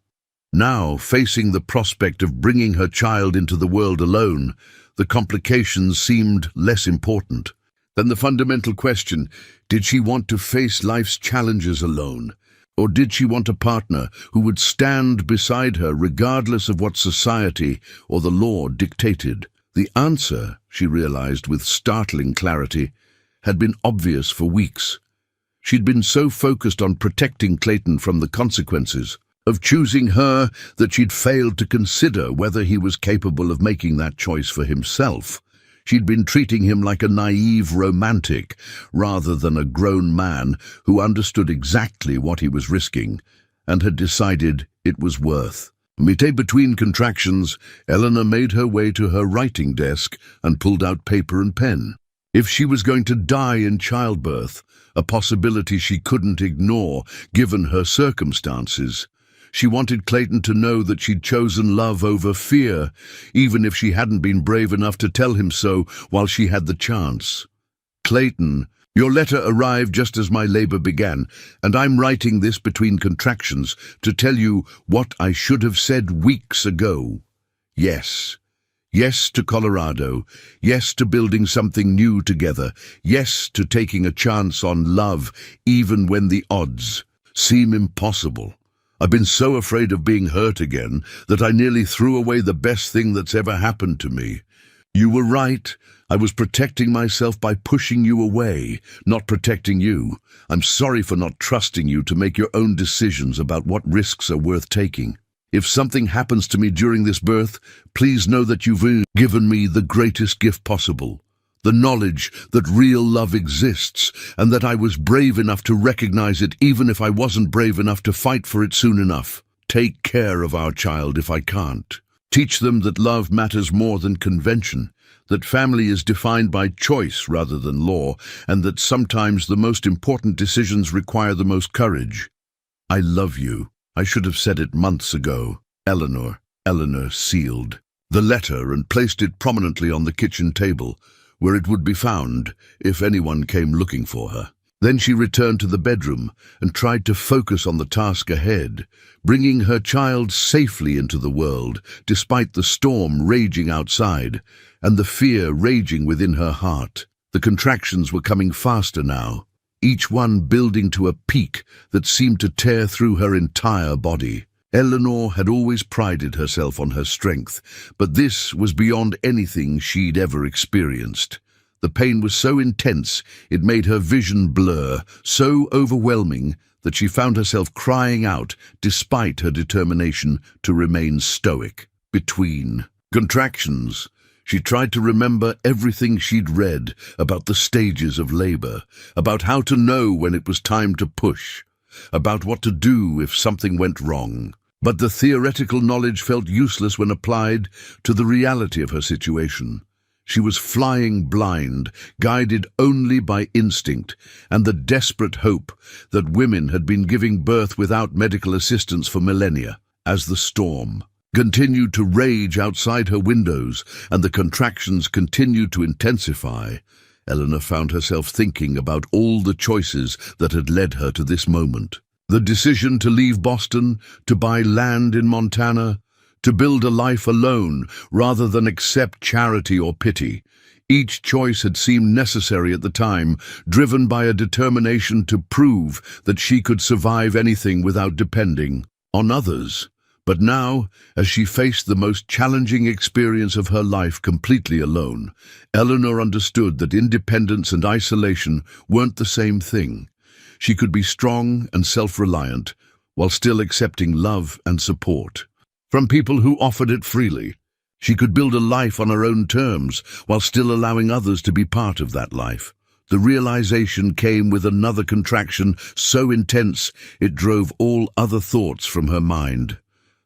Now, facing the prospect of bringing her child into the world alone, the complications seemed less important. Then the fundamental question, did she want to face life's challenges alone? Or did she want a partner who would stand beside her regardless of what society or the law dictated? The answer, she realized with startling clarity, had been obvious for weeks. She'd been so focused on protecting Clayton from the consequences of choosing her that she'd failed to consider whether he was capable of making that choice for himself. She'd been treating him like a naive romantic rather than a grown man who understood exactly what he was risking and had decided it was worth. Between contractions, Eleanor made her way to her writing desk and pulled out paper and pen. If she was going to die in childbirth, a possibility she couldn't ignore given her circumstances, she wanted Clayton to know that she'd chosen love over fear, even if she hadn't been brave enough to tell him so while she had the chance. Clayton, your letter arrived just as my labor began, and I'm writing this between contractions to tell you what I should have said weeks ago. Yes. Yes to Colorado. Yes to building something new together. Yes to taking a chance on love, even when the odds seem impossible. I've been so afraid of being hurt again that I nearly threw away the best thing that's ever happened to me. You were right. I was protecting myself by pushing you away, not protecting you. I'm sorry for not trusting you to make your own decisions about what risks are worth taking. If something happens to me during this birth, please know that you've given me the greatest gift possible. The knowledge that real love exists and that I was brave enough to recognize it even if I wasn't brave enough to fight for it soon enough. Take care of our child if I can't. Teach them that love matters more than convention, that family is defined by choice rather than law, and that sometimes the most important decisions require the most courage. I love you. I should have said it months ago. Eleanor. Eleanor sealed the letter and placed it prominently on the kitchen table, where it would be found if anyone came looking for her. Then she returned to the bedroom and tried to focus on the task ahead, bringing her child safely into the world, despite the storm raging outside and the fear raging within her heart. The contractions were coming faster now, each one building to a peak that seemed to tear through her entire body. Eleanor had always prided herself on her strength, but this was beyond anything she'd ever experienced. The pain was so intense it made her vision blur, so overwhelming that she found herself crying out despite her determination to remain stoic. Between contractions, she tried to remember everything she'd read about the stages of labor, about how to know when it was time to push, about what to do if something went wrong. But the theoretical knowledge felt useless when applied to the reality of her situation. She was flying blind, guided only by instinct and the desperate hope that women had been giving birth without medical assistance for millennia. As the storm continued to rage outside her windows and the contractions continued to intensify, Eleanor found herself thinking about all the choices that had led her to this moment. The decision to leave Boston, to buy land in Montana, to build a life alone rather than accept charity or pity. Each choice had seemed necessary at the time, driven by a determination to prove that she could survive anything without depending on others. But now, as she faced the most challenging experience of her life completely alone, Eleanor understood that independence and isolation weren't the same thing. She could be strong and self-reliant while still accepting love and support from people who offered it freely. She could build a life on her own terms while still allowing others to be part of that life. The realization came with another contraction so intense it drove all other thoughts from her mind.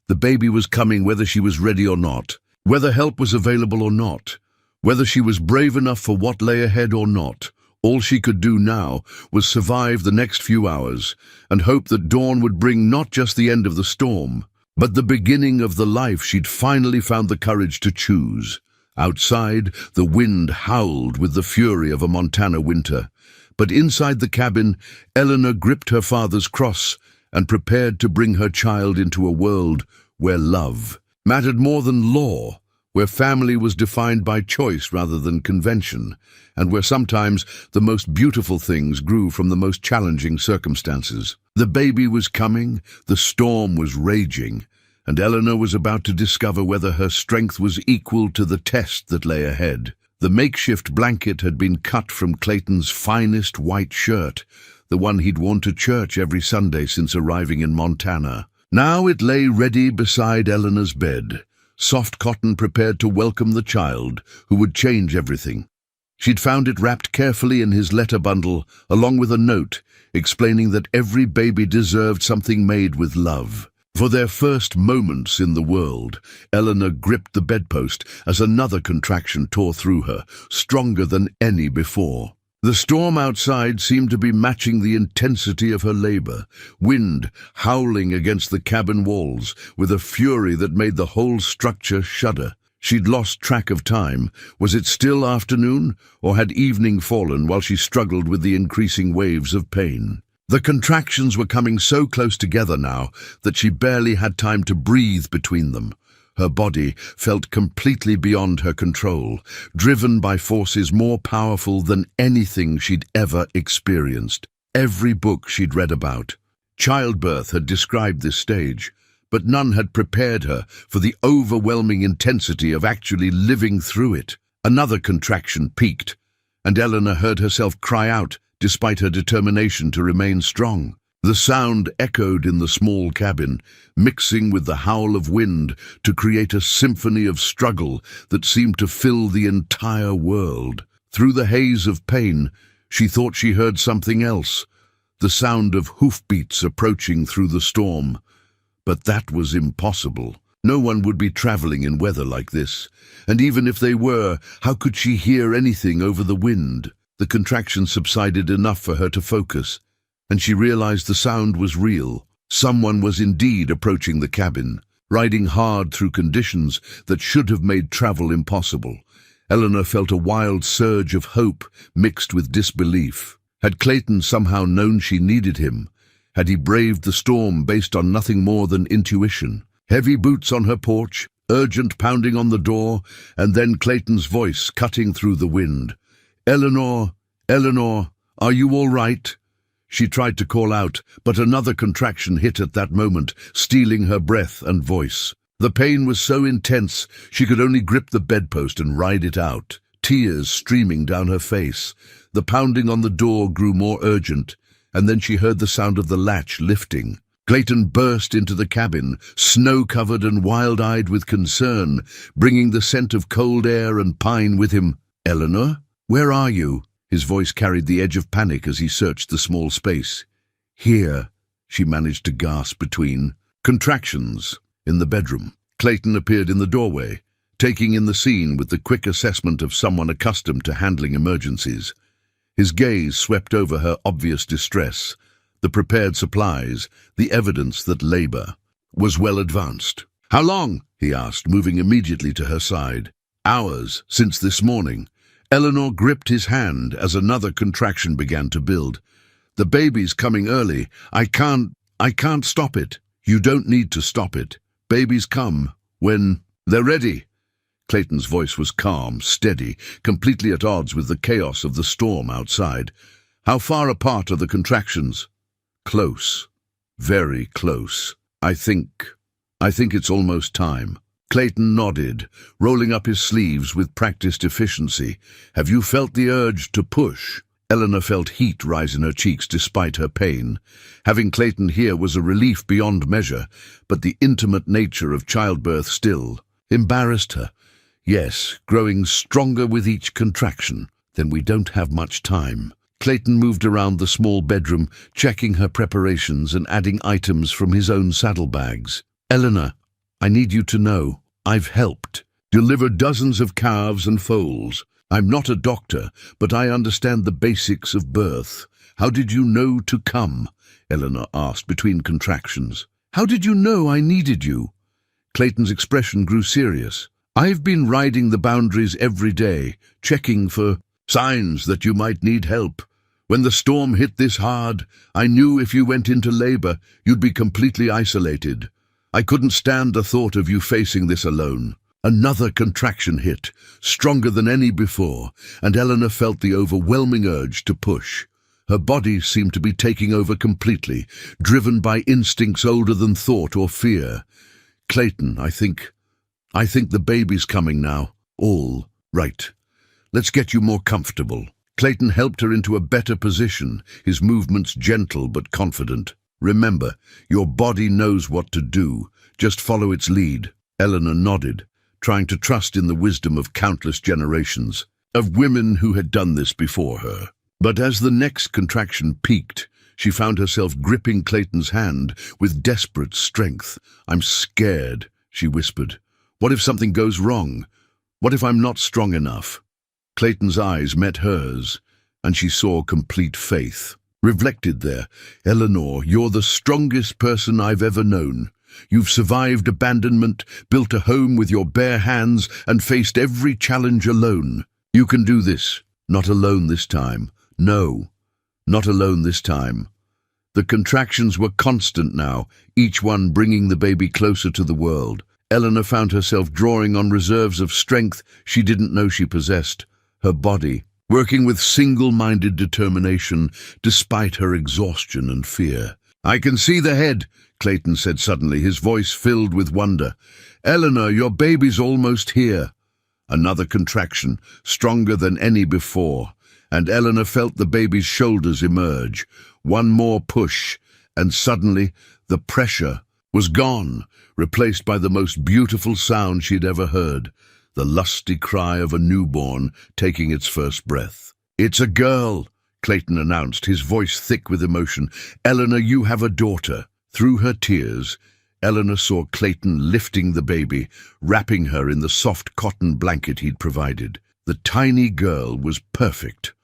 The baby was coming whether she was ready or not, whether help was available or not, whether she was brave enough for what lay ahead or not. All she could do now was survive the next few hours and hope that dawn would bring not just the end of the storm, but the beginning of the life she'd finally found the courage to choose. Outside, the wind howled with the fury of a Montana winter, but inside the cabin, Eleanor gripped her father's cross and prepared to bring her child into a world where love mattered more than law, where family was defined by choice rather than convention, and where sometimes the most beautiful things grew from the most challenging circumstances. The baby was coming, the storm was raging, and Eleanor was about to discover whether her strength was equal to the test that lay ahead. The makeshift blanket had been cut from Clayton's finest white shirt, the one he'd worn to church every Sunday since arriving in Montana. Now it lay ready beside Eleanor's bed, soft cotton prepared to welcome the child who would change everything. She'd found it wrapped carefully in his letter bundle, along with a note explaining that every baby deserved something made with love. For their first moments in the world, Eleanor gripped the bedpost as another contraction tore through her, stronger than any before. The storm outside seemed to be matching the intensity of her labor, wind howling against the cabin walls with a fury that made the whole structure shudder. She'd lost track of time. Was it still afternoon, or had evening fallen while she struggled with the increasing waves of pain? The contractions were coming so close together now that she barely had time to breathe between them. Her body felt completely beyond her control, driven by forces more powerful than anything she'd ever experienced. Every book she'd read about childbirth had described this stage, but none had prepared her for the overwhelming intensity of actually living through it. Another contraction peaked, and Eleanor heard herself cry out despite her determination to remain strong. The sound echoed in the small cabin, mixing with the howl of wind to create a symphony of struggle that seemed to fill the entire world. Through the haze of pain, she thought she heard something else, the sound of hoofbeats approaching through the storm. But that was impossible. No one would be traveling in weather like this, and even if they were, how could she hear anything over the wind? The contraction subsided enough for her to focus, and she realized the sound was real. Someone was indeed approaching the cabin, riding hard through conditions that should have made travel impossible. Eleanor felt a wild surge of hope mixed with disbelief. Had Clayton somehow known she needed him? Had he braved the storm based on nothing more than intuition? Heavy boots on her porch, urgent pounding on the door, and then Clayton's voice cutting through the wind. "Eleanor, Eleanor, are you all right?" She tried to call out, but another contraction hit at that moment, stealing her breath and voice. The pain was so intense, she could only grip the bedpost and ride it out, tears streaming down her face. The pounding on the door grew more urgent, and then she heard the sound of the latch lifting. Clayton burst into the cabin, snow-covered and wild-eyed with concern, bringing the scent of cold air and pine with him. "Eleanor, where are you?" His voice carried the edge of panic as he searched the small space. "Here," she managed to gasp between contractions. In the bedroom, Clayton appeared in the doorway, taking in the scene with the quick assessment of someone accustomed to handling emergencies. His gaze swept over her obvious distress, the prepared supplies, the evidence that labor was well advanced. "How long?" he asked, moving immediately to her side. "Hours, since this morning." Eleanor gripped his hand as another contraction began to build. "The baby's coming early. I can't stop it." "You don't need to stop it. Babies come when they're ready." Clayton's voice was calm, steady, completely at odds with the chaos of the storm outside. "How far apart are the contractions?" "Close. Very close. I think it's almost time." Clayton nodded, rolling up his sleeves with practiced efficiency. "Have you felt the urge to push?" Eleanor felt heat rise in her cheeks despite her pain. Having Clayton here was a relief beyond measure, but the intimate nature of childbirth still embarrassed her. "Yes, growing stronger with each contraction." "Then we don't have much time." Clayton moved around the small bedroom, checking her preparations and adding items from his own saddlebags. "Eleanor, I need you to know, I've helped deliver dozens of calves and foals. I'm not a doctor, but I understand the basics of birth." "How did you know to come?" Eleanor asked between contractions. "How did you know I needed you?" Clayton's expression grew serious. "I've been riding the boundaries every day, checking for signs that you might need help. When the storm hit this hard, I knew if you went into labor, you'd be completely isolated. I couldn't stand the thought of you facing this alone." Another contraction hit, stronger than any before, and Eleanor felt the overwhelming urge to push. Her body seemed to be taking over completely, driven by instincts older than thought or fear. "Clayton, I think the baby's coming now." "All right. Let's get you more comfortable." Clayton helped her into a better position, his movements gentle but confident. "Remember, your body knows what to do. Just follow its lead." Eleanor nodded, trying to trust in the wisdom of countless generations of women who had done this before her. But as the next contraction peaked, she found herself gripping Clayton's hand with desperate strength. "I'm scared," she whispered. "What if something goes wrong? What if I'm not strong enough?" Clayton's eyes met hers, and she saw complete faith reflected there. "Eleanor, you're the strongest person I've ever known. You've survived abandonment, built a home with your bare hands, and faced every challenge alone. You can do this. Not alone this time. No, not alone this time." The contractions were constant now, each one bringing the baby closer to the world. Eleanor found herself drawing on reserves of strength she didn't know she possessed. Her body, working with single-minded determination despite her exhaustion and fear. "I can see the head," Clayton said suddenly, his voice filled with wonder. "Eleanor, your baby's almost here." Another contraction, stronger than any before, and Eleanor felt the baby's shoulders emerge. One more push, and suddenly the pressure was gone, replaced by the most beautiful sound she'd ever heard, the lusty cry of a newborn taking its first breath. "It's a girl," Clayton announced, his voice thick with emotion. "Eleanor, you have a daughter." Through her tears, Eleanor saw Clayton lifting the baby, wrapping her in the soft cotton blanket he'd provided. The tiny girl was perfect,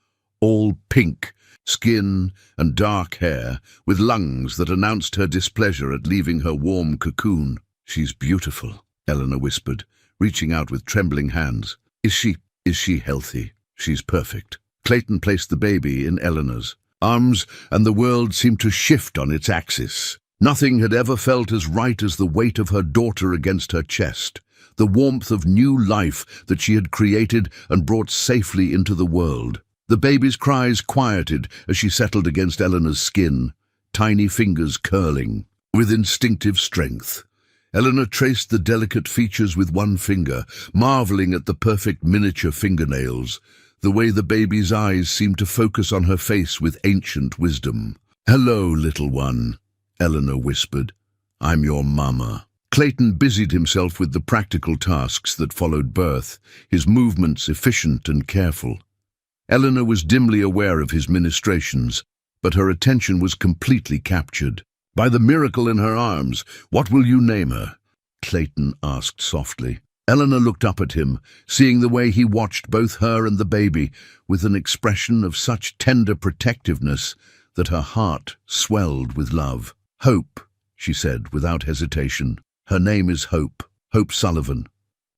all pink, skin and dark hair, with lungs that announced her displeasure at leaving her warm cocoon. "She's beautiful," Eleanor whispered, reaching out with trembling hands. Is she healthy?" "She's perfect." Clayton placed the baby in Eleanor's, arms, and the world seemed to shift on its axis. Nothing had ever felt as right as the weight of her daughter against her chest, the warmth of new life that she had created and brought safely into the world. The baby's cries quieted as she settled against Eleanor's skin, tiny fingers curling. With instinctive strength, Eleanor traced the delicate features with one finger, marveling at the perfect miniature fingernails, the way the baby's eyes seemed to focus on her face with ancient wisdom. "Hello, little one," Eleanor whispered. "I'm your mama." Clayton busied himself with the practical tasks that followed birth, his movements efficient and careful. Eleanor was dimly aware of his ministrations, but her attention was completely captured by the miracle in her arms. "What will you name her?" Clayton asked softly. Eleanor looked up at him, seeing the way he watched both her and the baby with an expression of such tender protectiveness that her heart swelled with love. "Hope," she said without hesitation. "Her name is Hope. Hope Sullivan."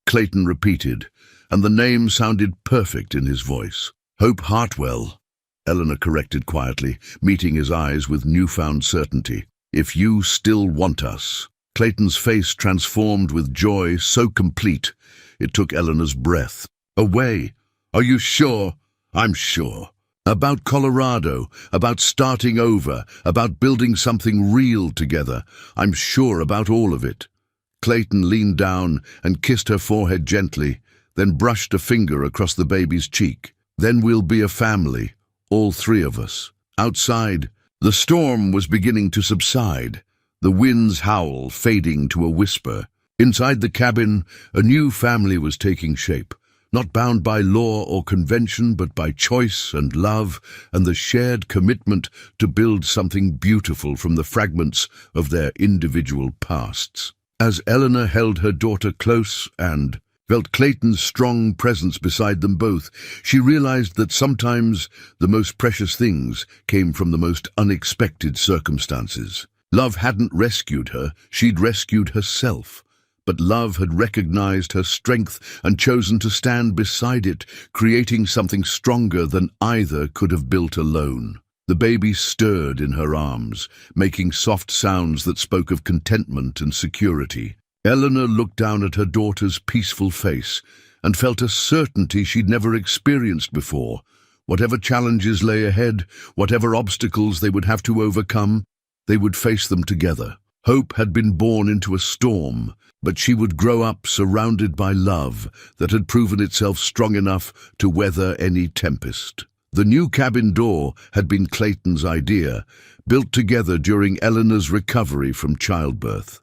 Clayton repeated, and the name sounded perfect in his voice. "Hope Hartwell," Eleanor corrected quietly, meeting his eyes with newfound certainty. "If you still want us." Clayton's face transformed with joy so complete it took Eleanor's breath away. "Are you sure?" "I'm sure." About Colorado, about starting over, about building something real together. "I'm sure about all of it." Clayton leaned down and kissed her forehead gently, then brushed a finger across the baby's cheek. "Then we'll be a family, all three of us." Outside, the storm was beginning to subside, the wind's howl fading to a whisper. Inside the cabin, a new family was taking shape, not bound by law or convention, but by choice and love and the shared commitment to build something beautiful from the fragments of their individual pasts. As Eleanor held her daughter close and felt Clayton's strong presence beside them both, she realized that sometimes the most precious things came from the most unexpected circumstances. Love hadn't rescued her, she'd rescued herself. But love had recognized her strength and chosen to stand beside it, creating something stronger than either could have built alone. The baby stirred in her arms, making soft sounds that spoke of contentment and security. Eleanor looked down at her daughter's peaceful face and felt a certainty she'd never experienced before. Whatever challenges lay ahead, whatever obstacles they would have to overcome, they would face them together. Hope had been born into a storm, but she would grow up surrounded by love that had proven itself strong enough to weather any tempest. The new cabin door had been Clayton's idea, built together during Eleanor's recovery from childbirth.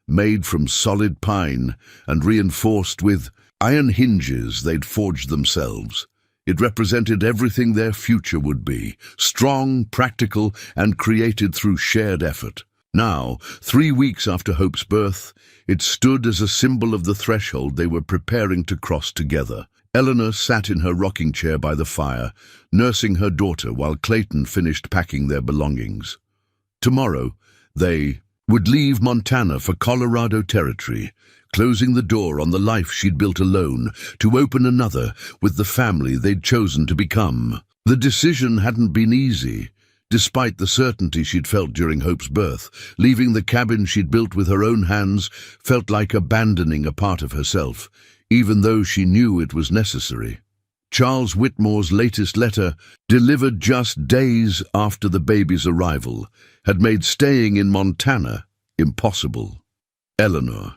Made from solid pine and reinforced with iron hinges they'd forged themselves. It represented everything their future would be, strong, practical, and created through shared effort. Now, 3 weeks after Hope's birth, it stood as a symbol of the threshold they were preparing to cross together. Eleanor sat in her rocking chair by the fire, nursing her daughter while Clayton finished packing their belongings. Tomorrow, they would leave Montana for Colorado territory, closing the door on the life she'd built alone to open another with the family they'd chosen to become. The decision hadn't been easy. Despite the certainty she'd felt during Hope's birth, leaving the cabin she'd built with her own hands felt like abandoning a part of herself, even though she knew it was necessary. Charles Whitmore's latest letter, delivered just days after the baby's arrival, had made staying in Montana impossible. "Eleanor,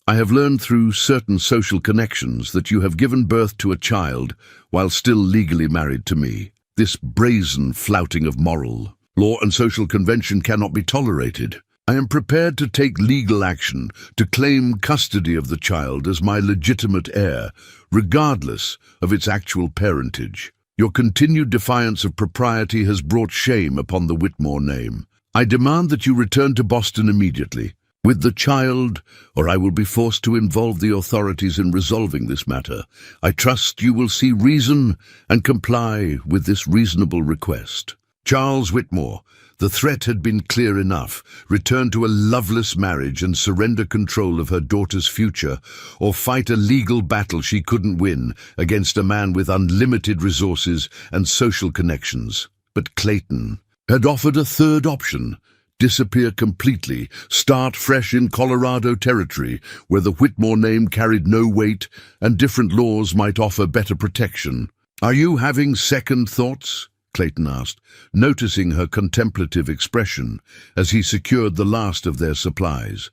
I have learned through certain social connections that you have given birth to a child while still legally married to me. This brazen flouting of moral law and social convention cannot be tolerated. I am prepared to take legal action to claim custody of the child as my legitimate heir, regardless of its actual parentage. Your continued defiance of propriety has brought shame upon the Whitmore name. I demand that you return to Boston immediately with the child, or I will be forced to involve the authorities in resolving this matter. I trust you will see reason and comply with this reasonable request. Charles Whitmore." The threat had been clear enough: return to a loveless marriage and surrender control of her daughter's future, or fight a legal battle she couldn't win against a man with unlimited resources and social connections. But Clayton had offered a third option: disappear completely, start fresh in Colorado territory, where the Whitmore name carried no weight and different laws might offer better protection. "Are you having second thoughts?" Clayton asked, noticing her contemplative expression as he secured the last of their supplies.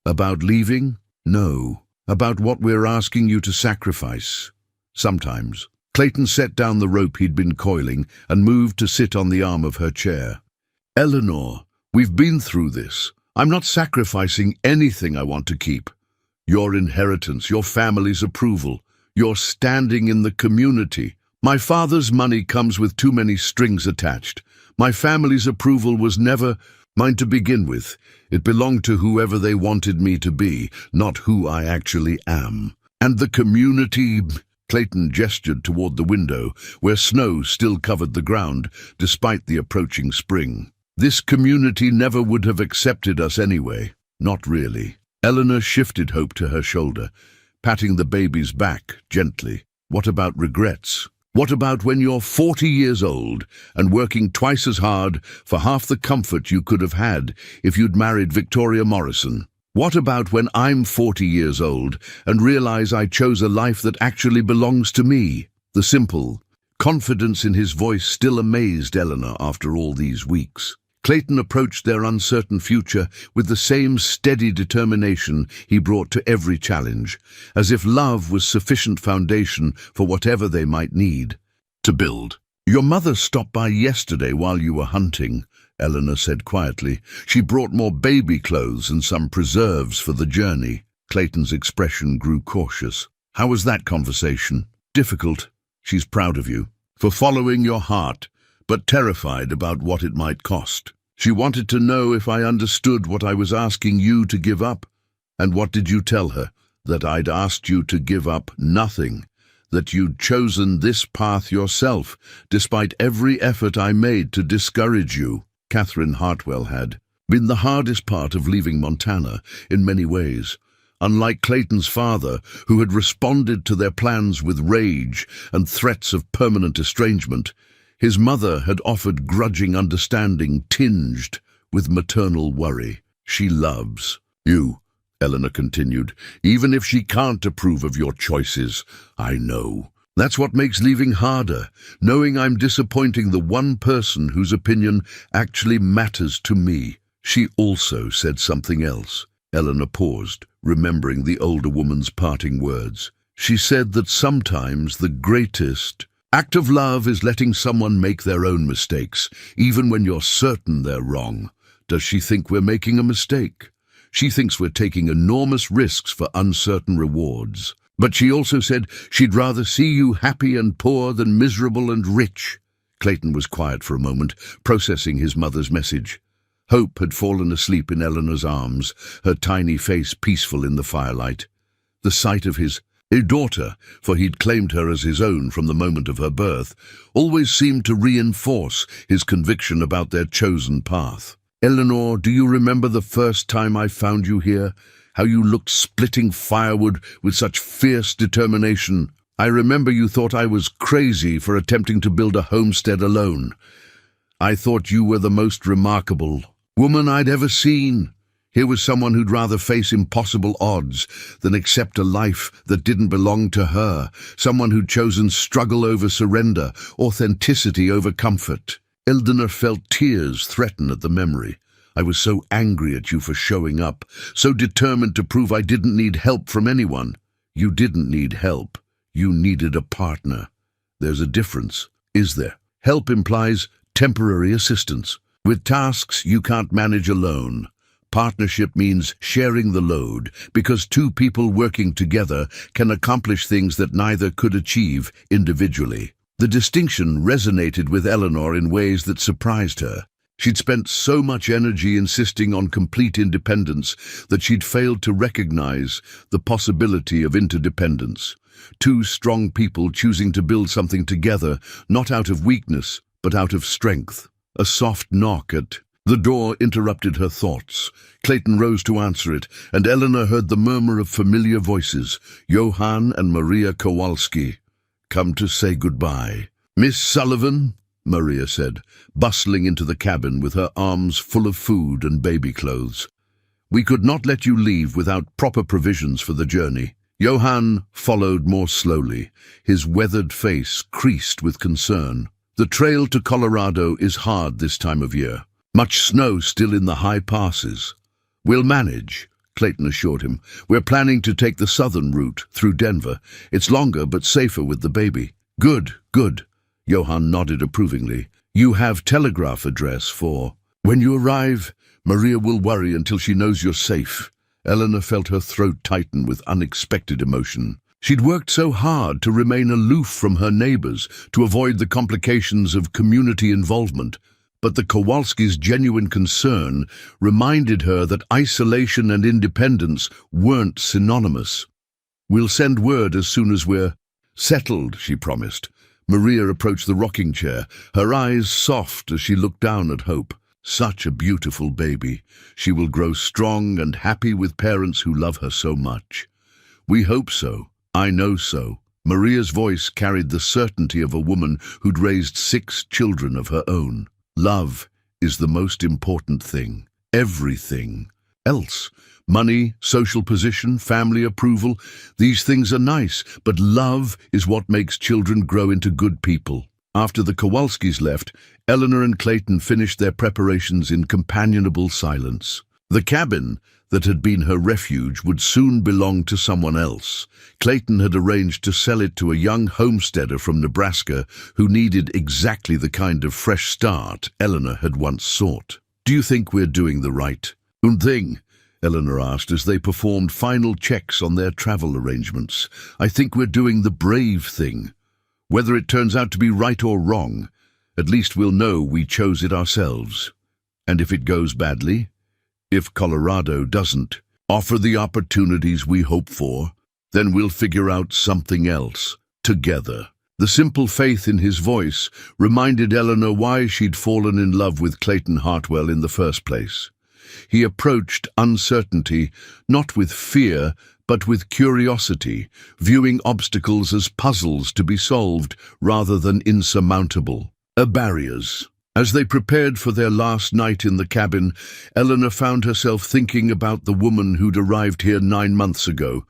"About leaving? No. About what we're asking you to sacrifice. Sometimes." Clayton set down the rope he'd been coiling and moved to sit on the arm of her chair. "Eleanor, we've been through this. I'm not sacrificing anything I want to keep. Your inheritance, your family's approval, your standing in the community. My father's money comes with too many strings attached. My family's approval was never mine to begin with. It belonged to whoever they wanted me to be, not who I actually am. And the community—" Clayton gestured toward the window, where snow still covered the ground, despite the approaching spring. "This community never would have accepted us anyway. Not really." Eleanor shifted Hope to her shoulder, patting the baby's back gently. "What about regrets? What about when you're 40 years old and working twice as hard for half the comfort you could have had if you'd married Victoria Morrison? What about when I'm 40 years old and realize I chose a life that actually belongs to me?" The simple confidence in his voice still amazed Eleanor after all these weeks. Clayton approached their uncertain future with the same steady determination he brought to every challenge, as if love was sufficient foundation for whatever they might need to build. "Your mother stopped by yesterday while you were hunting," Eleanor said quietly. "She brought more baby clothes and some preserves for the journey." Clayton's expression grew cautious. "How was that conversation?" "Difficult. She's proud of you for following your heart, but terrified about what it might cost. She wanted to know if I understood what I was asking you to give up." "And what did you tell her?" "That I'd asked you to give up nothing. That you'd chosen this path yourself, despite every effort I made to discourage you." Catherine Hartwell had been the hardest part of leaving Montana in many ways. Unlike Clayton's father, who had responded to their plans with rage and threats of permanent estrangement, his mother had offered grudging understanding tinged with maternal worry. "She loves you," Eleanor continued, "even if she can't approve of your choices. I know. That's what makes leaving harder, knowing I'm disappointing the one person whose opinion actually matters to me." She also said something else. Eleanor paused, remembering the older woman's parting words. She said that sometimes the greatest act of love is letting someone make their own mistakes, even when you're certain they're wrong. Does she think we're making a mistake? She thinks we're taking enormous risks for uncertain rewards. But she also said she'd rather see you happy and poor than miserable and rich. Clayton was quiet for a moment, processing his mother's message. Hope had fallen asleep in Eleanor's arms, her tiny face peaceful in the firelight. The sight of his daughter, for he'd claimed her as his own from the moment of her birth, always seemed to reinforce his conviction about their chosen path. "Eleanor, do you remember the first time I found you here? How you looked splitting firewood with such fierce determination. I remember you thought I was crazy for attempting to build a homestead alone. I thought you were the most remarkable woman I'd ever seen. Here was someone who'd rather face impossible odds than accept a life that didn't belong to her, someone who'd chosen struggle over surrender, authenticity over comfort." Eleanor felt tears threaten at the memory. "I was so angry at you for showing up, so determined to prove I didn't need help from anyone." "You didn't need help. You needed a partner. There's a difference, is there? Help implies temporary assistance, with tasks you can't manage alone. Partnership means sharing the load, because two people working together can accomplish things that neither could achieve individually." The distinction resonated with Eleanor in ways that surprised her. She'd spent so much energy insisting on complete independence that she'd failed to recognize the possibility of interdependence. Two strong people choosing to build something together, not out of weakness, but out of strength. A soft knock at the door interrupted her thoughts. Clayton rose to answer it, and Eleanor heard the murmur of familiar voices. Johann and Maria Kowalski. "Come to say goodbye." "Miss Sullivan?" Maria said, bustling into the cabin with her arms full of food and baby clothes. "We could not let you leave without proper provisions for the journey." Johann followed more slowly, his weathered face creased with concern. "The trail to Colorado is hard this time of year. Much snow still in the high passes." "We'll manage," Clayton assured him. "We're planning to take the southern route, through Denver. It's longer but safer with the baby." "Good, good." Johann nodded approvingly. "You have telegraph address for—" "When you arrive, Maria will worry until she knows you're safe." Eleanor felt her throat tighten with unexpected emotion. She'd worked so hard to remain aloof from her neighbors, to avoid the complications of community involvement. But the Kowalskis' genuine concern reminded her that isolation and independence weren't synonymous. "We'll send word as soon as we're settled," she promised. Maria approached the rocking chair, her eyes soft as she looked down at Hope. "Such a beautiful baby. She will grow strong and happy with parents who love her so much." "We hope so. I know so." Maria's voice carried the certainty of a woman who'd raised 6 children of her own. "Love is the most important thing. Everything else, money, social position, family approval, these things are nice, but love is what makes children grow into good people." After the Kowalskis left, Eleanor and Clayton finished their preparations in companionable silence. The cabin that had been her refuge would soon belong to someone else. Clayton had arranged to sell it to a young homesteader from Nebraska who needed exactly the kind of fresh start Eleanor had once sought. "Do you think we're doing the right thing?" Eleanor asked as they performed final checks on their travel arrangements. "I think we're doing the brave thing. Whether it turns out to be right or wrong, at least we'll know we chose it ourselves. And if it goes badly, if Colorado doesn't offer the opportunities we hope for, then we'll figure out something else, together." The simple faith in his voice reminded Eleanor why she'd fallen in love with Clayton Hartwell in the first place. He approached uncertainty not with fear, but with curiosity, viewing obstacles as puzzles to be solved rather than insurmountable barriers. As they prepared for their last night in the cabin, Eleanor found herself thinking about the woman who'd arrived here 9 months ago.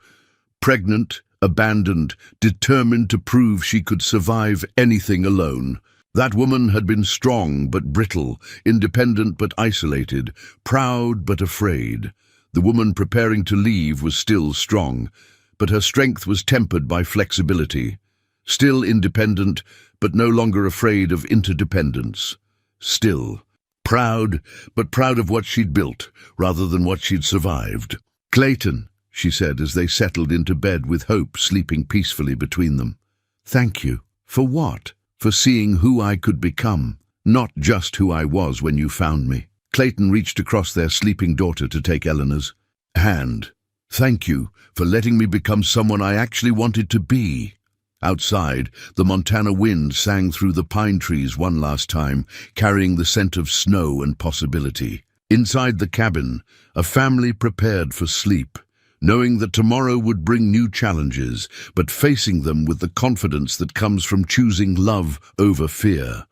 Pregnant, abandoned, determined to prove she could survive anything alone. That woman had been strong but brittle, independent but isolated, proud but afraid. The woman preparing to leave was still strong, but her strength was tempered by flexibility. Still independent, but no longer afraid of interdependence. Still proud, but proud of what she'd built, rather than what she'd survived. "Clayton," she said as they settled into bed with Hope sleeping peacefully between them. "Thank you." "For what?" "For seeing who I could become, not just who I was when you found me." Clayton reached across their sleeping daughter to take Eleanor's hand. "Thank you for letting me become someone I actually wanted to be." Outside, the Montana wind sang through the pine trees one last time, carrying the scent of snow and possibility. Inside the cabin, a family prepared for sleep, knowing that tomorrow would bring new challenges, but facing them with the confidence that comes from choosing love over fear,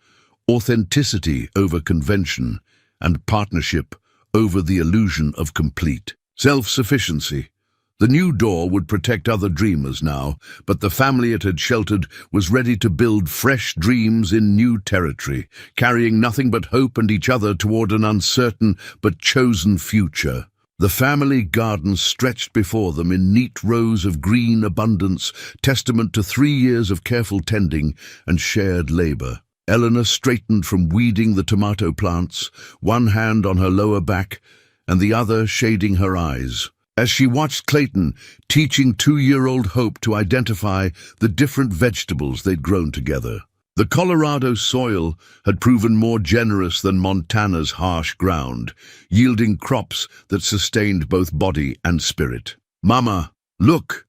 authenticity over convention, and partnership over the illusion of complete self-sufficiency. The new door would protect other dreamers now, but the family it had sheltered was ready to build fresh dreams in new territory, carrying nothing but hope and each other toward an uncertain but chosen future. The family garden stretched before them in neat rows of green abundance, testament to 3 years of careful tending and shared labor. Eleanor straightened from weeding the tomato plants, one hand on her lower back and the other shading her eyes, as she watched Clayton teaching 2-year-old Hope to identify the different vegetables they'd grown together. The Colorado soil had proven more generous than Montana's harsh ground, yielding crops that sustained both body and spirit. "Mama, look!"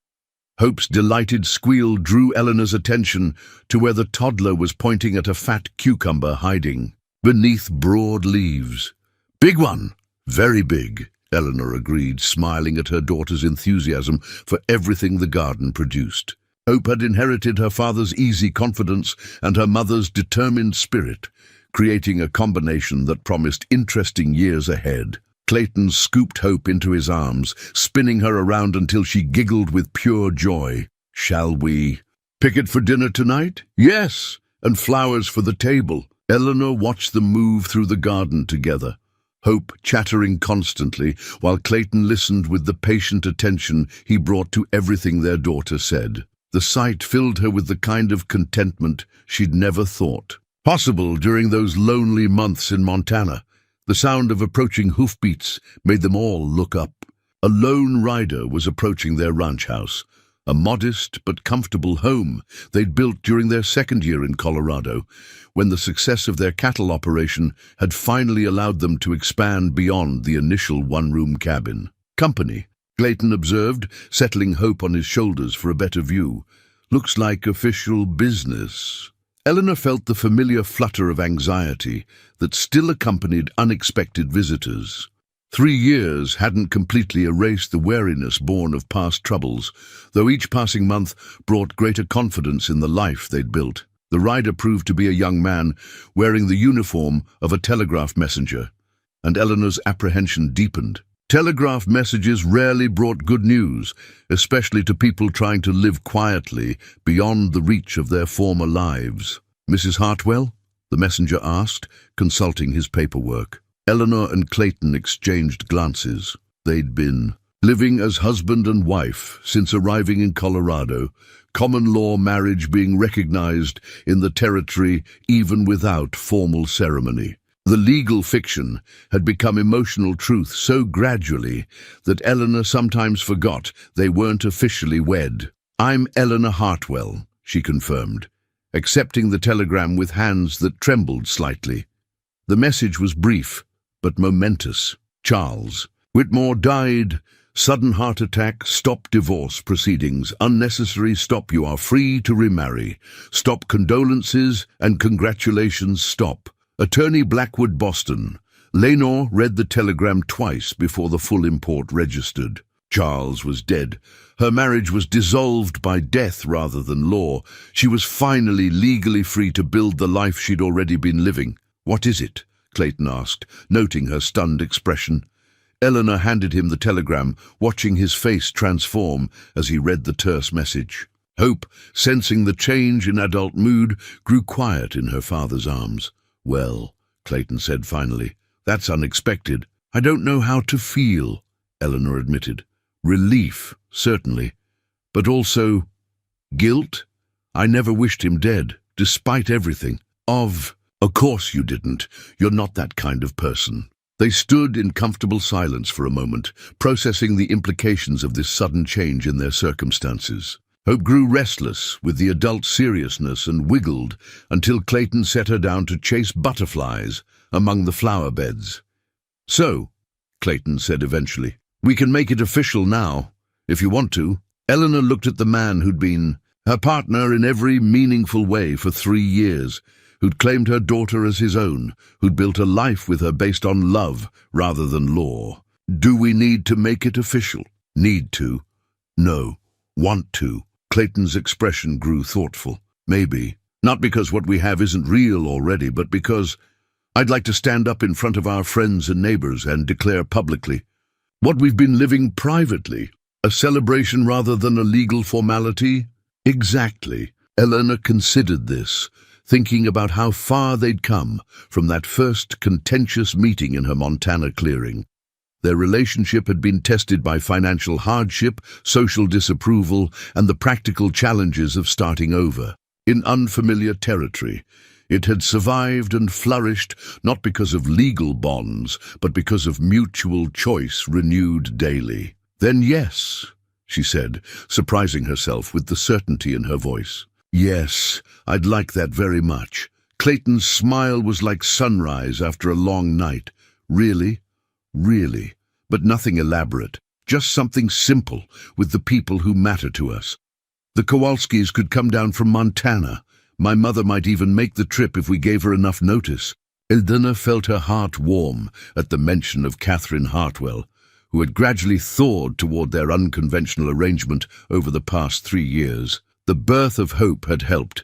Hope's delighted squeal drew Eleanor's attention to where the toddler was pointing at a fat cucumber hiding beneath broad leaves. "Big one, very big," Eleanor agreed, smiling at her daughter's enthusiasm for everything the garden produced. Hope had inherited her father's easy confidence and her mother's determined spirit, creating a combination that promised interesting years ahead. Clayton scooped Hope into his arms, spinning her around until she giggled with pure joy. "Shall we pick it for dinner tonight?" "Yes, and flowers for the table." Eleanor watched them move through the garden together, Hope chattering constantly, while Clayton listened with the patient attention he brought to everything their daughter said. The sight filled her with the kind of contentment she'd never thought possible during those lonely months in Montana. The sound of approaching hoofbeats made them all look up. A lone rider was approaching their ranch house, a modest but comfortable home they'd built during their second year in Colorado, when the success of their cattle operation had finally allowed them to expand beyond the initial one-room cabin. "Company," Clayton observed, settling Hope on his shoulders for a better view. "Looks like official business." Eleanor felt the familiar flutter of anxiety that still accompanied unexpected visitors. 3 years hadn't completely erased the wariness born of past troubles, though each passing month brought greater confidence in the life they'd built. The rider proved to be a young man wearing the uniform of a telegraph messenger, and Eleanor's apprehension deepened. Telegraph messages rarely brought good news, especially to people trying to live quietly beyond the reach of their former lives. "Mrs. Hartwell?" the messenger asked, consulting his paperwork. Eleanor and Clayton exchanged glances. They'd been living as husband and wife since arriving in Colorado, common law marriage being recognized in the territory even without formal ceremony. The legal fiction had become emotional truth so gradually that Eleanor sometimes forgot they weren't officially wed. "I'm Eleanor Hartwell," she confirmed, accepting the telegram with hands that trembled slightly. The message was brief, but momentous. "Charles Whitmore died. Sudden heart attack. Stop divorce proceedings. Unnecessary. Stop. You are free to remarry. Stop condolences and congratulations. Stop. Attorney Blackwood, Boston." Lenore read the telegram twice before the full import registered. Charles was dead. Her marriage was dissolved by death rather than law. She was finally legally free to build the life she'd already been living. "What is it?" Clayton asked, noting her stunned expression. Eleanor handed him the telegram, watching his face transform as he read the terse message. Hope, sensing the change in adult mood, grew quiet in her father's arms. "Well," Clayton said finally, "that's unexpected." "I don't know how to feel," Eleanor admitted. "Relief, certainly, but also guilt. I never wished him dead, despite everything. Of course you didn't. You're not that kind of person." They stood in comfortable silence for a moment, processing the implications of this sudden change in their circumstances. Hope grew restless with the adult seriousness and wiggled until Clayton set her down to chase butterflies among the flower beds. "So," Clayton said eventually, "we can make it official now, if you want to." Eleanor looked at the man who'd been her partner in every meaningful way for 3 years, who'd claimed her daughter as his own, who'd built a life with her based on love rather than law. "Do we need to make it official?" "Need to?" "No. Want to." Clayton's expression grew thoughtful. "Maybe. Not because what we have isn't real already, but because I'd like to stand up in front of our friends and neighbors and declare publicly what we've been living privately. A celebration rather than a legal formality?" "Exactly." Eleanor considered this, thinking about how far they'd come from that first contentious meeting in her Montana clearing. Their relationship had been tested by financial hardship, social disapproval, and the practical challenges of starting over. In unfamiliar territory, it had survived and flourished not because of legal bonds, but because of mutual choice renewed daily. "Then yes," she said, surprising herself with the certainty in her voice. "Yes, I'd like that very much." Clayton's smile was like sunrise after a long night. "Really? Really? But nothing elaborate. Just something simple with the people who matter to us. The Kowalskis could come down from Montana. My mother might even make the trip if we gave her enough notice." Eleanor felt her heart warm at the mention of Catherine Hartwell, who had gradually thawed toward their unconventional arrangement over the past 3 years. The birth of Hope had helped.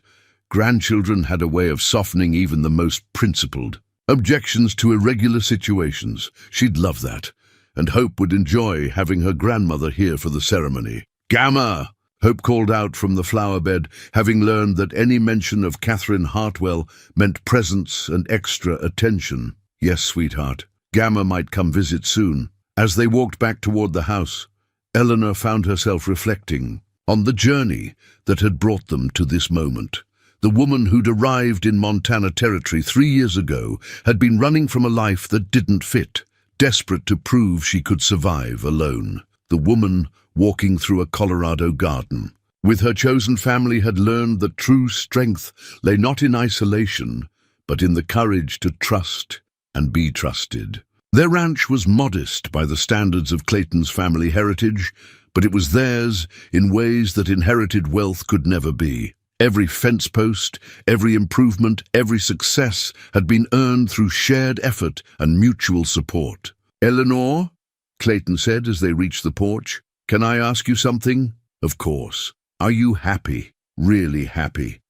Grandchildren had a way of softening even the most principled. Objections to irregular situations. She'd love that. And Hope would enjoy having her grandmother here for the ceremony. "Gamma!" Hope called out from the flower bed, having learned that any mention of Catherine Hartwell meant presents and extra attention. "Yes, sweetheart. Gamma might come visit soon." As they walked back toward the house, Eleanor found herself reflecting on the journey that had brought them to this moment. The woman who'd arrived in Montana Territory 3 years ago had been running from a life that didn't fit, desperate to prove she could survive alone. The woman walking through a Colorado garden. With her chosen family had learned that true strength lay not in isolation, but in the courage to trust and be trusted. Their ranch was modest by the standards of Clayton's family heritage, but it was theirs in ways that inherited wealth could never be. Every fence post, every improvement, every success had been earned through shared effort and mutual support. "Eleanor," Clayton said as they reached the porch, "can I ask you something?" "Of course. Are you happy? Really happy?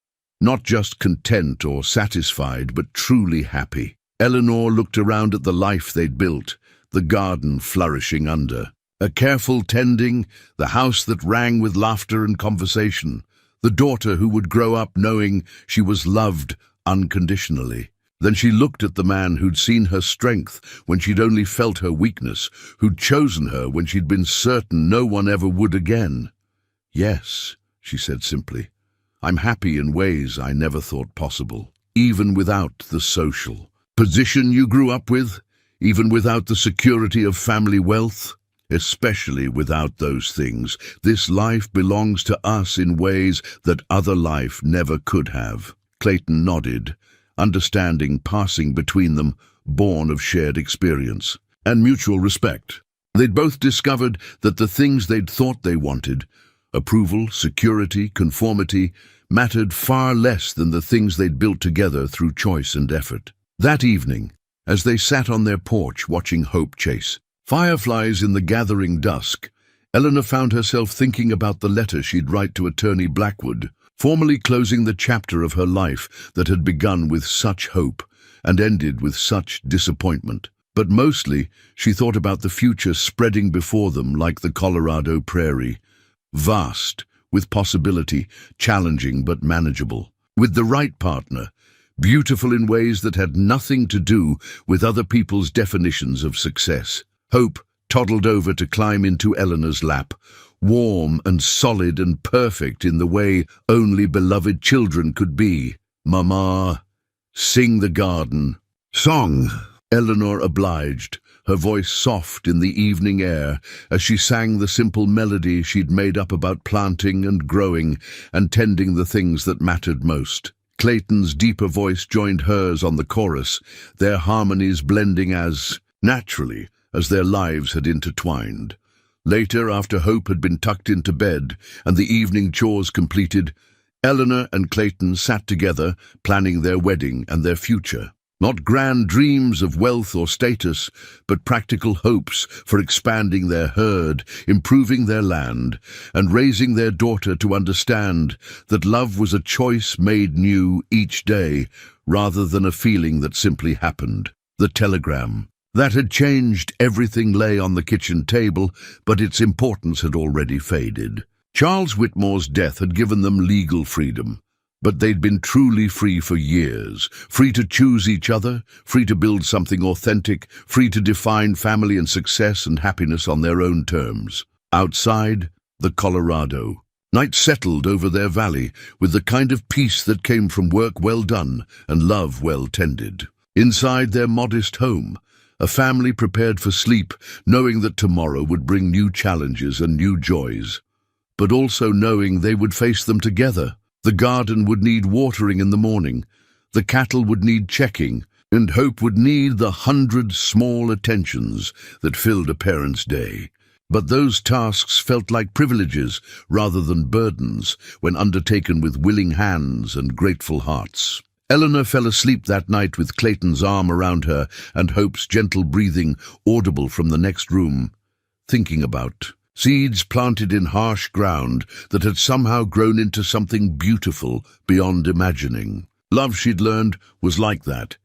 Not just content or satisfied, but truly happy?" Eleanor looked around at the life they'd built, the garden flourishing under. A careful tending, the house that rang with laughter and conversation, the daughter who would grow up knowing she was loved unconditionally. Then she looked at the man who'd seen her strength when she'd only felt her weakness, who'd chosen her when she'd been certain no one ever would again. "Yes," she said simply. "I'm happy in ways I never thought possible, even without the social position you grew up with, even without the security of family wealth. Especially without those things, this life belongs to us in ways that other life never could have." Clayton nodded, understanding passing between them, born of shared experience and mutual respect. They'd both discovered that the things they'd thought they wanted, approval, security, conformity, mattered far less than the things they'd built together through choice and effort. That evening, as they sat on their porch watching Hope chase fireflies in the gathering dusk, Eleanor found herself thinking about the letter she'd write to Attorney Blackwood, formally closing the chapter of her life that had begun with such hope and ended with such disappointment. But mostly, she thought about the future spreading before them like the Colorado prairie, vast, with possibility, challenging but manageable. With the right partner, beautiful in ways that had nothing to do with other people's definitions of success. Hope toddled over to climb into Eleanor's lap, warm and solid and perfect in the way only beloved children could be. "Mama, sing the garden song," Eleanor obliged, her voice soft in the evening air as she sang the simple melody she'd made up about planting and growing and tending the things that mattered most. Clayton's deeper voice joined hers on the chorus, their harmonies blending as naturally as their lives had intertwined. Later, after Hope had been tucked into bed and the evening chores completed, Eleanor and Clayton sat together, planning their wedding and their future. Not grand dreams of wealth or status, but practical hopes for expanding their herd, improving their land, and raising their daughter to understand that love was a choice made new each day, rather than a feeling that simply happened. The telegram that had changed everything lay on the kitchen table, but its importance had already faded. Charles Whitmore's death had given them legal freedom, but they'd been truly free for years, free to choose each other, free to build something authentic, free to define family and success and happiness on their own terms. Outside, the Colorado. Night settled over their valley with the kind of peace that came from work well done and love well tended. Inside their modest home, a family prepared for sleep, knowing that tomorrow would bring new challenges and new joys, but also knowing they would face them together. The garden would need watering in the morning, the cattle would need checking, and Hope would need the 100 small attentions that filled a parent's day. But those tasks felt like privileges rather than burdens when undertaken with willing hands and grateful hearts. Eleanor fell asleep that night with Clayton's arm around her and Hope's gentle breathing audible from the next room, thinking about seeds planted in harsh ground that had somehow grown into something beautiful beyond imagining. Love, she'd learned, was like that.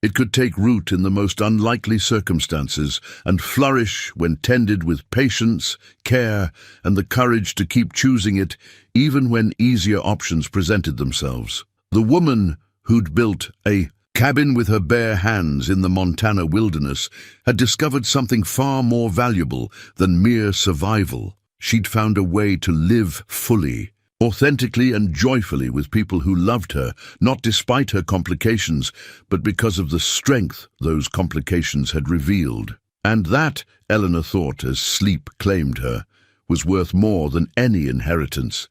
It could take root in the most unlikely circumstances and flourish when tended with patience, care, and the courage to keep choosing it even when easier options presented themselves. The woman who'd built a cabin with her bare hands in the Montana wilderness had discovered something far more valuable than mere survival. She'd found a way to live fully, authentically and joyfully with people who loved her, not despite her complications, but because of the strength those complications had revealed. And that, Eleanor thought as sleep claimed her, was worth more than any inheritance,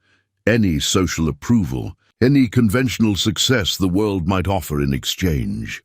any social approval, any conventional success the world might offer in exchange.